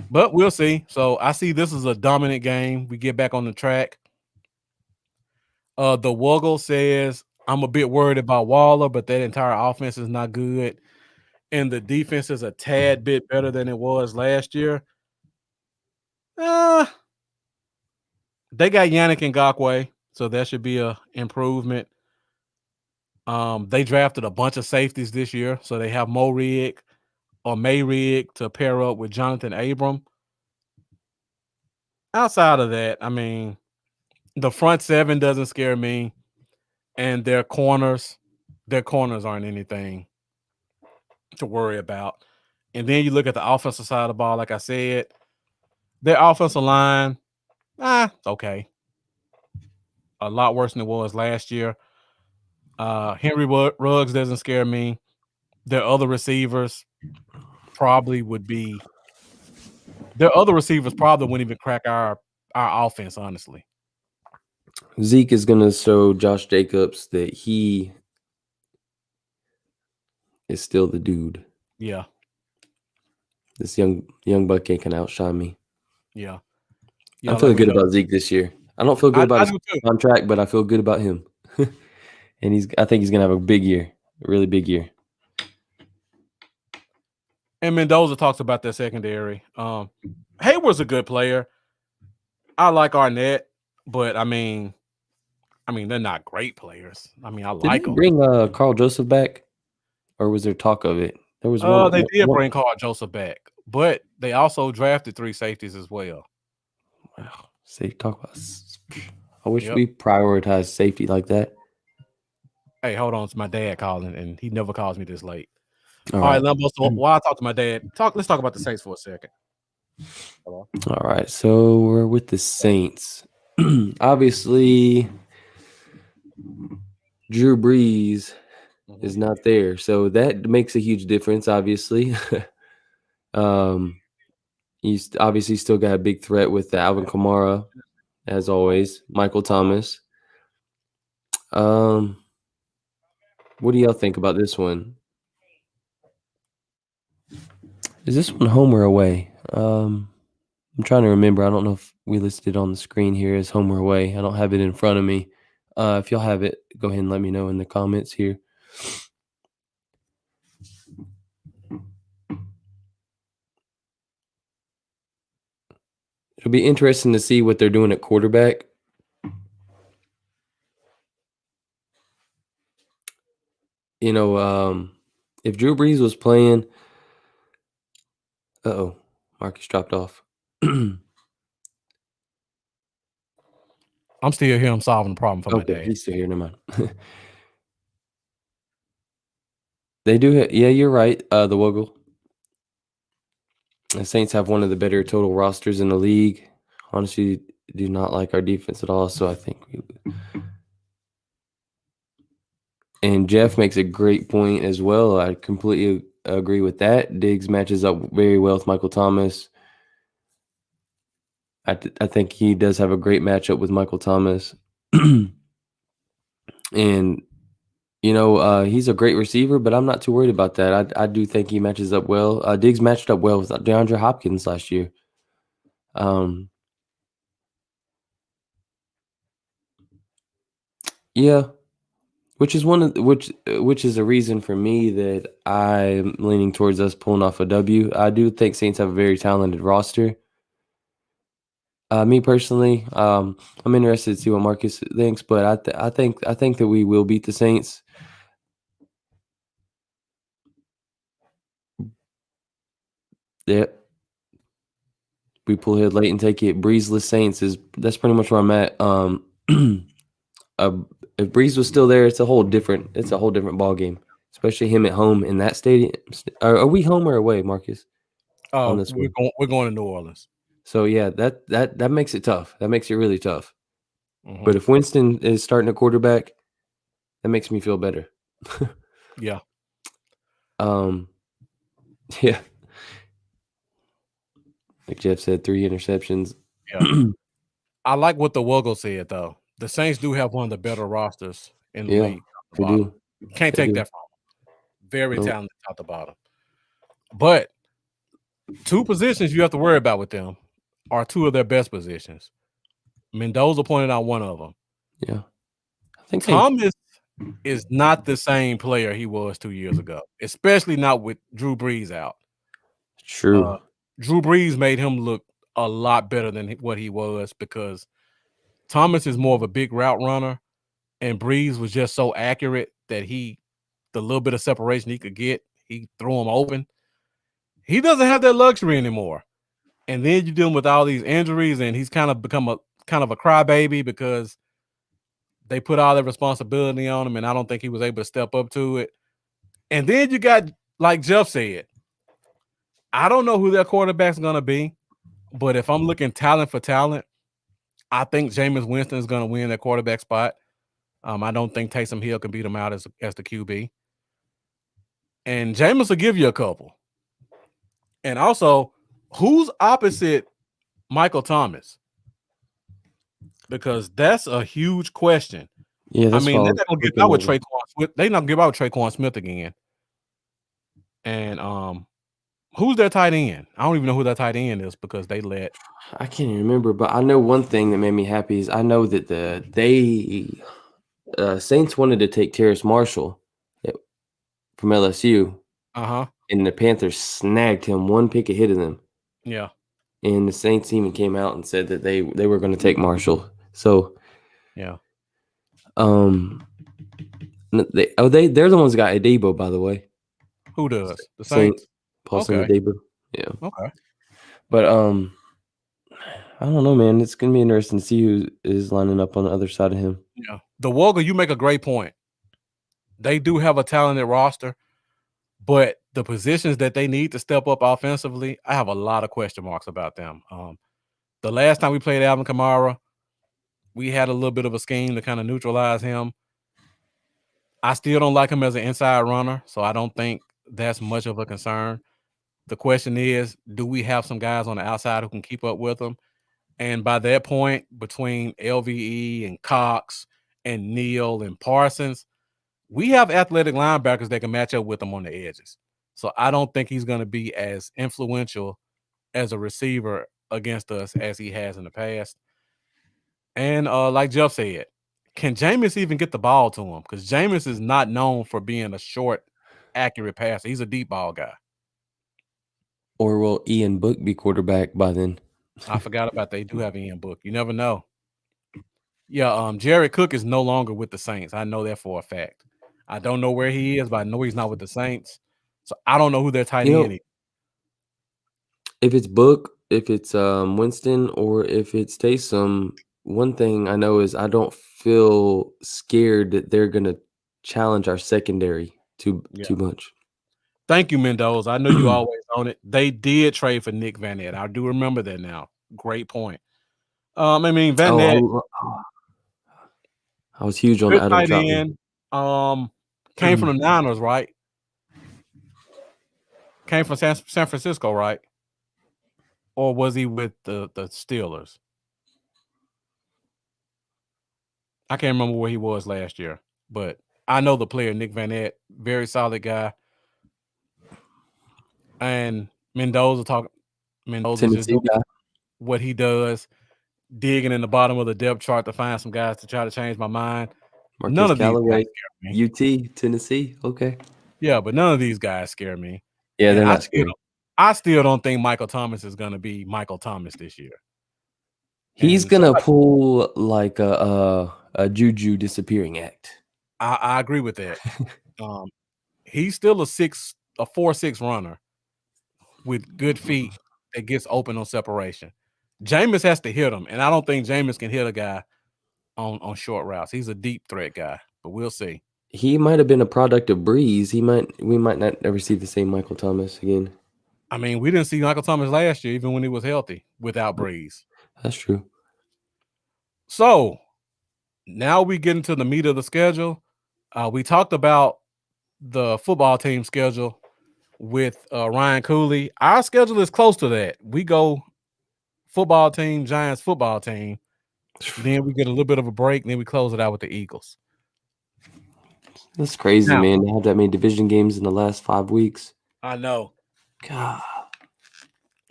But we'll see. So I see this is a dominant game. We get back on the track. The Wuggle says, I'm a bit worried about Waller, but that entire offense is not good. And the defense is a tad bit better than it was last year. They got Yannick Ngakoue, so that should be an improvement. They drafted a bunch of safeties this year, so they have Mayrig to pair up with Jonathan Abram. Outside of that, I mean, the front seven doesn't scare me, and their corners aren't anything to worry about. And then you look at the offensive side of the ball, like I said, their offensive line, okay. A lot worse than it was last year. Henry Ruggs doesn't scare me. Their other receivers probably wouldn't even crack our offense, honestly. Zeke is going to show Josh Jacobs that he is still the dude. Yeah. This young buck can outshine me. Yeah. I'm feeling good about Zeke this year. I don't feel good about his contract, but I feel good about him. And I think he's going to have a big year, a really big year. And Mendoza talks about that secondary. Hayward's a good player. I like Arnett, but I mean, they're not great players. I mean, I like them. Bring Carl Joseph back, or was there talk of it? There was one. They did bring Carl Joseph back, but they also drafted 3 safeties as well. Wow, talk about. I wish we prioritized safety like that. Hey, hold on, it's my dad calling, and he never calls me this late. All right, Lambo. So while I talk to my dad, let's talk about the Saints for a second. All right, so we're with the Saints. Obviously, Drew Brees is not there, so that makes a huge difference. Obviously, he's obviously still got a big threat with Alvin Kamara, as always. Michael Thomas. What do y'all think about this one? Is this one home or away? I'm trying to remember. I don't know if we listed on the screen here as home or away. I don't have it in front of me. If y'all have it, go ahead and let me know in the comments here. It'll be interesting to see what they're doing at quarterback. You know, if Drew Brees was playing, Marcus dropped off. I'm still here. I'm solving the problem for my dad. He's still here. Never mind. They do. Yeah, you're right. The Woggle. The Saints have one of the better total rosters in the league. Honestly, do not like our defense at all. So I think we. And Jeff makes a great point as well. I completely agree with that. Diggs matches up very well with Michael Thomas. I think he does have a great matchup with Michael Thomas. And, you know, he's a great receiver, but I'm not too worried about that. I do think he matches up well. Diggs matched up well with DeAndre Hopkins last year. Yeah. Which is which is a reason for me that I'm leaning towards us pulling off a W. I do think Saints have a very talented roster. Me personally, I'm interested to see what Marcus thinks, but I think that we will beat the Saints. Yeah, we pull ahead late and take it. Breezeless Saints that's pretty much where I'm at. If Breeze was still there, it's a whole different ball game, especially him at home in that stadium. Are we home or away, Marcus? We're going to New Orleans. So yeah, that makes it tough. That makes it really tough. Mm-hmm. But if Winston is starting a quarterback, that makes me feel better. Yeah. Yeah. Like Jeff said, 3 interceptions. Yeah. I like what the Wuggle said though. The Saints do have one of the better rosters in the league. They do. Can't take that from them. Very talented top to bottom. But 2 positions you have to worry about with them are 2 of their best positions. Mendoza pointed out one of them. Yeah. I think Thomas is not the same player he was 2 years ago, especially not with Drew Brees out. True. Drew Brees made him look a lot better than what he was because Thomas is more of a big route runner, and Brees was just so accurate that the little bit of separation he could get, he threw him open. He doesn't have that luxury anymore. And then you're dealing with all these injuries, and he's kind of become a crybaby because they put all the responsibility on him, and I don't think he was able to step up to it. And then you got, like Jeff said, I don't know who their quarterback's going to be, but if I'm looking talent for talent, I think Jameis Winston is going to win that quarterback spot. I don't think Taysom Hill can beat him out as the QB. And Jameis will give you a couple. And also, who's opposite Michael Thomas? Because that's a huge question. Yeah, that's they're not going to give out with Traquan Smith. They're not going to give out with Traquan Smith again. And who's their tight end? I don't even know who their tight end is because they let. I can't even remember, but I know one thing that made me happy is I know that the Saints wanted to take Terrace Marshall from LSU. Uh-huh. And the Panthers snagged him 1 pick ahead of them. Yeah. and the Saints even came out and said that they were going to take Marshall. So, yeah. They're the ones that got Adebo, by the way. Who does? The Saints? Paulson Adebo. Yeah. Okay. But I don't know, man. It's gonna be interesting to see who is lining up on the other side of him. Yeah. The Woga, you make a great point. They do have a talented roster, but the positions that they need to step up offensively, I have a lot of question marks about them. The last time we played Alvin Kamara, we had a little bit of a scheme to kind of neutralize him. I still don't like him as an inside runner, so I don't think that's much of a concern. The question is, do we have some guys on the outside who can keep up with him? And by that point, between LVE and Cox and Neal and Parsons, we have athletic linebackers that can match up with him on the edges. So I don't think he's going to be as influential as a receiver against us as he has in the past. And like Jeff said, can Jameis even get the ball to him? Because Jameis is not known for being a short, accurate passer. He's a deep ball guy. Or will Ian Book be quarterback by then? I forgot about they do have Ian Book. You never know. Yeah, Jared Cook is no longer with the Saints. I know that for a fact. I don't know where he is, but I know he's not with the Saints. So I don't know who their tight end is. If it's Book, if it's Winston, or if it's Taysom, one thing I know is I don't feel scared that they're going to challenge our secondary too much. Thank you, Mendoza. I know you always own it. They did trade for Nick Van Nett. I do remember that now. Great point. I mean, Van Nett. I was huge on Adam Troutman. Came from the Niners, right? Came from San Francisco, right? Or was he with the Steelers? I can't remember where he was last year, but I know the player, Nick Van Nett, very solid guy. And Mendoza just doing what he does, digging in the bottom of the depth chart to find some guys to try to change my mind. Marcus None of Callaway, these guys scare me. UT, Tennessee. Okay. Yeah, but none of these guys scare me. Yeah, they're not scary. I still don't think Michael Thomas is going to be Michael Thomas this year. He's going to pull like a Juju disappearing act. I agree with that. He's still a 4-6 runner with good feet that gets open on separation. Jameis has to hit him, and I don't think Jameis can hit a guy on short routes. He's a deep threat guy, but we'll see. He might have been a product of Breeze. We might not ever see the same Michael Thomas again. I mean, we didn't see Michael Thomas last year, even when he was healthy, without Breeze. That's true. So now we get into the meat of the schedule. We talked about the football team schedule with Ryan Cooley. Our schedule is close to that. We go football team, Giants football team. Then we get a little bit of a break, and then we close it out with the Eagles. That's crazy, man. They had that many division games in the last 5 weeks. I know. God.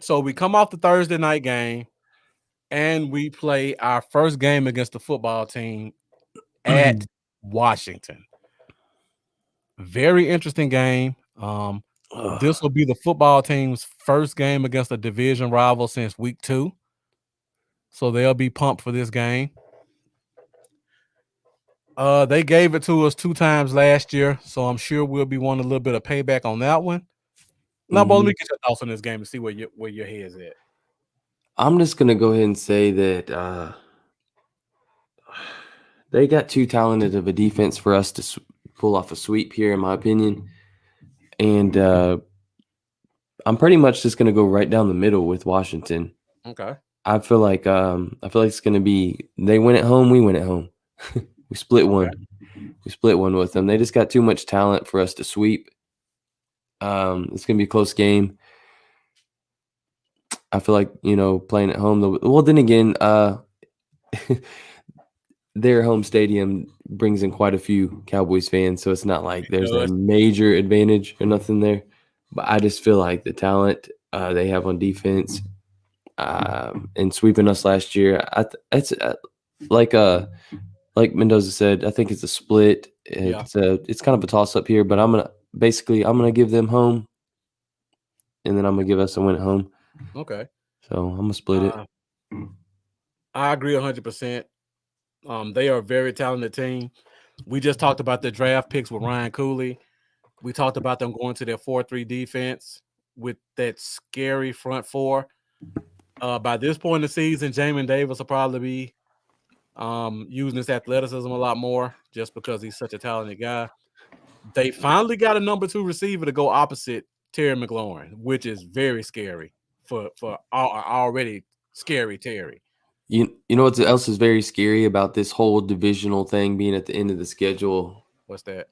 So we come off the Thursday night game, and we play our first game against the football team at Washington. Very interesting game. This will be the football team's first game against a division rival since week 2. So they'll be pumped for this game. They gave it to us 2 times last year, so I'm sure we'll be wanting a little bit of payback on that one. Now, let me get your thoughts on this game and see where your head's at. I'm just gonna go ahead and say that they got too talented of a defense for us to pull off a sweep here, in my opinion. And I'm pretty much just gonna go right down the middle with Washington. Okay. I feel like it's gonna be they win at home, we win at home. We split one. Okay. We split one with them. They just got too much talent for us to sweep. It's gonna be a close game. I feel like, playing at home. Well, then again, their home stadium brings in quite a few Cowboys fans, so it's not like there's a major advantage or nothing there. But I just feel like the talent they have on defense and sweeping us last year, it's like Mendoza said, I think it's a split. It's kind of a toss up here, but I'm gonna give them home, and then I'm gonna give us a win at home. Okay. So I'm gonna split it. I agree 100%. They are a very talented team. We just talked about the draft picks with Ryan Cooley. We talked about them going to their 4-3 defense with that scary front four. By this point in the season, Jamin Davis will probably be using his athleticism a lot more just because he's such a talented guy. They finally got a number 2 receiver to go opposite Terry McLaurin, which is very scary for already scary Terry. You know what else is very scary about this whole divisional thing being at the end of the schedule? What's that?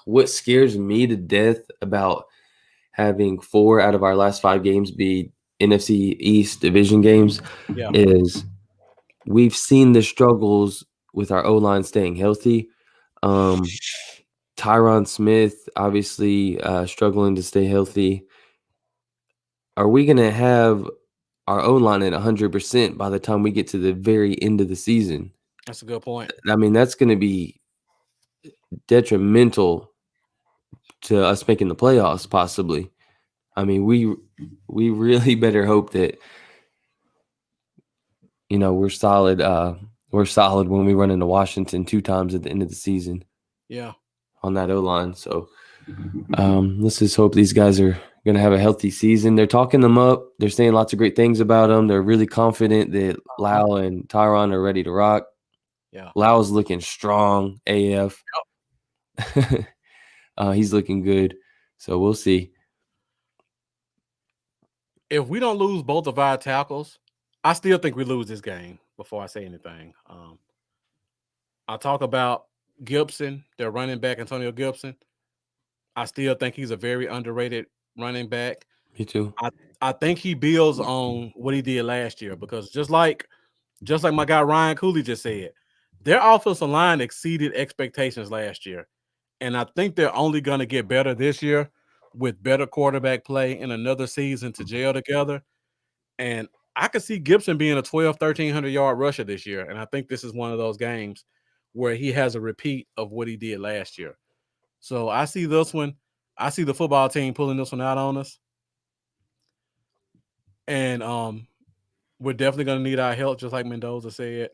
What scares me to death about having 4 out of our last 5 games be NFC East division games is we've seen the struggles with our O-line staying healthy. Tyron Smith obviously struggling to stay healthy. Are we going to have our O-line at 100% by the time we get to the very end of the season? That's a good point. I mean, that's going to be detrimental to us making the playoffs, possibly. I mean, we really better hope that we're solid. We're solid when we run into Washington 2 times at the end of the season. Yeah, on that O-line. So let's just hope these guys are going to have a healthy season. They're talking them up. They're saying lots of great things about them. They're really confident that Lau and Tyron are ready to rock. Yeah, Lau's looking strong AF. Yep. He's looking good. So we'll see. If we don't lose both of our tackles, I still think we lose this game before I say anything. I'll talk about Gibson, their running back, Antonio Gibson. I still think he's a very underrated running back. Me too. I think he builds on what he did last year because just like my guy Ryan Cooley just said, their offensive line exceeded expectations last year. And I think they're only going to get better this year with better quarterback play and another season to gel together. And I could see Gibson being a 1,300-yard rusher this year. And I think this is one of those games where he has a repeat of what he did last year. So I see this one. I see the football team pulling this one out on us. And we're definitely going to need our help, just like Mendoza said.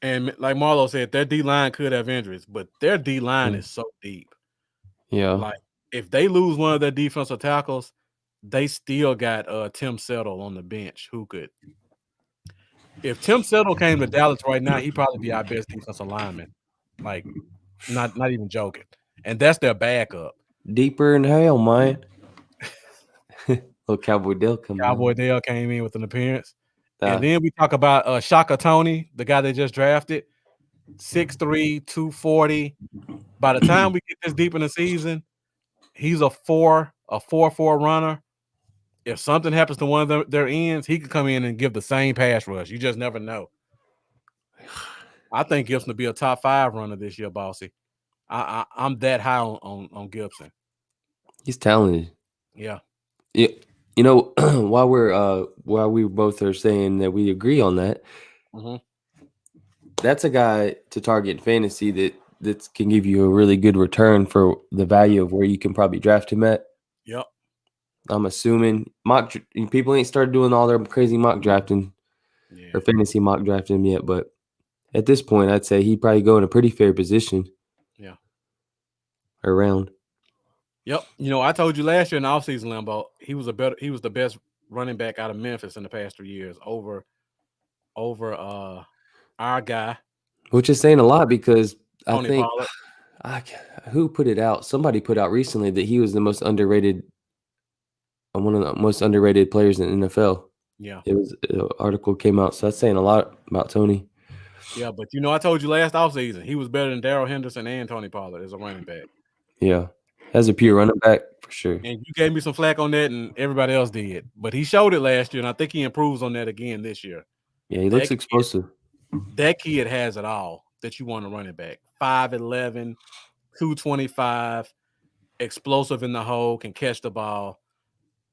And like Marlo said, their D-line could have injuries, but their D-line is so deep. Yeah. Like, if they lose one of their defensive tackles, they still got Tim Settle on the bench who could. If Tim Settle came to Dallas right now, he'd probably be our best defensive lineman. Like, not even joking. And that's their backup. Deeper in hell, man. Little Cowboy Dale Dale came in with an appearance. And then we talk about Shaka Toney, the guy they just drafted, 6'3", 240. By the time we get this deep in the season, he's a 4-4 runner. If something happens to one of their ends, he could come in and give the same pass rush. You just never know. I think Gibson will be a top 5 runner this year, Bossy. I'm that high on Gibson. He's talented. Yeah. Yeah. You know, while we both are saying that we agree on that, that's a guy to target fantasy that can give you a really good return for the value of where you can probably draft him at. Yep. I'm assuming people ain't started doing all their crazy mock drafting or fantasy mock drafting yet, but at this point, I'd say he'd probably go in a pretty fair position. Yeah. Around. Yep. You know, I told you last year in the offseason, Lambo, he was the best running back out of Memphis in the past 3 years over our guy. Which is saying a lot because Tony I think who put it out? Somebody put out recently that he was the most underrated, one of the most underrated players in the NFL. Yeah. It was an article came out, so that's saying a lot about Tony. Yeah, but I told you last offseason, he was better than Darrell Henderson and Tony Pollard as a running back. Yeah. As a pure running back, for sure. And you gave me some flack on that, and everybody else did. But he showed it last year, and I think he improves on that again this year. Yeah, he looks explosive. That kid has it all that you want a running back. 5'11", 225, explosive in the hole, can catch the ball.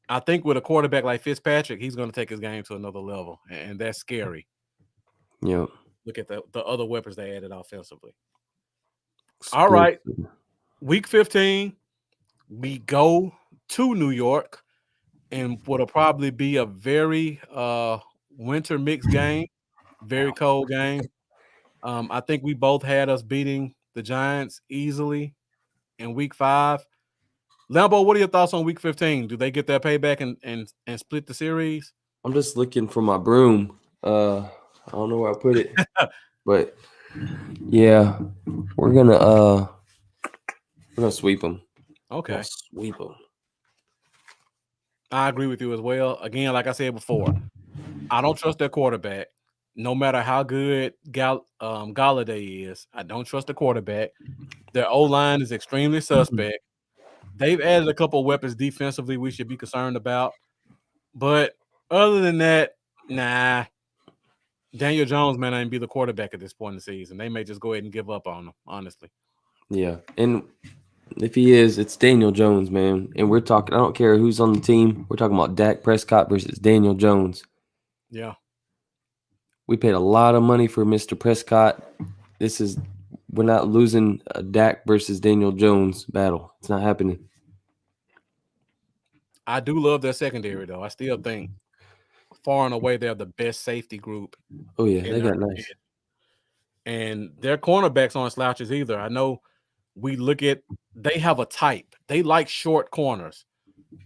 I think with a quarterback like Fitzpatrick, he's going to take his game to another level, and that's scary. Yeah. Look at the other weapons they added offensively. All right. Week 15, we go to New York, and what'll probably be a very winter mix game, very cold game. I think we both had us beating the Giants easily in week 5. Lambo, what are your thoughts on week 15? Do they get their payback and split the series? I'm just looking for my broom. I don't know where I put it, but yeah, we're gonna sweep them. Okay, sweep them. I agree with you as well. Again, like I said before, I don't trust their quarterback. No matter how good Galladay is, I don't trust the quarterback. Their O-line is extremely suspect. They've added a couple of weapons defensively we should be concerned about. But other than that, nah. Daniel Jones may not even be the quarterback at this point in the season. They may just go ahead and give up on him, honestly. Yeah, and if he is, it's Daniel Jones, man. And we're talking, I don't care who's on the team. We're talking about Dak Prescott versus Daniel Jones. Yeah. We paid a lot of money for Mr. Prescott. We're not losing a Dak versus Daniel Jones battle. It's not happening. I do love their secondary, though. I still think far and away they're the best safety group. Oh, yeah, they got nice. And their cornerbacks aren't slouches either. I know they have a type. They like short corners.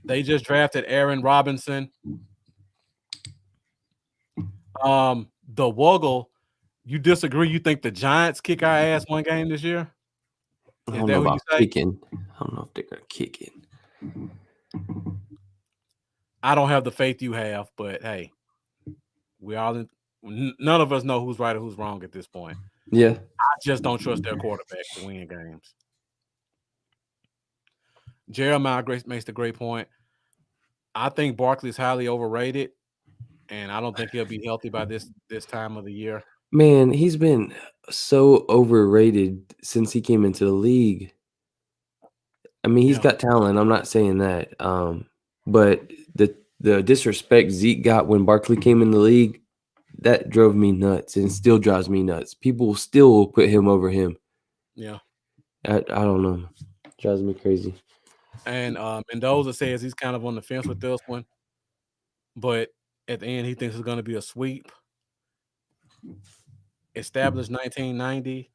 They just drafted Aaron Robinson. The Wuggle, you disagree? You think the Giants kick our ass one game this year? I don't know about kicking. I don't know if they're going to kick it. I don't have the faith you have, but hey, none of us know who's right or who's wrong at this point. Yeah. I just don't trust their quarterback to win games. Jeremiah makes the great point. I think Barkley's highly overrated, and I don't think he'll be healthy by this time of the year. Man, he's been so overrated since he came into the league. I mean, he's got talent. I'm not saying that. But the disrespect Zeke got when Barkley came in the league, that drove me nuts and still drives me nuts. People still put him over him. Yeah. I don't know. It drives me crazy. And Mendoza says he's kind of on the fence with this one. But at the end, he thinks it's going to be a sweep. Established 1990.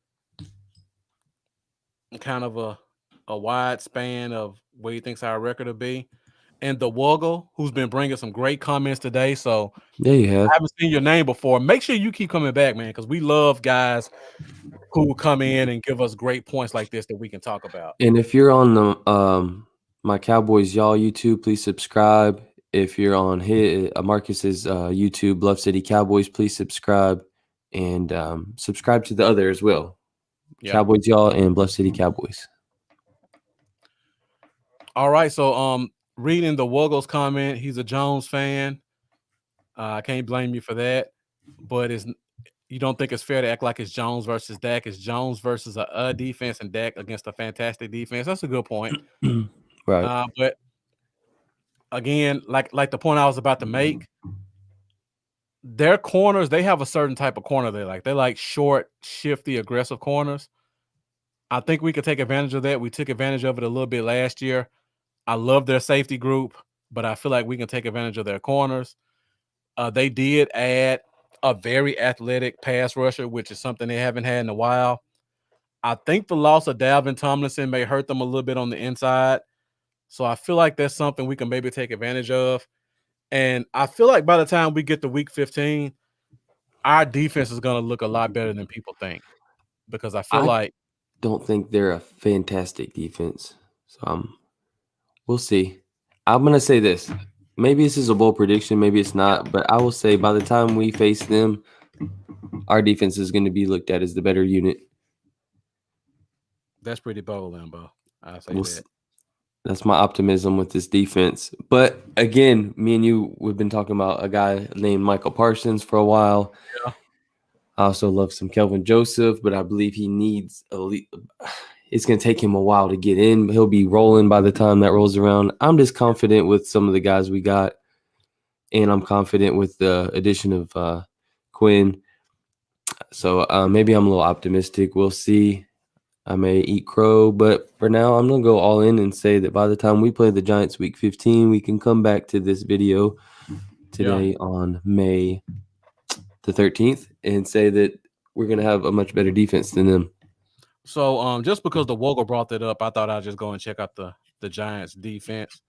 Kind of a wide span of where he thinks our record will be. And the Wuggle, who's been bringing some great comments today. So yeah, you have. I haven't seen your name before. Make sure you keep coming back, man, because we love guys who come in and give us great points like this that we can talk about. And if you're on the my Cowboys Y'all YouTube, please subscribe. If you're on Marcus's YouTube, Bluff City Cowboys, please subscribe. And subscribe to the other as well. Yeah. Cowboys Y'all and Bluff City Cowboys. All right, so reading the Wuggles comment, he's a Jones fan. I can't blame you for that, but you don't think it's fair to act like it's Jones versus Dak? It's Jones versus a defense and Dak against a fantastic defense. That's a good point. Right. But again, like the point I was about to make, their corners, they have a certain type of corner they like. They like short, shifty, aggressive corners. I think we could take advantage of that. We took advantage of it a little bit last year. I love their safety group, but I feel like we can take advantage of their corners. They did add a very athletic pass rusher, which is something they haven't had in a while. I think the loss of Dalvin Tomlinson may hurt them a little bit on the inside. So I feel like that's something we can maybe take advantage of. And I feel like by the time we get to week 15, our defense is going to look a lot better than people think. Because I don't think they're a fantastic defense. So we'll see. I'm going to say this. Maybe this is a bold prediction. Maybe it's not. But I will say by the time we face them, our defense is going to be looked at as the better unit. That's pretty bold, Lambo. I'll say that. That's my optimism with this defense. But again, me and you, we've been talking about a guy named Michael Parsons for a while. Yeah. I also love some Kelvin Joseph, but I believe he needs it's going to take him a while to get in. He'll be rolling by the time that rolls around. I'm just confident with some of the guys we got, and I'm confident with the addition of Quinn. So maybe I'm a little optimistic. We'll see. I may eat crow, but for now, I'm going to go all in and say that by the time we play the Giants week 15, we can come back to this video today on May the 13th and say that we're going to have a much better defense than them. So just because the Woggle brought that up, I thought I'd just go and check out the Giants defense.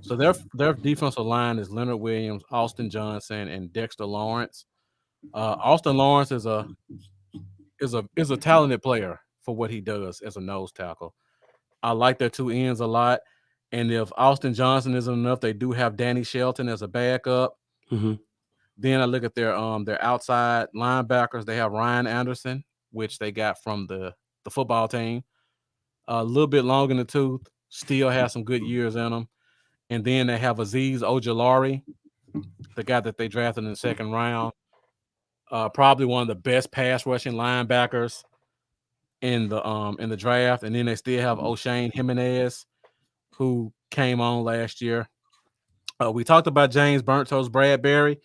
So their defensive line is Leonard Williams, Austin Johnson, and Dexter Lawrence. Austin Lawrence is a talented player for what he does as a nose tackle. I like their two ends a lot. And if Austin Johnson isn't enough, they do have Danny Shelton as a backup. Mm-hmm. Then I look at their outside linebackers. They have Ryan Anderson, which they got from the football team. A little bit long in the tooth, still has some good years in them. And then they have Azeez Ojulari, the guy that they drafted in the second round. Probably one of the best pass rushing linebackers in the draft. And then they still have O'Shane Jimenez, who came on last year. We talked about James Burnt Toast Bradbury.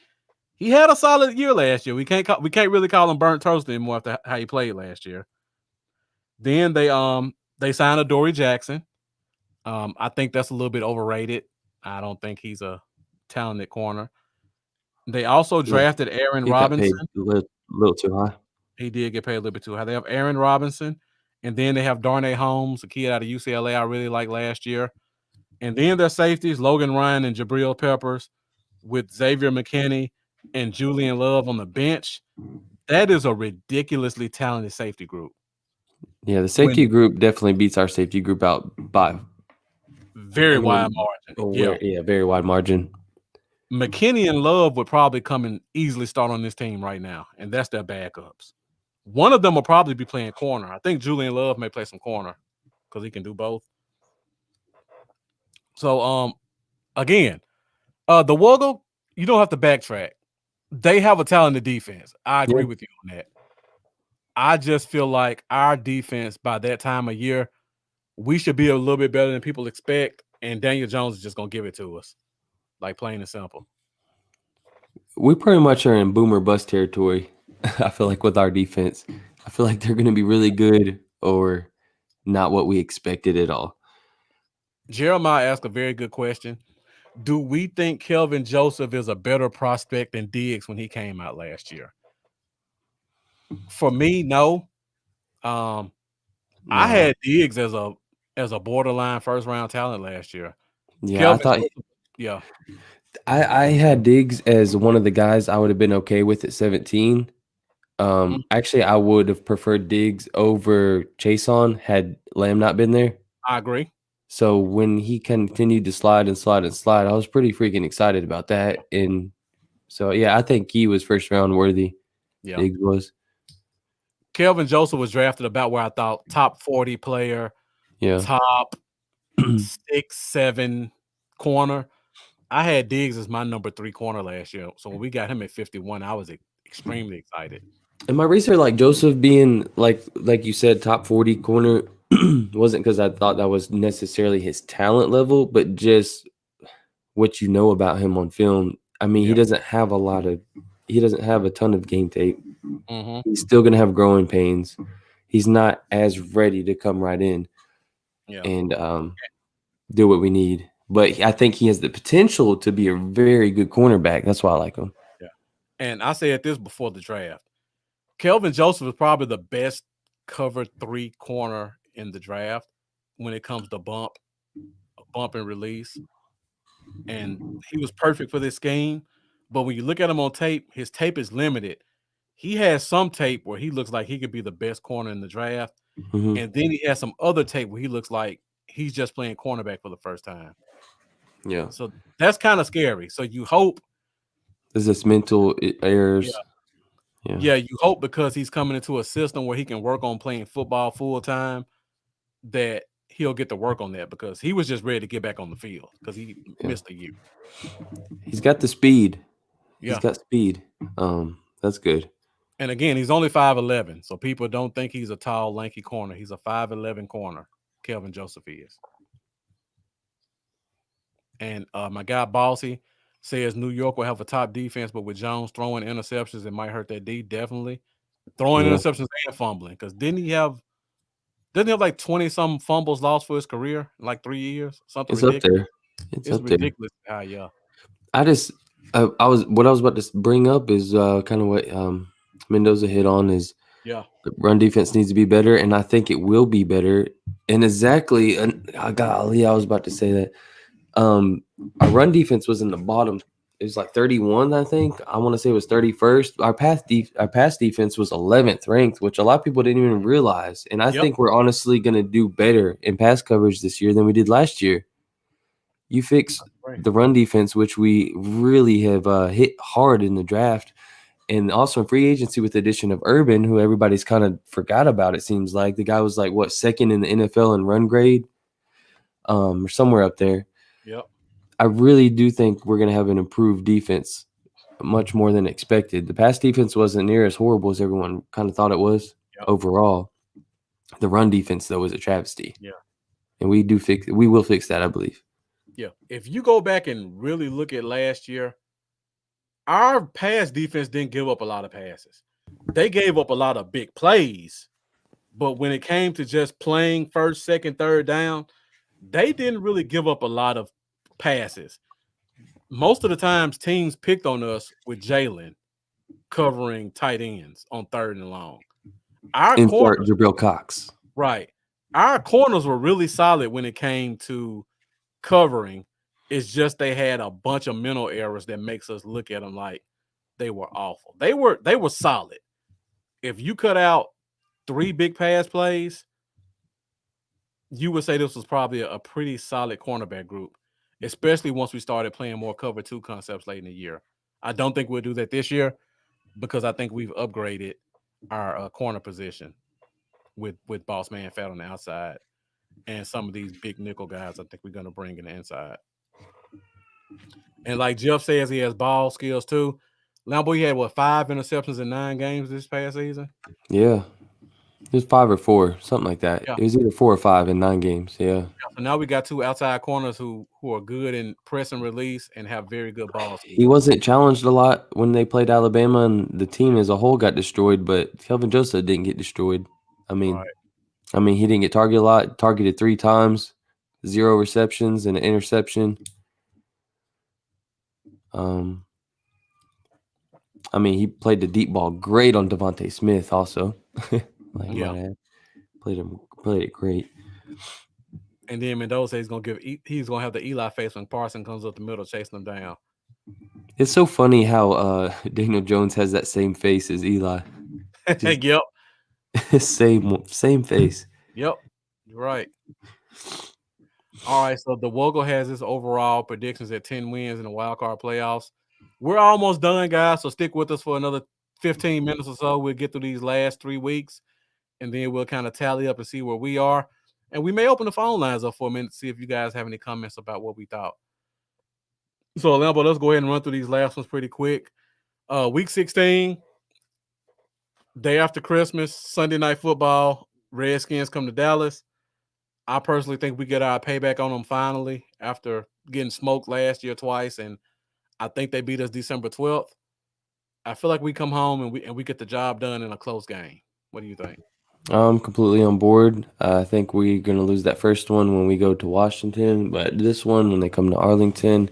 He had a solid year last year. We can't really call him burnt toast anymore after how he played last year. Then they signed Adoree Jackson. I think that's a little bit overrated. I don't think he's a talented corner. They also drafted Aaron Robinson. Got paid a little too high. He did get paid a little bit too high. They have Aaron Robinson, and then they have Darnay Holmes, a kid out of UCLA I really liked last year. And then their safeties, Logan Ryan and Jabril Peppers, with Xavier McKinney and Julian Love on the bench. That is a ridiculously talented safety group. Yeah, the safety group definitely beats our safety group out by very wide margin. Very wide margin. McKinney and Love would probably come and easily start on this team right now, and that's their backups. One of them will probably be playing corner. I think Julian Love may play some corner because he can do both. So, again, the Woggle, you don't have to backtrack. They have a talented defense. I agree with you on that. I just feel like our defense by that time of year, we should be a little bit better than people expect, and Daniel Jones is just going to give it to us, like plain and simple. We pretty much are in boomer bust territory, I feel like, with our defense. I feel like they're going to be really good or not what we expected at all. Jeremiah asked a very good question. Do we think Kelvin Joseph is a better prospect than Diggs when he came out last year? For me, no. I had Diggs as a borderline first round talent last year. Yeah, I had Diggs as one of the guys I would have been okay with at 17. Actually, I would have preferred Diggs over Chason had Lamb not been there. I agree. So when he continued to slide, I was pretty freaking excited about that. And so, yeah, I think he was first round worthy. Yeah. Diggs was. Kelvin Joseph was drafted about where I thought top 40 player, top 6-7 corner. I had Diggs as my number 3 corner last year. So when we got him at 51, I was extremely excited. And my reason, like Joseph being like you said, top 40 corner wasn't because I thought that was necessarily his talent level, but just what you know about him on film. I mean, he doesn't have a ton of game tape. Mm-hmm. He's still going to have growing pains. He's not as ready to come right in and do what we need. But I think he has the potential to be a very good cornerback. That's why I like him. Yeah. And I said this before the draft. Kelvin Joseph is probably the best cover 3 corner in the draft when it comes to bump and release. And he was perfect for this scheme. But when you look at him on tape, his tape is limited. He has some tape where he looks like he could be the best corner in the draft. Mm-hmm. And then he has some other tape where he looks like he's just playing cornerback for the first time. Yeah. So that's kind of scary. So you hope there's this mental errors. Yeah, you hope because he's coming into a system where he can work on playing football full time that he'll get to work on that because he was just ready to get back on the field because he missed a year. He's got the speed. Yeah. He's got speed. That's good. And again, he's only 5'11", so people don't think he's a tall, lanky corner. He's a 5'11" corner. Kelvin Joseph is. And my guy Bossy says New York will have a top defense, but with Jones throwing interceptions, it might hurt that D. Definitely throwing interceptions and fumbling because didn't he have Doesn't he have like 20-some fumbles lost for his career in like 3 years? Something It's ridiculous. up there. It's up there. ridiculous. Yeah. I was about to bring up is kind of what Mendoza hit on is the run defense needs to be better, and I think it will be better. And exactly, golly, I was about to say that our run defense was in the bottom. It was like 31, I think. I want to say it was 31st. Our pass defense was 11th ranked, which a lot of people didn't even realize. And I think we're honestly going to do better in pass coverage this year than we did last year. You fix the run defense, which we really have hit hard in the draft, and also in free agency with the addition of Urban, who everybody's kind of forgot about. It seems like the guy was like second in the NFL in run grade, or somewhere up there. Yep. I really do think we're going to have an improved defense, much more than expected. The pass defense wasn't near as horrible as everyone kind of thought it was overall. The run defense, though, was a travesty. Yeah. And we will fix that, I believe. Yeah. If you go back and really look at last year, our pass defense didn't give up a lot of passes. They gave up a lot of big plays. But when it came to just playing first, second, third down, they didn't really give up a lot of passes. Most of the times teams picked on us with Jalen covering tight ends on 3rd and long. Our corners, Jabril Cox. Right. Our corners were really solid when it came to covering. It's just they had a bunch of mental errors that makes us look at them like they were awful. They were solid. If you cut out 3 big pass plays, you would say this was probably a pretty solid cornerback group, especially once we started playing more cover 2 concepts late in the year. I don't think we'll do that this year because I think we've upgraded our corner position with Boss Man Fat on the outside and some of these big nickel guys I think we're going to bring in the inside. And like Jeff says, he has ball skills too. Lambo, he had 5 interceptions in 9 games this past season? Yeah. It was 5 or 4, something like that. Yeah. It was either 4 or 5 in 9 games. Yeah. So now we got 2 outside corners who are good in press and release and have very good ball skills. He wasn't challenged a lot when they played Alabama, and the team as a whole got destroyed, but Kelvin Joseph didn't get destroyed. I mean, he didn't get targeted a lot, targeted 3 times, 0 receptions and an interception. He played the deep ball great on Devontae Smith also. Played it great. And then Mendoza he's gonna have the Eli face when Parson comes up the middle chasing him down. It's so funny how Daniel Jones has that same face as Eli. Yep. Same face. Yep. You're right. All right, so the Wogle has his overall predictions at 10 wins in the wild card playoffs. We're almost done, guys, so stick with us for another 15 minutes or so. We'll get through these last 3 weeks, and then we'll kind of tally up and see where we are. And we may open the phone lines up for a minute to see if you guys have any comments about what we thought. So, Lambo, let's go ahead and run through these last ones pretty quick. Week 16, day after Christmas, Sunday Night Football, Redskins come to Dallas. I personally think we get our payback on them finally after getting smoked last year twice, and I think they beat us December 12th. I feel like we come home and we get the job done in a close game. What do you think? I'm completely on board. I think we're going to lose that first one when we go to Washington, but this one, when they come to Arlington,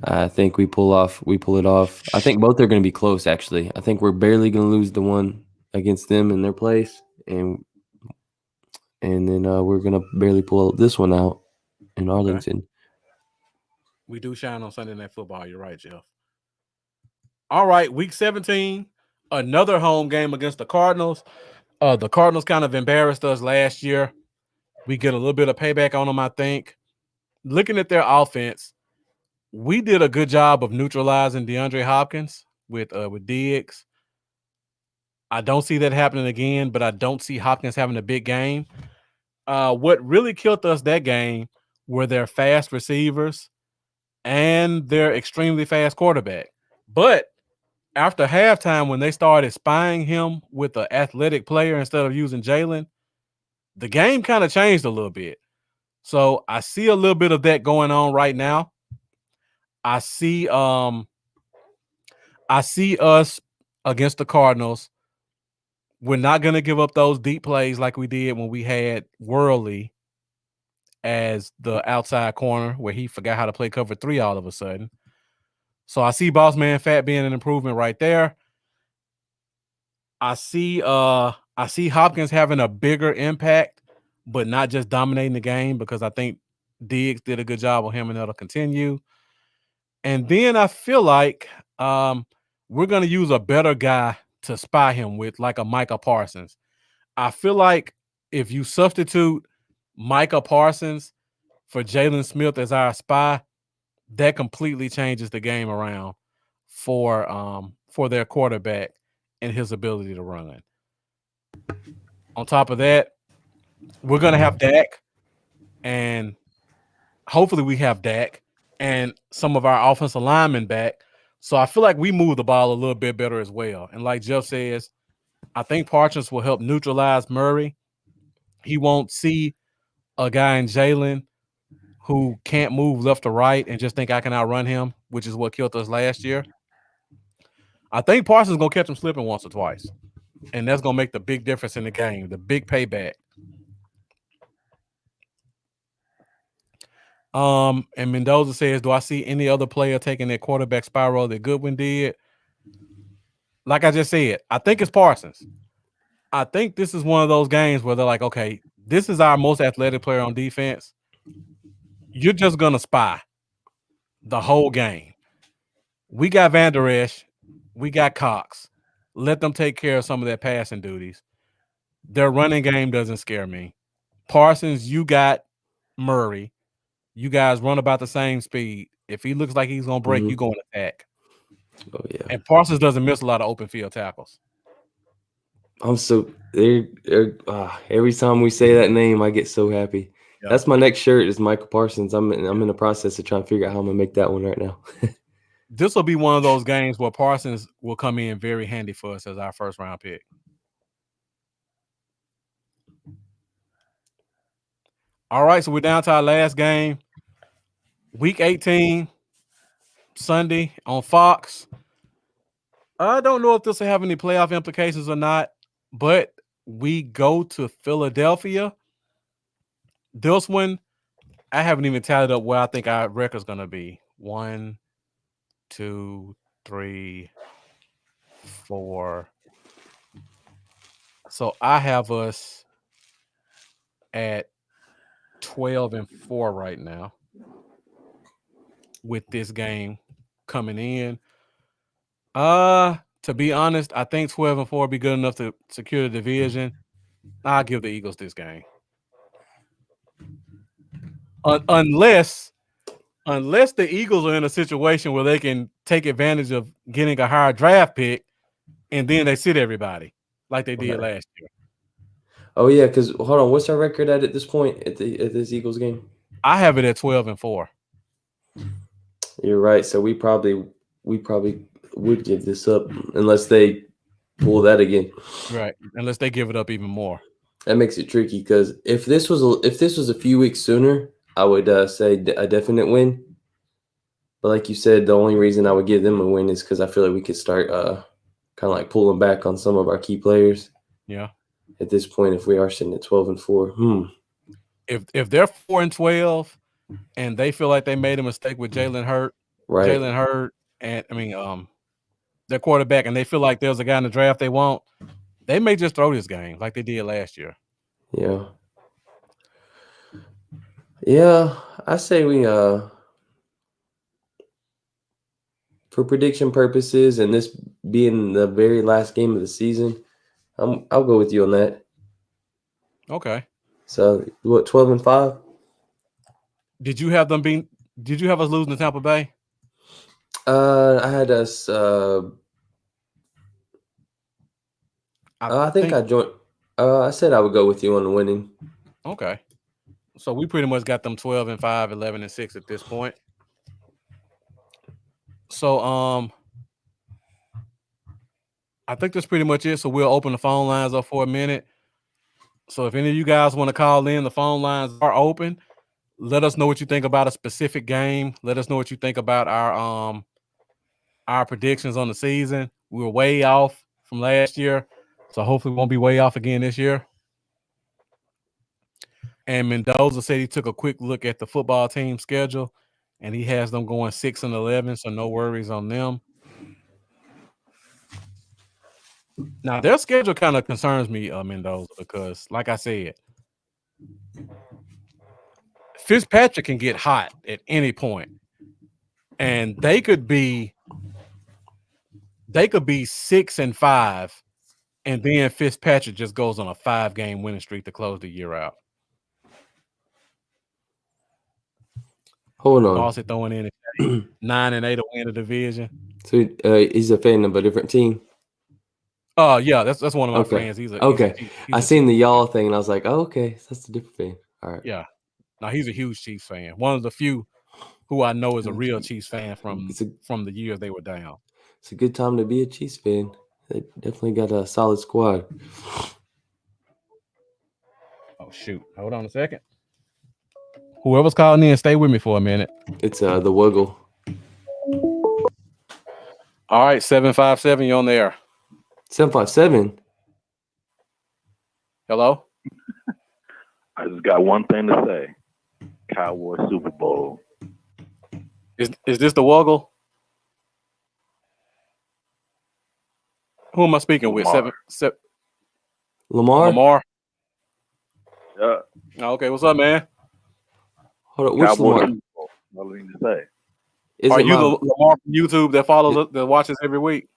I think we pull it off. I think both are going to be close, actually. I think we're barely going to lose the one against them in their place, and then we're going to barely pull this one out in Arlington. Okay. We do shine on Sunday Night Football. You're right, Jeff. All right, week 17, another home game against the Cardinals. The Cardinals kind of embarrassed us last year. We get a little bit of payback on them, I think. Looking at their offense, we did a good job of neutralizing DeAndre Hopkins with Diggs. I don't see that happening again, but I don't see Hopkins having a big game. What really killed us that game were their fast receivers and their extremely fast quarterback. But after halftime, when they started spying him with an athletic player instead of using Jalen, the game kind of changed a little bit. So I see a little bit of that going on right now. I see us against the Cardinals We're not going to give up those deep plays like we did when we had Worley as the outside corner where he forgot how to play cover 3 all of a sudden. So I see Boss Man Fat being an improvement right there. I see Hopkins having a bigger impact, but not just dominating the game, because I think Diggs did a good job on him and that'll continue. And then I feel like we're going to use a better guy to spy him with, like a Micah Parsons. I feel like if you substitute Micah Parsons for Jalen Smith as our spy, that completely changes the game around for their quarterback and his ability to run. On top of that, we're going to have Dak, and hopefully we have Dak and some of our offensive linemen back. So I feel like we move the ball a little bit better as well. And like Jeff says, I think Parsons will help neutralize Murray. He won't see a guy in Jalen who can't move left or right and just think I can outrun him, which is what killed us last year. I think Parsons is going to catch him slipping once or twice, and that's going to make the big difference in the game, the big payback. And Mendoza says, do I see any other player taking that quarterback spiral that Goodwin did? Like I just said, I think it's Parsons. I think this is one of those games where they're like, okay, this is our most athletic player on defense. You're just going to spy the whole game. We got Van Der Esch. We got Cox. Let them take care of some of their passing duties. Their running game doesn't scare me. Parsons, you got Murray. You guys run about the same speed. If he looks like he's going to break, you go and attack. Oh, yeah. And Parsons doesn't miss a lot of open field tackles. I'm so every time we say that name, I get so happy. Yep. That's my next shirt is Michael Parsons. I'm in the process of trying to figure out how I'm gonna make that one right now. This will be one of those games where Parsons will come in very handy for us as our first round pick. All right, so we're down to our last game. Week 18, Sunday on Fox. I don't know if this will have any playoff implications or not, but we go to Philadelphia. This one, I haven't even tallied up where I think our record's going to be. 1, 2, 3, 4. So I have us at 12-4 right now with this game coming in. To be honest, I think 12-4 would be good enough to secure the division. I'll give the Eagles this game. Unless the Eagles are in a situation where they can take advantage of getting a higher draft pick and then they sit everybody like they did last year. Oh, yeah, because hold on, what's our record at this point at this Eagles game? I have it at 12-4. You're right. So we probably would give this up unless they pull that again. Right. Unless they give it up even more. That makes it tricky because if this was a few weeks sooner, I would say a definite win. But like you said, the only reason I would give them a win is because I feel like we could start kind of like pulling back on some of our key players. Yeah. At this point, if we are sitting at 12-4, if they're 4-12 and they feel like they made a mistake with Jalen Hurts, and their quarterback, and they feel like there's a guy in the draft they want, they may just throw this game like they did last year. Yeah. Yeah, I say we for prediction purposes and this being the very last game of the season, I'll go with you on that. Okay. So what, 12-5? Did you have us losing to Tampa Bay? I had us I think I joined I said I would go with you on the winning. Okay. So we pretty much got them 12-5, 11-6 at this point. So I think that's pretty much it. So we'll open the phone lines up for a minute. So if any of you guys want to call in, the phone lines are open. Let us know what you think about a specific game. Let us know what you think about our predictions on the season. We were way off from last year. So hopefully we won't be way off again this year. And Mendoza said he took a quick look at the football team schedule, and he has them going 6-11, so no worries on them. Now, their schedule kind of concerns me, Mendoza, because, like I said, Fitzpatrick can get hot at any point, and they could be 6-5, and then Fitzpatrick just goes on a 5-game winning streak to close the year out. Hold on. Also throwing in 9-8 to win the division. So he's a fan of a different team. Oh yeah, that's one of my friends. He's I seen the y'all thing and I was like, oh, okay, so that's a different fan. All right. Yeah. Now he's a huge Chiefs fan. One of the few who I know is a real Chiefs fan from the years they were down. It's a good time to be a Chiefs fan. They definitely got a solid squad. Oh shoot! Hold on a second. Whoever's calling in, stay with me for a minute. It's the Wuggle. All right, 757, you're on there. 757. Hello. I just got one thing to say. Cowboys Super Bowl. Is this the Wuggle? Who am I speaking with? Lamar? Yeah. Okay, what's up, man? Hold on, which Cowboys Lamar? Super Bowl. Nothing to say. Are you the Lamar from YouTube that follows that watches every week?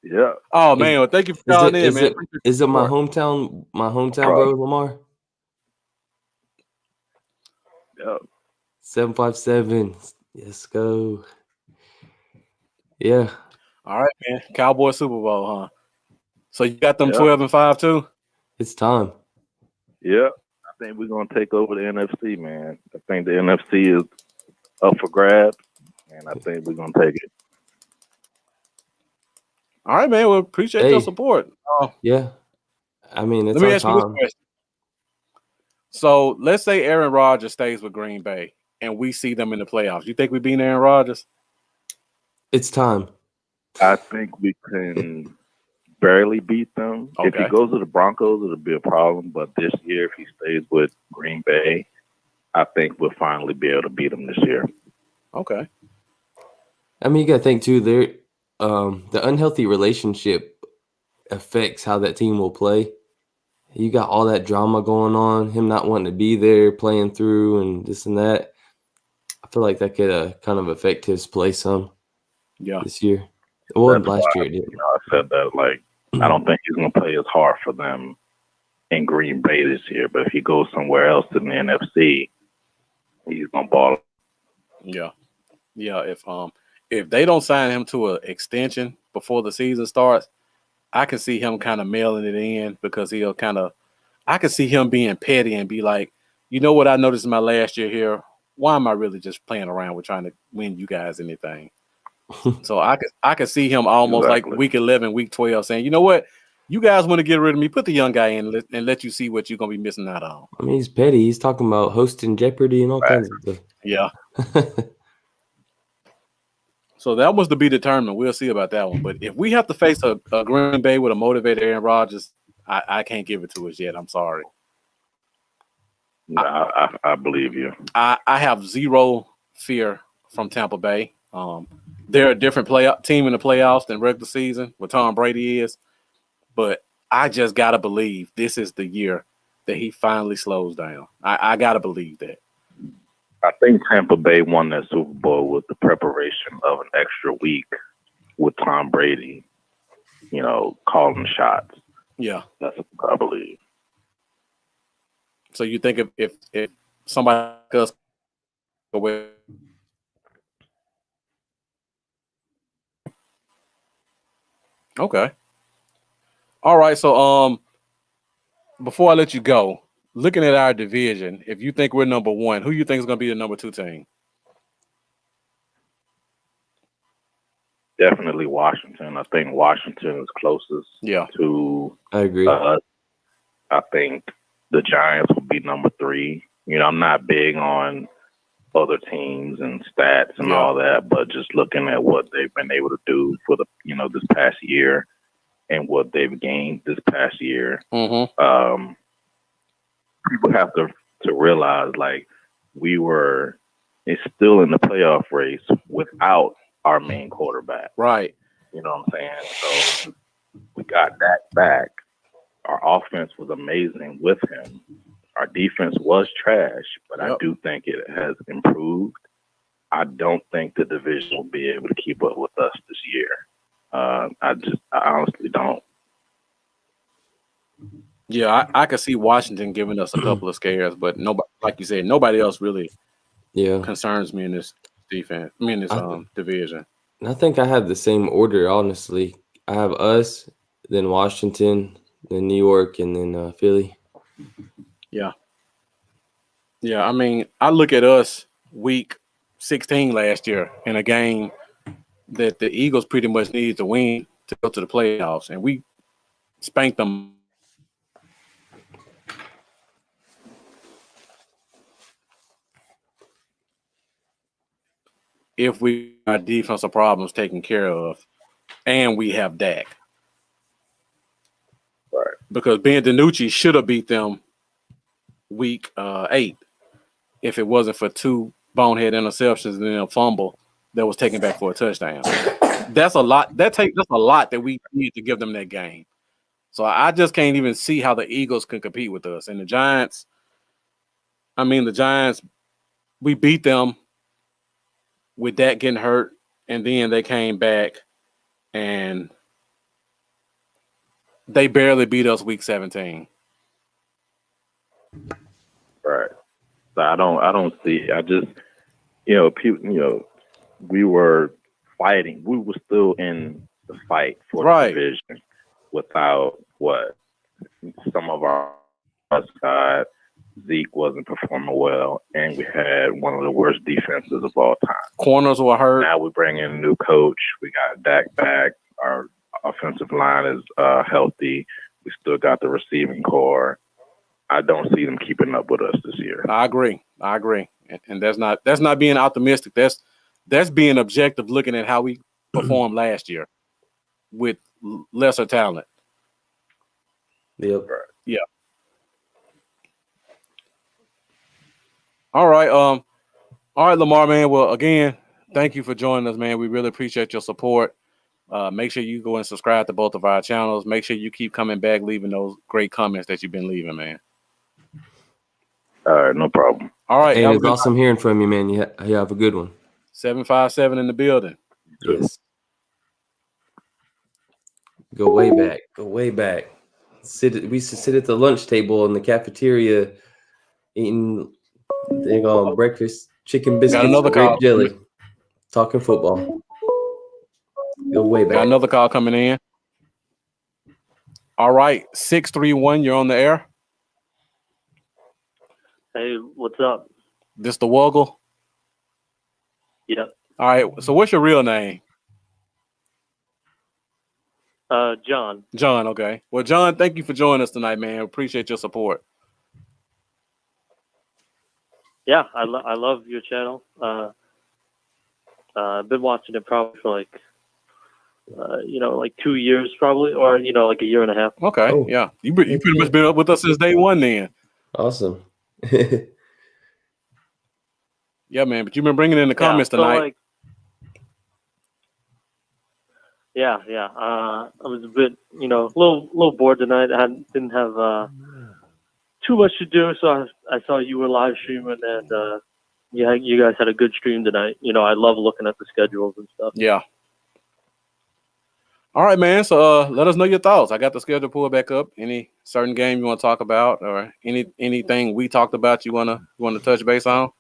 Yeah. Oh man, well, thank you for calling in, man. Is it my hometown bro, Lamar? Yeah. 757. Let's go. Yeah. All right, man. Cowboy Super Bowl, huh? So you got them 12-5 too? It's time. Yeah. I think we're gonna take over the NFC, man. I think the NFC is up for grabs, and I think we're gonna take it. All right, man. Well, appreciate your support. Yeah. I mean, it's let me ask time. you this question. So let's say Aaron Rodgers stays with Green Bay and we see them in the playoffs. You think we beat Aaron Rodgers? It's time. I think we can barely beat them. Okay. If he goes to the Broncos, it'll be a problem. But this year, if he stays with Green Bay, I think we'll finally be able to beat them this year. Okay. I mean, you got to think too. The unhealthy relationship affects how that team will play. You got all that drama going on, him not wanting to be there, playing through, and this and that. I feel like that could kind of affect his play some. Yeah. This year. Well, last year it did. I said that, like, I don't think he's going to play as hard for them in Green Bay this year. But if he goes somewhere else in the NFC, he's going to ball. Yeah. Yeah. If they don't sign him to an extension before the season starts, I can see him kind of mailing it in because I can see him being petty and be like, you know what I noticed in my last year here? Why am I really just playing around with trying to win you guys anything? So I could see him almost like week 11, week 12 saying, you know what? You guys want to get rid of me, put the young guy in and let you see what you're going to be missing out on. I mean, he's petty. He's talking about hosting Jeopardy and all kinds of stuff. Yeah. So that was to be determined. We'll see about that one. But if we have to face a Green Bay with a motivated Aaron Rodgers, I can't give it to us yet. I'm sorry. No, I believe you. I have zero fear from Tampa Bay. They're a different team in the playoffs than regular season, what Tom Brady is. But I just got to believe this is the year that he finally slows down. I got to believe that. I think Tampa Bay won that Super Bowl with the preparation of an extra week with Tom Brady, calling shots. Yeah. That's what I believe. So you think if somebody goes away. Okay. All right. So before I let you go, looking at our division, if you think we're number one, who you think is going to be the number 2 team? Definitely Washington. I think Washington is closest to I agree. I think the Giants will be number 3. I'm not big on other teams and stats and all that, but just looking at what they've been able to do for this past year, and what they've gained this past year. Mm-hmm. People have to realize, like, it's still in the playoff race without our main quarterback. Right. You know what I'm saying? So we got Dak back. Our offense was amazing with him. Our defense was trash, but I do think it has improved. I don't think the division will be able to keep up with us this year. I honestly don't. Yeah, I could see Washington giving us a couple of scares, but nobody, like you said, nobody else really concerns me in this defense. I mean, this division. I think I have the same order, honestly. I have us, then Washington, then New York, and then Philly. Yeah. Yeah, I mean, I look at us week 16 last year in a game that the Eagles pretty much needed to win to go to the playoffs, and we spanked them. If we our defensive problems taken care of, and we have Dak. Right. Because Ben DiNucci should have beat them week 8 if it wasn't for 2 bonehead interceptions and then a fumble that was taken back for a touchdown. That's a lot. That's a lot that we need to give them that game. So I just can't even see how the Eagles can compete with us. And the Giants, we beat them with that getting hurt, and then they came back and they barely beat us week 17. Right. So I don't see. I just, people, we were fighting. We were still in the fight for the division without some of our side. Zeke wasn't performing well, and we had one of the worst defenses of all time. Corners were hurt. Now we bring in a new coach. We got Dak back. Our offensive line is healthy. We still got the receiving core. I don't see them keeping up with us this year. I agree, and that's not being optimistic. That's being objective, looking at how we performed last year with lesser talent. Yep. Yeah. All right, Lamar, man. Well, again, thank you for joining us, man. We really appreciate your support. Make sure you go and subscribe to both of our channels. Make sure you keep coming back, leaving those great comments that you've been leaving, man. All right, no problem. All right. Hey, it was awesome hearing from you, man. You have a good one. 757 in the building. Yes. Go way back. We used to sit at the lunch table in the cafeteria eating breakfast, chicken biscuits, another grape call. jelly, talking football. Go way back. Got another call coming in. All right, 631, you're on the air. Hey, what's up? This the Wuggle? Yep. All right, so what's your real name? John. John, okay. Well, John, thank you for joining us tonight, man. Appreciate your support. Yeah, I love your channel. I've been watching it probably for like 2 years probably, or like a year and a half. Okay, yeah. You pretty much been up with us since day one then. Awesome. Yeah, man, but you've been bringing in the comments tonight. Yeah. I was a bit, a little bored tonight. I didn't have too much to do, so I saw you were live streaming, and you guys had a good stream tonight. I love looking at the schedules and stuff. Yeah. All right, man. So let us know your thoughts. I got the schedule pulled back up. Any certain game you want to talk about, or anything we talked about you wanna touch base on?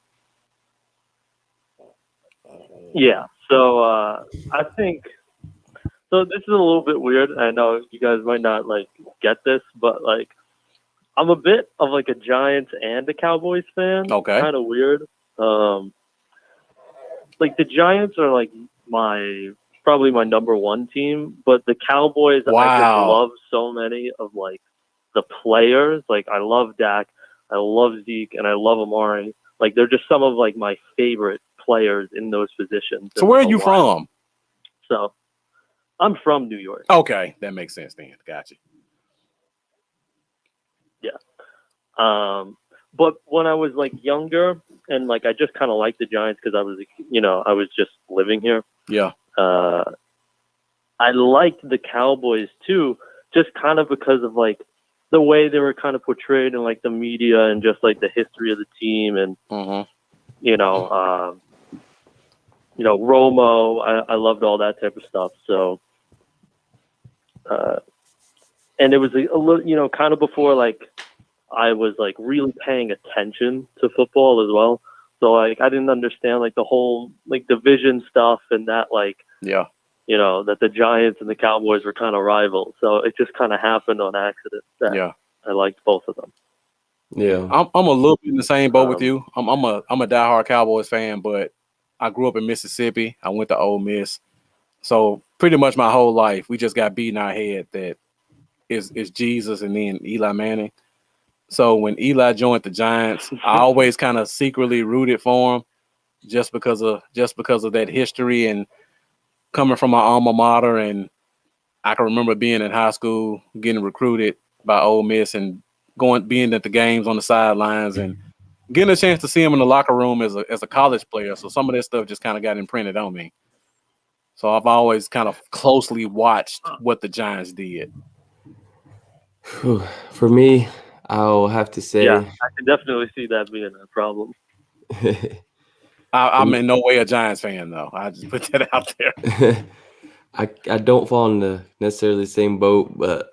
Yeah. So I think this is a little bit weird. I know you guys might not get this, but I'm a bit of a Giants and a Cowboys fan. Okay. Kind of weird. The Giants are probably my number one team, but the Cowboys, I just love so many of the players. I love Dak, I love Zeke, and I love Amari. They're just some of my favorite players in those positions. So where are you from? So I'm from New York. Okay, that makes sense then. Gotcha. Yeah. But when I was like younger and like I just kind of liked the Giants because I was, I was just living here. Yeah. I liked the Cowboys too, just kind of because of like the way they were kind of portrayed in like the media and just like the history of the team and Romo. I loved all that type of stuff. So, and it was a little, kind of before like I was like really paying attention to football as well. So like I didn't understand like the whole like division stuff and that like that the Giants and the Cowboys were kind of rivals. So it just kind of happened on accident that I liked both of them. Yeah, I'm a little bit in the same boat with you. I'm a diehard Cowboys fan, but I grew up in Mississippi. I went to Ole Miss, so pretty much my whole life we just got beat in our head that is Jesus and then Eli Manning. So when Eli joined the Giants, I always kind of secretly rooted for him, just because of that history and coming from my alma mater. And I can remember being in high school, getting recruited by Ole Miss and being at the games on the sidelines and getting a chance to see him in the locker room as a college player. So some of that stuff just kind of got imprinted on me. So I've always kind of closely watched what the Giants did. For me, I'll have to say, I can definitely see that being a problem. I'm in no way a Giants fan, though. I just put that out there. I don't fall in the necessarily the same boat, but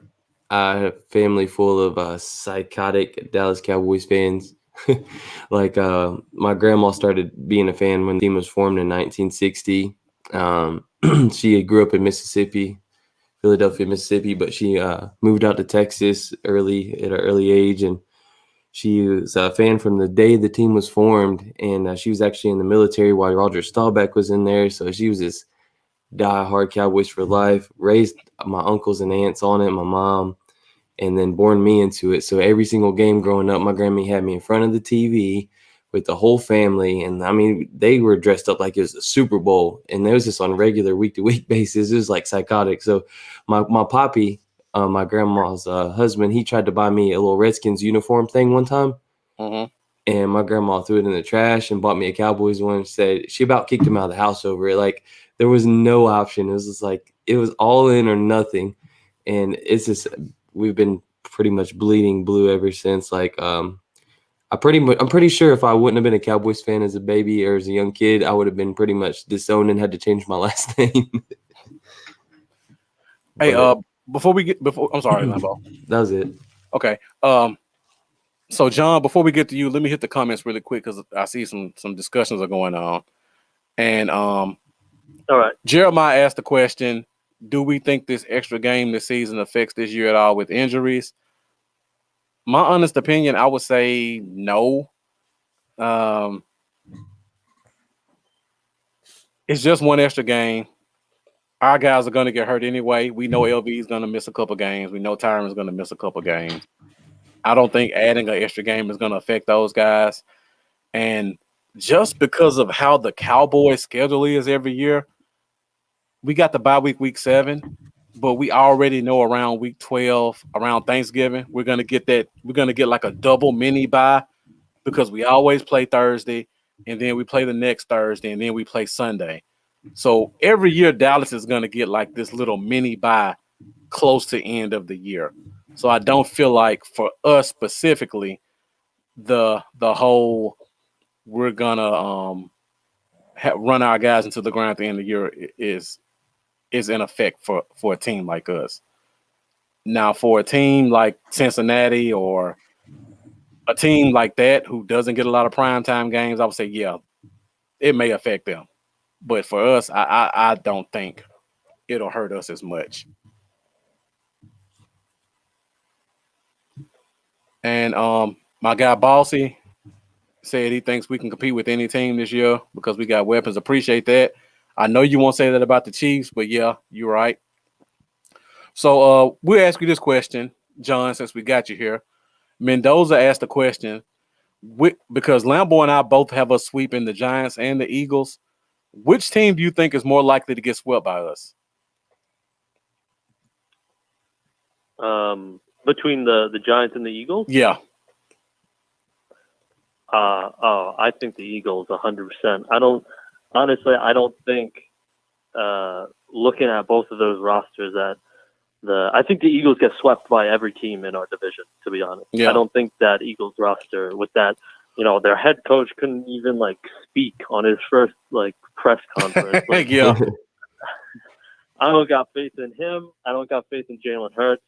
I have a family full of psychotic Dallas Cowboys fans. Like my grandma started being a fan when the team was formed in 1960. She grew up in Mississippi, Philadelphia, Mississippi, but she moved out to Texas at an early age, and she was a fan from the day the team was formed. And she was actually in the military while Roger Staubach was in there, so she was this diehard Cowboys for life. Raised my uncles and aunts on it, my mom, and then born me into it. So every single game growing up, my Grammy had me in front of the TV with the whole family. And I mean, they were dressed up like it was a Super Bowl, and there was just on regular week-to-week basis. It was like psychotic. So my poppy, my grandma's husband, he tried to buy me a little Redskins uniform thing one time. And my grandma threw it in the trash and bought me a Cowboys one. Said she about kicked him out of the house over it. Like there was no option. It was just like it was all in or nothing. And it's just we've been pretty much bleeding blue ever since. Like I'm pretty sure if I wouldn't have been a Cowboys fan as a baby or as a young kid, I would have been pretty much disowned and had to change my last name. Hey, before I'm sorry, Lambo. That was it. Okay. So John, before we get to you, let me hit the comments really quick because I see some discussions are going on. And all right. Jeremiah asked the question, do we think this extra game this season affects this year at all with injuries? My honest opinion, I would say no. It's just one extra game. Our guys are going to get hurt anyway. We know LV is going to miss a couple games. We know Tyron is going to miss a couple games. I don't think adding an extra game is going to affect those guys. And just because of how the Cowboys schedule is every year, we got the bye week 7, but we already know around week 12, around Thanksgiving, we're going to get that. We're going to get like a double mini bye because we always play Thursday, and then we play the next Thursday, and then we play Sunday. So every year Dallas is going to get like this little mini bye close to end of the year. So I don't feel like for us specifically, the whole we're gonna run our guys into the ground at the end of the year is in effect for a team like us. Now, for a team like Cincinnati or a team like that who doesn't get a lot of primetime games, I would say, yeah, it may affect them. But for us, I don't think it'll hurt us as much. And my guy Bossy said he thinks we can compete with any team this year because we got weapons. Appreciate that. I know you won't say that about the Chiefs, but yeah, you're right. So we'll ask you this question, John, since we got you here. Mendoza asked the question, because Lambo and I both have us sweeping the Giants and the Eagles. Which team do you think is more likely to get swept by us? Between the Giants and the Eagles? Yeah. I think the Eagles 100%. I don't think looking at both of those rosters I think the Eagles get swept by every team in our division, to be honest. Yeah. I don't think that Eagles roster with that, their head coach couldn't even speak on his first press conference. Yeah. I don't got faith in him. I don't got faith in Jalen Hurts.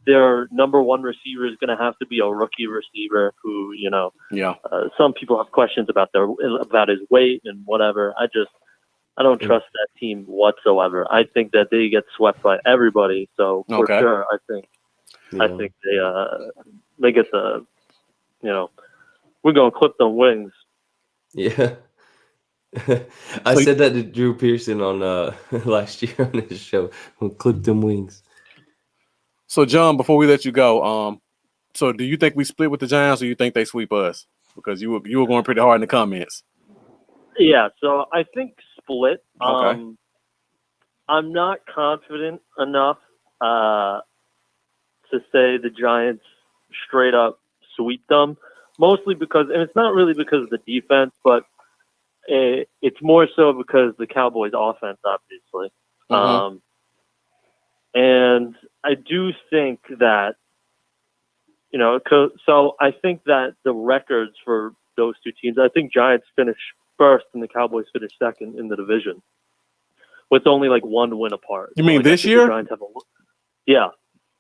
Their number one receiver is going to have to be a rookie receiver who, some people have questions about his weight and whatever. I don't trust that team whatsoever. I think that they get swept by everybody. So for sure, I think they get the, we're going to clip them wings. Yeah. I said that to Drew Pearson on last year on his show. We'll clip them wings. So John, before we let you go, so do you think we split with the Giants, or you think they sweep us? Because you were going pretty hard in the comments. Yeah, so I think split. Okay. I'm not confident enough to say the Giants straight up sweep them, mostly because, and it's not really because of the defense, but it's more so because the Cowboys' offense, obviously. Mm-hmm. And I do think that, so I think that the records for those two teams, I think Giants finish first and the Cowboys finish second in the division with only one win apart. You mean this year? Yeah.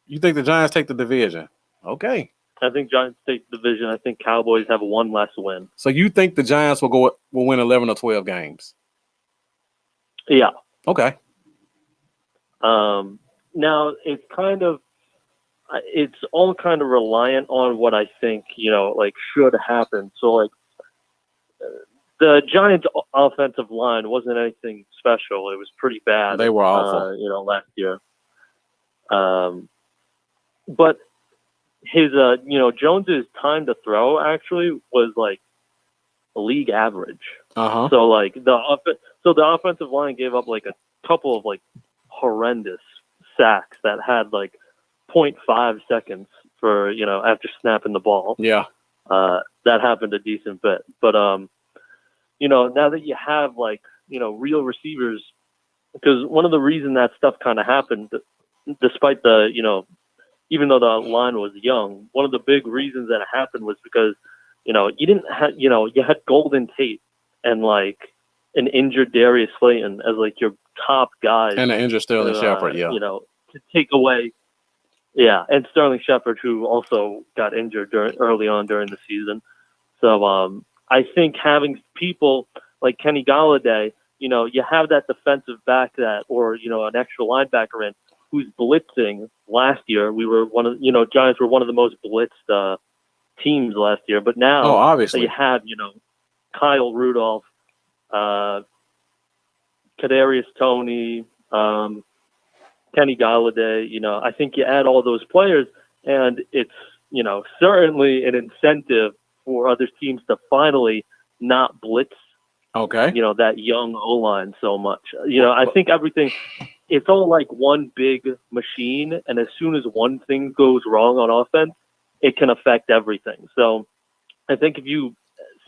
You think the Giants take the division? Okay. I think Giants take the division. I think Cowboys have one less win. So you think the Giants will win 11 or 12 games? Yeah. Okay. Now it's all kind of reliant on what I think, should happen. So the Giants offensive line wasn't anything special. It was pretty bad. They were awful. Last year. But his, Jones's time to throw actually was league average. Uh-huh. So the offensive line gave up a couple of horrendous sacks that had 0.5 seconds for after snapping the ball. Yeah. That happened a decent bit. But now that you have real receivers, because one of the reasons that stuff kind of happened, despite the even though the line was young, one of the big reasons that it happened was because you didn't have you had Golden Tate and an injured Darius Slayton as your top guys, and an injured Sterling Shepard, yeah. To take away, and Sterling Shepard, who also got injured early on during the season. So I think having people like Kenny Golladay, you have that defensive back or an extra linebacker in who's blitzing. Last year, we were Giants were one of the most blitzed teams last year, but now obviously you have Kyle Rudolph, Kadarius Toney, Kenny Golladay. I think you add all those players, and it's certainly an incentive for other teams to finally not blitz. Okay. That young O-line so much. I think everything. It's all one big machine, and as soon as one thing goes wrong on offense, it can affect everything. So I think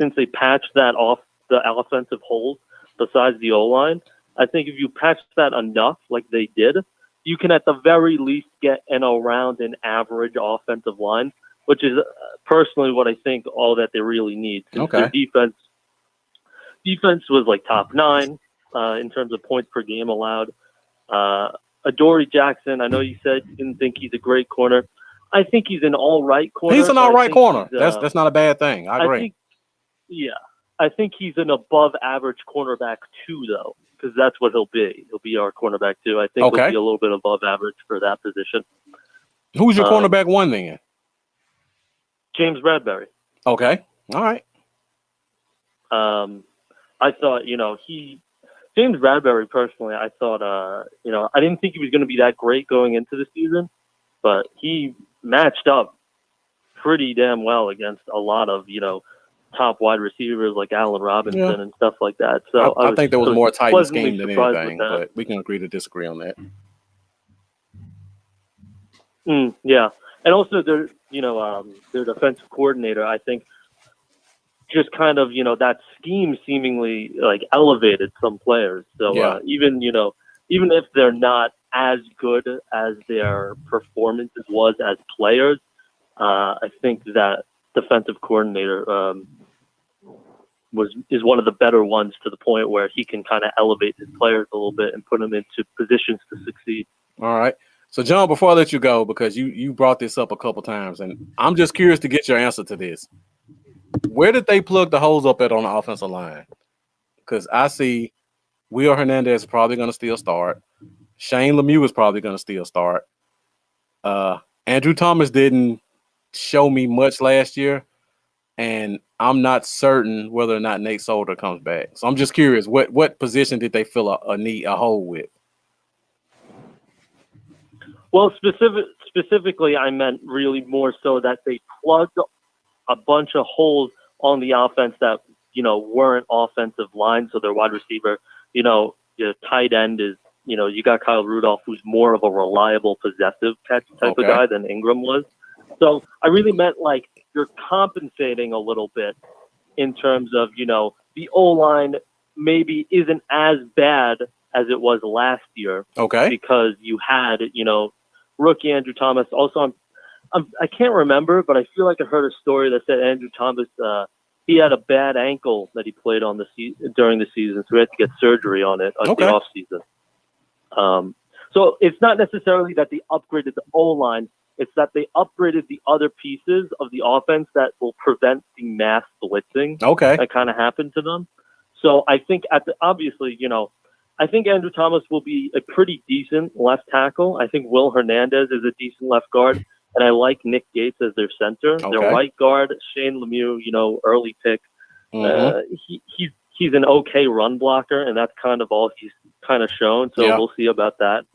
since they patched that off the offensive holes besides the O-line, I think if you patch that enough like they did, you can at the very least get around an average offensive line, which is personally what I think all that they really need. Okay. Their defense was top 9 in terms of points per game allowed. Adoree Jackson, I know you said you didn't think he's a great corner. I think he's an all right corner. He's an all right corner. That's not a bad thing. I agree. I think he's an above average cornerback too, though, because that's what he'll be. He'll be our cornerback too. I think he'll be a little bit above average for that position. Who's your cornerback one then? James Bradbury. Okay. All right. I thought, James Bradbury, personally, I thought, I didn't think he was going to be that great going into the season, but he matched up pretty damn well against a lot of, top wide receivers like Allen Robinson and stuff like that. So I think there was more Titan scheme than surprised anything, but we can agree to disagree on that. Yeah, and also their defensive coordinator, I think, just kind of that scheme seemingly like elevated some players. So even if they're not as good as their performances was as players, I think that defensive coordinator is one of the better ones, to the point where he can kind of elevate his players a little bit and put them into positions to succeed. All right. So, John, before I let you go, because you brought this up a couple times, and I'm just curious to get your answer to this. Where did they plug the holes up at on the offensive line? Because I see Will Hernandez is probably going to still start. Shane Lemieux is probably going to still start. Andrew Thomas didn't show me much last year, and I'm not certain whether or not Nate Solder comes back. So I'm just curious, what position did they fill a hole with? Well, specifically, I meant really more so that they plugged a bunch of holes on the offense that, weren't offensive line. So their wide receiver, your tight end is, you got Kyle Rudolph, who's more of a reliable possessive catch type of guy than Ingram was. So I really meant like you're compensating a little bit in terms of, the O-line maybe isn't as bad as it was last year. Okay. Because you had, rookie Andrew Thomas. Also, I can't remember, but I feel like I heard a story that said Andrew Thomas, he had a bad ankle that he played on during the season, so he had to get surgery on it the off season. So it's not necessarily that they upgraded the O-line; it's that they upgraded the other pieces of the offense that will prevent the mass blitzing that kind of happened to them. So I think obviously, I think Andrew Thomas will be a pretty decent left tackle. I think Will Hernandez is a decent left guard. And I like Nick Gates as their center. Their right guard, Shane Lemieux, early pick. He's an okay run blocker, and that's kind of all he's kind of shown. So we'll see about that.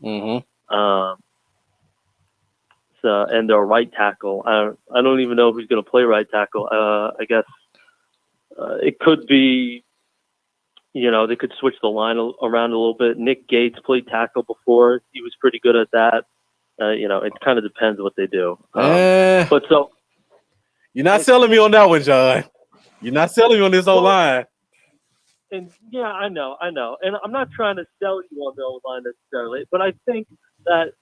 And their right tackle, I don't even know who's going to play right tackle. I guess it could be, they could switch the line around a little bit. Nick Gates played tackle before. He was pretty good at that. It kind of depends what they do. But so you're not selling me on that one, John. You're not selling me on this O-line. And yeah, I know. And I'm not trying to sell you on the O-line necessarily, but I think that,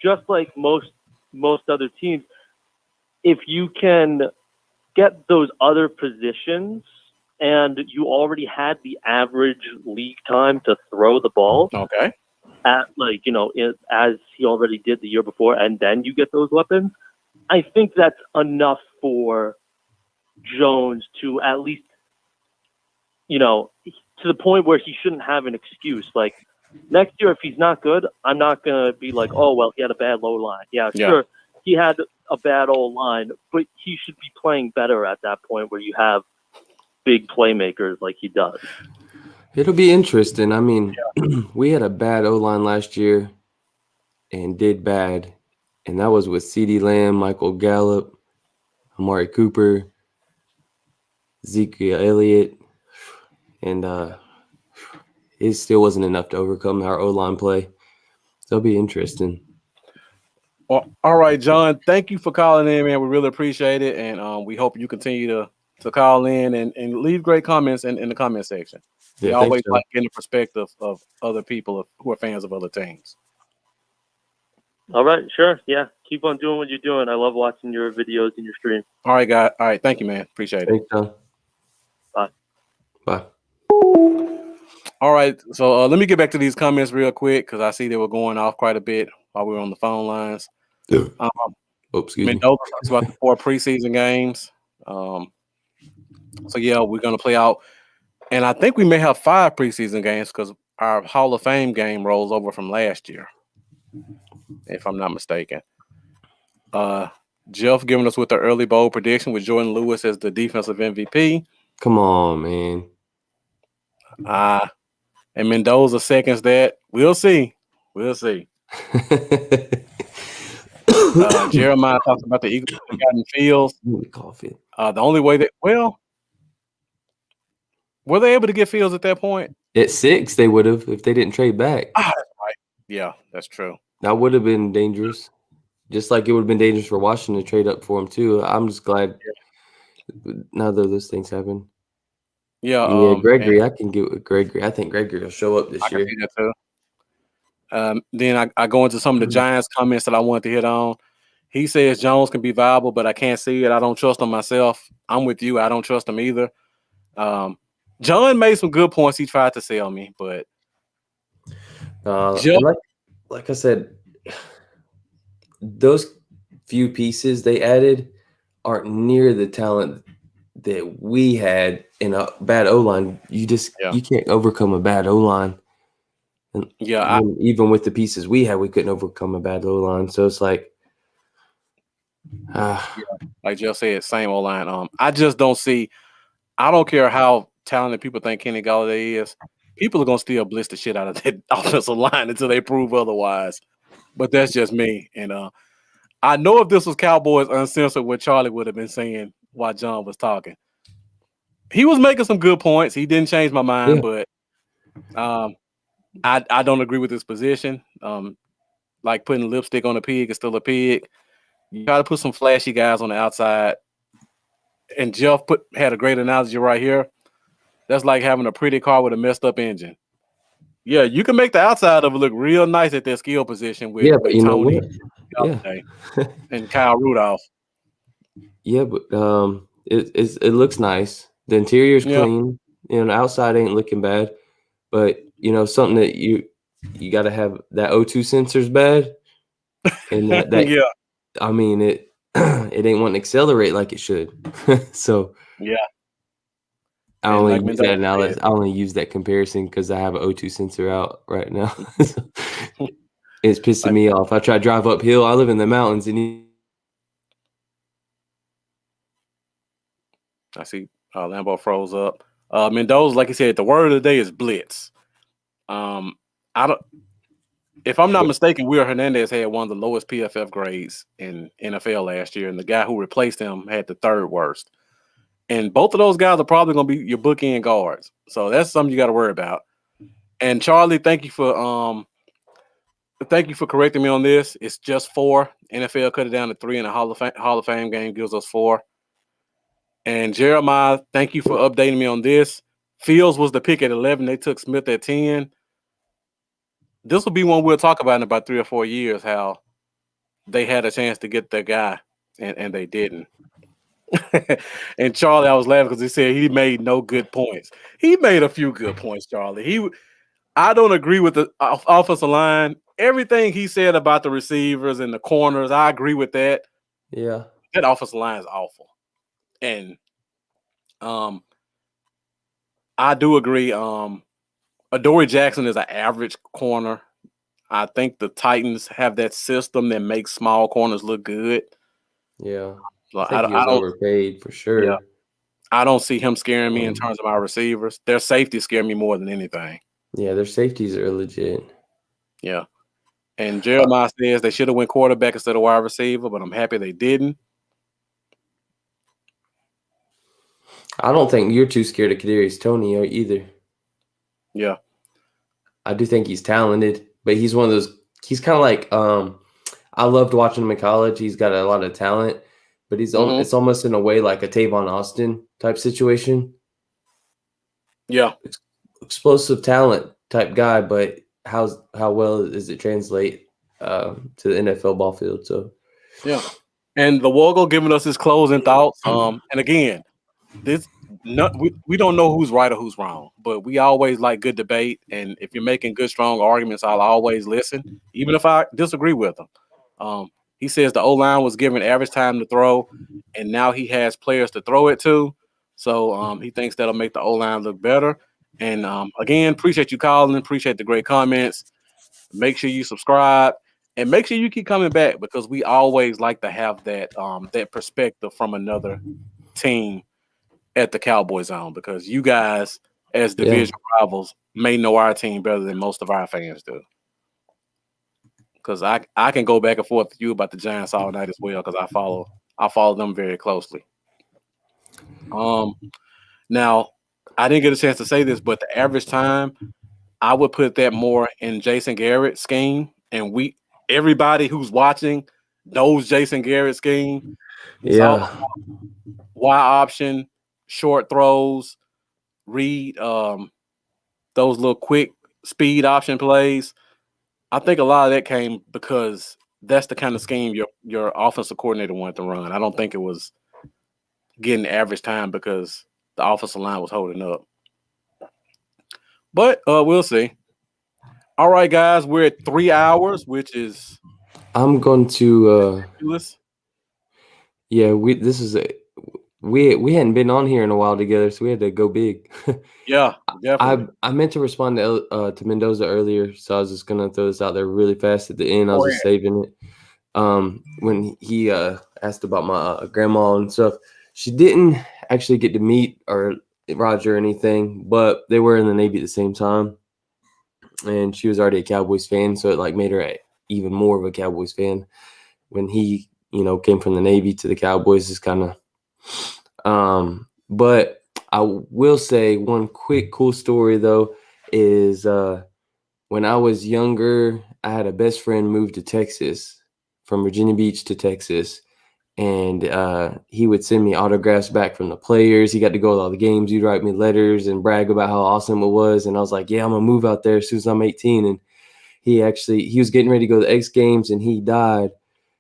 just like most other teams, if you can get those other positions and you already had the average league time to throw the ball. At as he already did the year before, and then you get those weapons, I think that's enough for Jones to at least, to the point where he shouldn't have an excuse. Like next year, if he's not good, I'm not gonna be like, oh well, he had a bad low line. Yeah, sure, he had a bad old line, but he should be playing better at that point where you have big playmakers like he does. It'll be interesting. I mean, we had a bad O-line last year and did bad. And that was with CeeDee Lamb, Michael Gallup, Amari Cooper, Ezekiel Elliott. And it still wasn't enough to overcome our O-line play. So it'll be interesting. Well, all right, John. Thank you for calling in, man. We really appreciate it. And we hope you continue to call in and leave great comments in the comment section. We always like getting the perspective of other people who are fans of other teams. All right, sure. Yeah. Keep on doing what you're doing. I love watching your videos and your stream. All right, guys. All right. Thank you, man. Appreciate it. Thanks, John. Bye. Bye. All right. So let me get back to these comments real quick because I see they were going off quite a bit while we were on the phone lines. Excuse me. Mendoza talks about the 4 preseason games. So, yeah, we're going to play out. And I think we may have 5 preseason games because our Hall of Fame game rolls over from last year, if I'm not mistaken. Jeff giving us with the early bowl prediction with Jordan Lewis as the defensive MVP. Come on, man. And Mendoza seconds that. We'll see. Jeremiah talks about the Eagles gotten Fields. The only way were they able to get Fields at that point? At 6, they would have if they didn't trade back. That's right. Yeah, that's true. That would have been dangerous. Just like it would have been dangerous for Washington to trade up for him too. I'm just glad neither of those things happen. Yeah, Gregory, I can get with Gregory. I think Gregory will show up this year. I can see that too. Then I go into some of the Giants comments that I wanted to hit on. He says Jones can be viable, but I can't see it. I don't trust him myself. I'm with you. I don't trust him either. John made some good points. He tried to sell me, but like I said, those few pieces they added aren't near the talent that we had in a bad O-line. You can't overcome a bad O-line. And even with the pieces we had, we couldn't overcome a bad O-line. So it's like, like Jeff said, same O-line. I just don't see. I don't care how talented people think Kenny Golladay is. People are gonna still blitz the shit out of that offensive line until they prove otherwise. But that's just me. And I know if this was Cowboys Uncensored, what Charlie would have been saying while John was talking. He was making some good points. He didn't change my mind, but I don't agree with his position. Like putting lipstick on a pig is still a pig. You got to put some flashy guys on the outside. And Jeff had a great analogy right here. That's like having a pretty car with a messed up engine. Yeah, you can make the outside of it look real nice at that skill position with Tony and Kyle Rudolph. Yeah, but it looks nice. The interior's clean. The outside ain't looking bad. But something that you got to have that O2 sensor's bad, and that I mean it ain't wanting to accelerate like it should. So I only use that comparison because I have an O2 sensor out right now. It's pissing me off. I try to drive uphill. I live in the mountains, and I see Lambeau froze up. Mendoza, like you said, the word of the day is blitz. If I'm not mistaken, Will Hernandez had one of the lowest PFF grades in NFL last year, and the guy who replaced him had the third worst. And both of those guys are probably going to be your bookend guards. So that's something you got to worry about. And Charlie, thank you for correcting me on this. It's just 4. NFL cut it down to 3, and a Hall of Fame game gives us 4. And Jeremiah, thank you for updating me on this. Fields was the pick at 11. They took Smith at 10. This will be one we'll talk about in about 3 or 4 years, how they had a chance to get their guy, and they didn't. And Charlie, I was laughing because he said he made no good points. He made a few good points, Charlie. I don't agree with the offensive line. Everything he said about the receivers and the corners, I agree with that. Yeah. That offensive line is awful. And I do agree. Adoree Jackson is an average corner. I think the Titans have that system that makes small corners look good. Yeah. So I think he was overpaid for sure. Yeah, I don't see him scaring me in terms of my receivers. Their safety scare me more than anything. Yeah, their safeties are legit. Yeah. And Jeremiah says they should have went quarterback instead of wide receiver, but I'm happy they didn't. I don't think you're too scared of Kadarius Toney either. Yeah. I do think he's talented, but he's one of those – he's kind of like I loved watching him in college. He's got a lot of talent, but it's almost in a way like a Tavon Austin type situation. Yeah. Explosive talent type guy, but how well does it translate to the NFL ball field? So, yeah. And the Wogle giving us his closing thoughts. And again, we don't know who's right or who's wrong, but we always like good debate. And if you're making good, strong arguments, I'll always listen, even if I disagree with them. He says the O-line was given average time to throw, and now he has players to throw it to. So he thinks that'll make the O-line look better. And again, appreciate you calling. Appreciate the great comments. Make sure you subscribe. And make sure you keep coming back because we always like to have that that perspective from another team at the Cowboys Zone because you guys, as division rivals, may know our team better than most of our fans do. Because I can go back and forth with you about the Giants all night as well because I follow them very closely. Now, I didn't get a chance to say this, but the average time, I would put that more in Jason Garrett's scheme, and everybody who's watching knows Jason Garrett's scheme. It's all Yeah. Y option, short throws, read those little quick speed option plays. I think a lot of that came because that's the kind of scheme your offensive coordinator wanted to run. I don't think it was getting average time because the offensive line was holding up. But we'll see. All right, guys, we're at 3 hours, which is I'm going to ridiculous. Yeah, we hadn't been on here in a while together, so we had to go big. Yeah, definitely. I meant to respond to Mendoza earlier, so I was just gonna throw this out there really fast at the end. I was just saving it. When he asked about my grandma and stuff, she didn't actually get to meet or Roger or anything, but they were in the Navy at the same time, and she was already a Cowboys fan, so it like made her even more of a Cowboys fan when he came from the Navy to the Cowboys. Is kind of but I will say one quick cool story though is when I was younger, I had a best friend move to Texas from Virginia Beach to Texas, and he would send me autographs back from the players. He got to go to all the games. He'd write me letters and brag about how awesome it was, and I was like, yeah, I'm gonna move out there as soon as I'm 18. And he was getting ready to go to the X Games, and he died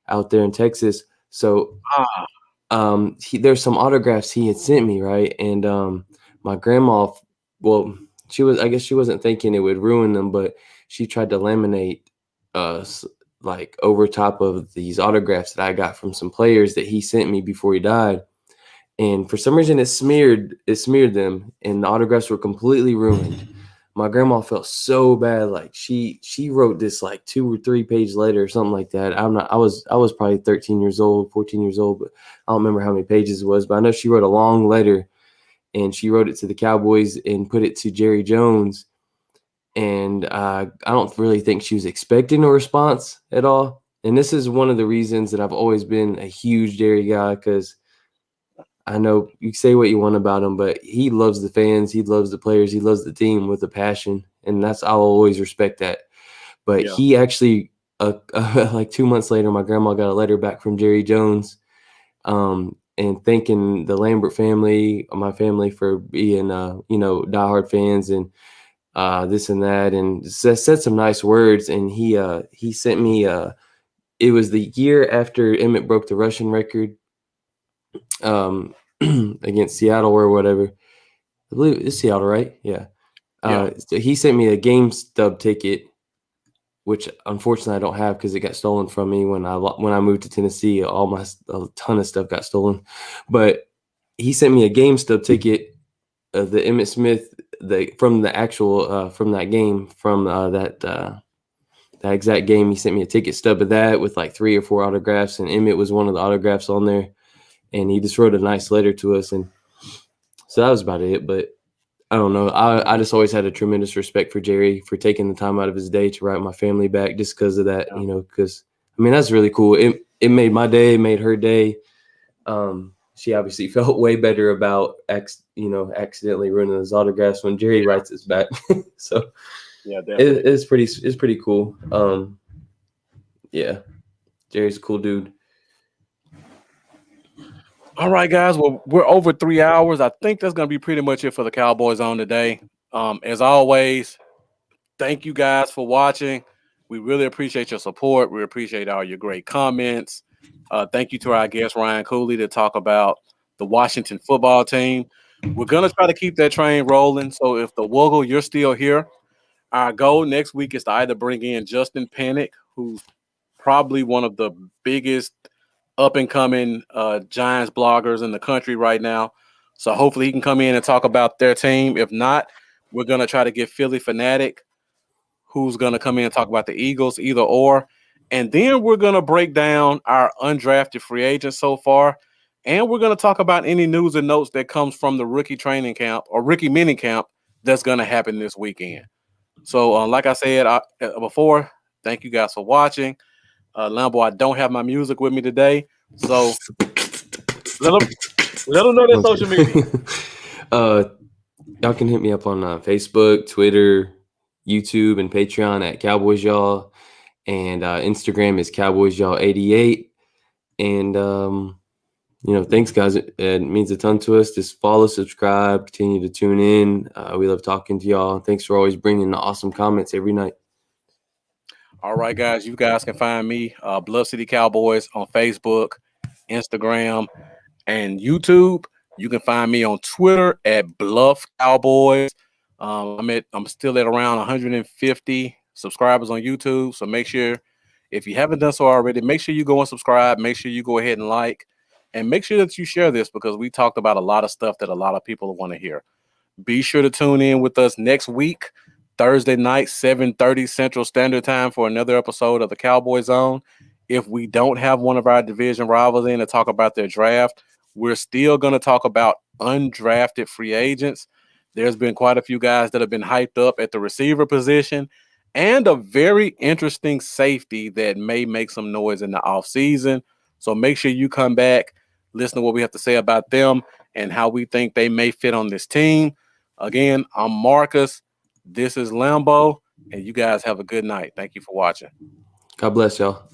out there in Texas. So there's some autographs he had sent me, right? And my grandma, well, I guess she wasn't thinking it would ruin them, but she tried to laminate like over top of these autographs that I got from some players that he sent me before he died. And for some reason it smeared them, and the autographs were completely ruined. My grandma felt so bad. Like she wrote this like 2 or 3 page letter or something like that. I was probably 13 years old, 14 years old, but I don't remember how many pages it was, but I know she wrote a long letter, and she wrote it to the Cowboys and put it to Jerry Jones. And I don't really think she was expecting a response at all. And this is one of the reasons that I've always been a huge Jerry guy, because I know you say what you want about him, but he loves the fans, he loves the players, he loves the team with a passion, and I'll always respect that. But he actually, like 2 months later, my grandma got a letter back from Jerry Jones, and thanking the Lambert family, my family, for being, diehard fans and this and that, and said some nice words. And he sent me. It was the year after Emmett broke the rushing record against Seattle or whatever. I believe it's Seattle, right? Yeah. So he sent me a game stub ticket, which unfortunately I don't have because it got stolen from me when I moved to Tennessee. A ton of stuff got stolen, but he sent me a game stub ticket of the Emmitt Smith from that game, from that exact game. He sent me a ticket stub of that with like 3 or 4 autographs, and Emmett was one of the autographs on there. And he just wrote a nice letter to us, and so that was about it. But I don't know. I just always had a tremendous respect for Jerry for taking the time out of his day to write my family back, just because of that. Because that's really cool. It made my day, it made her day. She obviously felt way better about accidentally ruining those autographs when Jerry writes us back. So yeah, it's pretty cool. Yeah, Jerry's a cool dude. All right, guys. Well, we're over 3 hours. I think that's going to be pretty much it for the Cowboys on today. As always, thank you guys for watching. We really appreciate your support. We appreciate all your great comments. Thank you to our guest, Ryan Cooley, to talk about the Washington football team. We're going to try to keep that train rolling. So if the Wuggle, you're still here, our goal next week is to either bring in Justin Panic, who's probably one of the biggest up-and-coming Giants bloggers in the country right now. So hopefully he can come in and talk about their team. If not, we're going to try to get Philly Fanatic, who's going to come in and talk about the Eagles, either or. And then we're going to break down our undrafted free agents so far. And we're going to talk about any news and notes that comes from the rookie training camp or rookie mini camp that's going to happen this weekend. So like I said before, thank you guys for watching. Lambo, I don't have my music with me today, so let them know that social media. Y'all can hit me up on Facebook, Twitter, YouTube, and Patreon at Cowboys Y'all, and Instagram is Cowboys Y'all 88. And thanks, guys. It means a ton to us. Just follow, subscribe, continue to tune in. We love talking to y'all. Thanks for always bringing the awesome comments every night. All right, guys. You guys can find me, Bluff City Cowboys, on Facebook, Instagram, and YouTube. You can find me on Twitter at Bluff Cowboys. I'm still at around 150 subscribers on YouTube. So make sure, if you haven't done so already, make sure you go and subscribe. Make sure you go ahead and like, and make sure that you share this, because we talked about a lot of stuff that a lot of people want to hear. Be sure to tune in with us next week, Thursday night, 7:30 Central Standard Time, for another episode of the Cowboy Zone. If we don't have one of our division rivals in to talk about their draft, we're still going to talk about undrafted free agents. There's been quite a few guys that have been hyped up at the receiver position, and a very interesting safety that may make some noise in the offseason. So make sure you come back, listen to what we have to say about them and how we think they may fit on this team. Again, I'm Marcus. This is Lambo, and you guys have a good night. Thank you for watching. God bless y'all.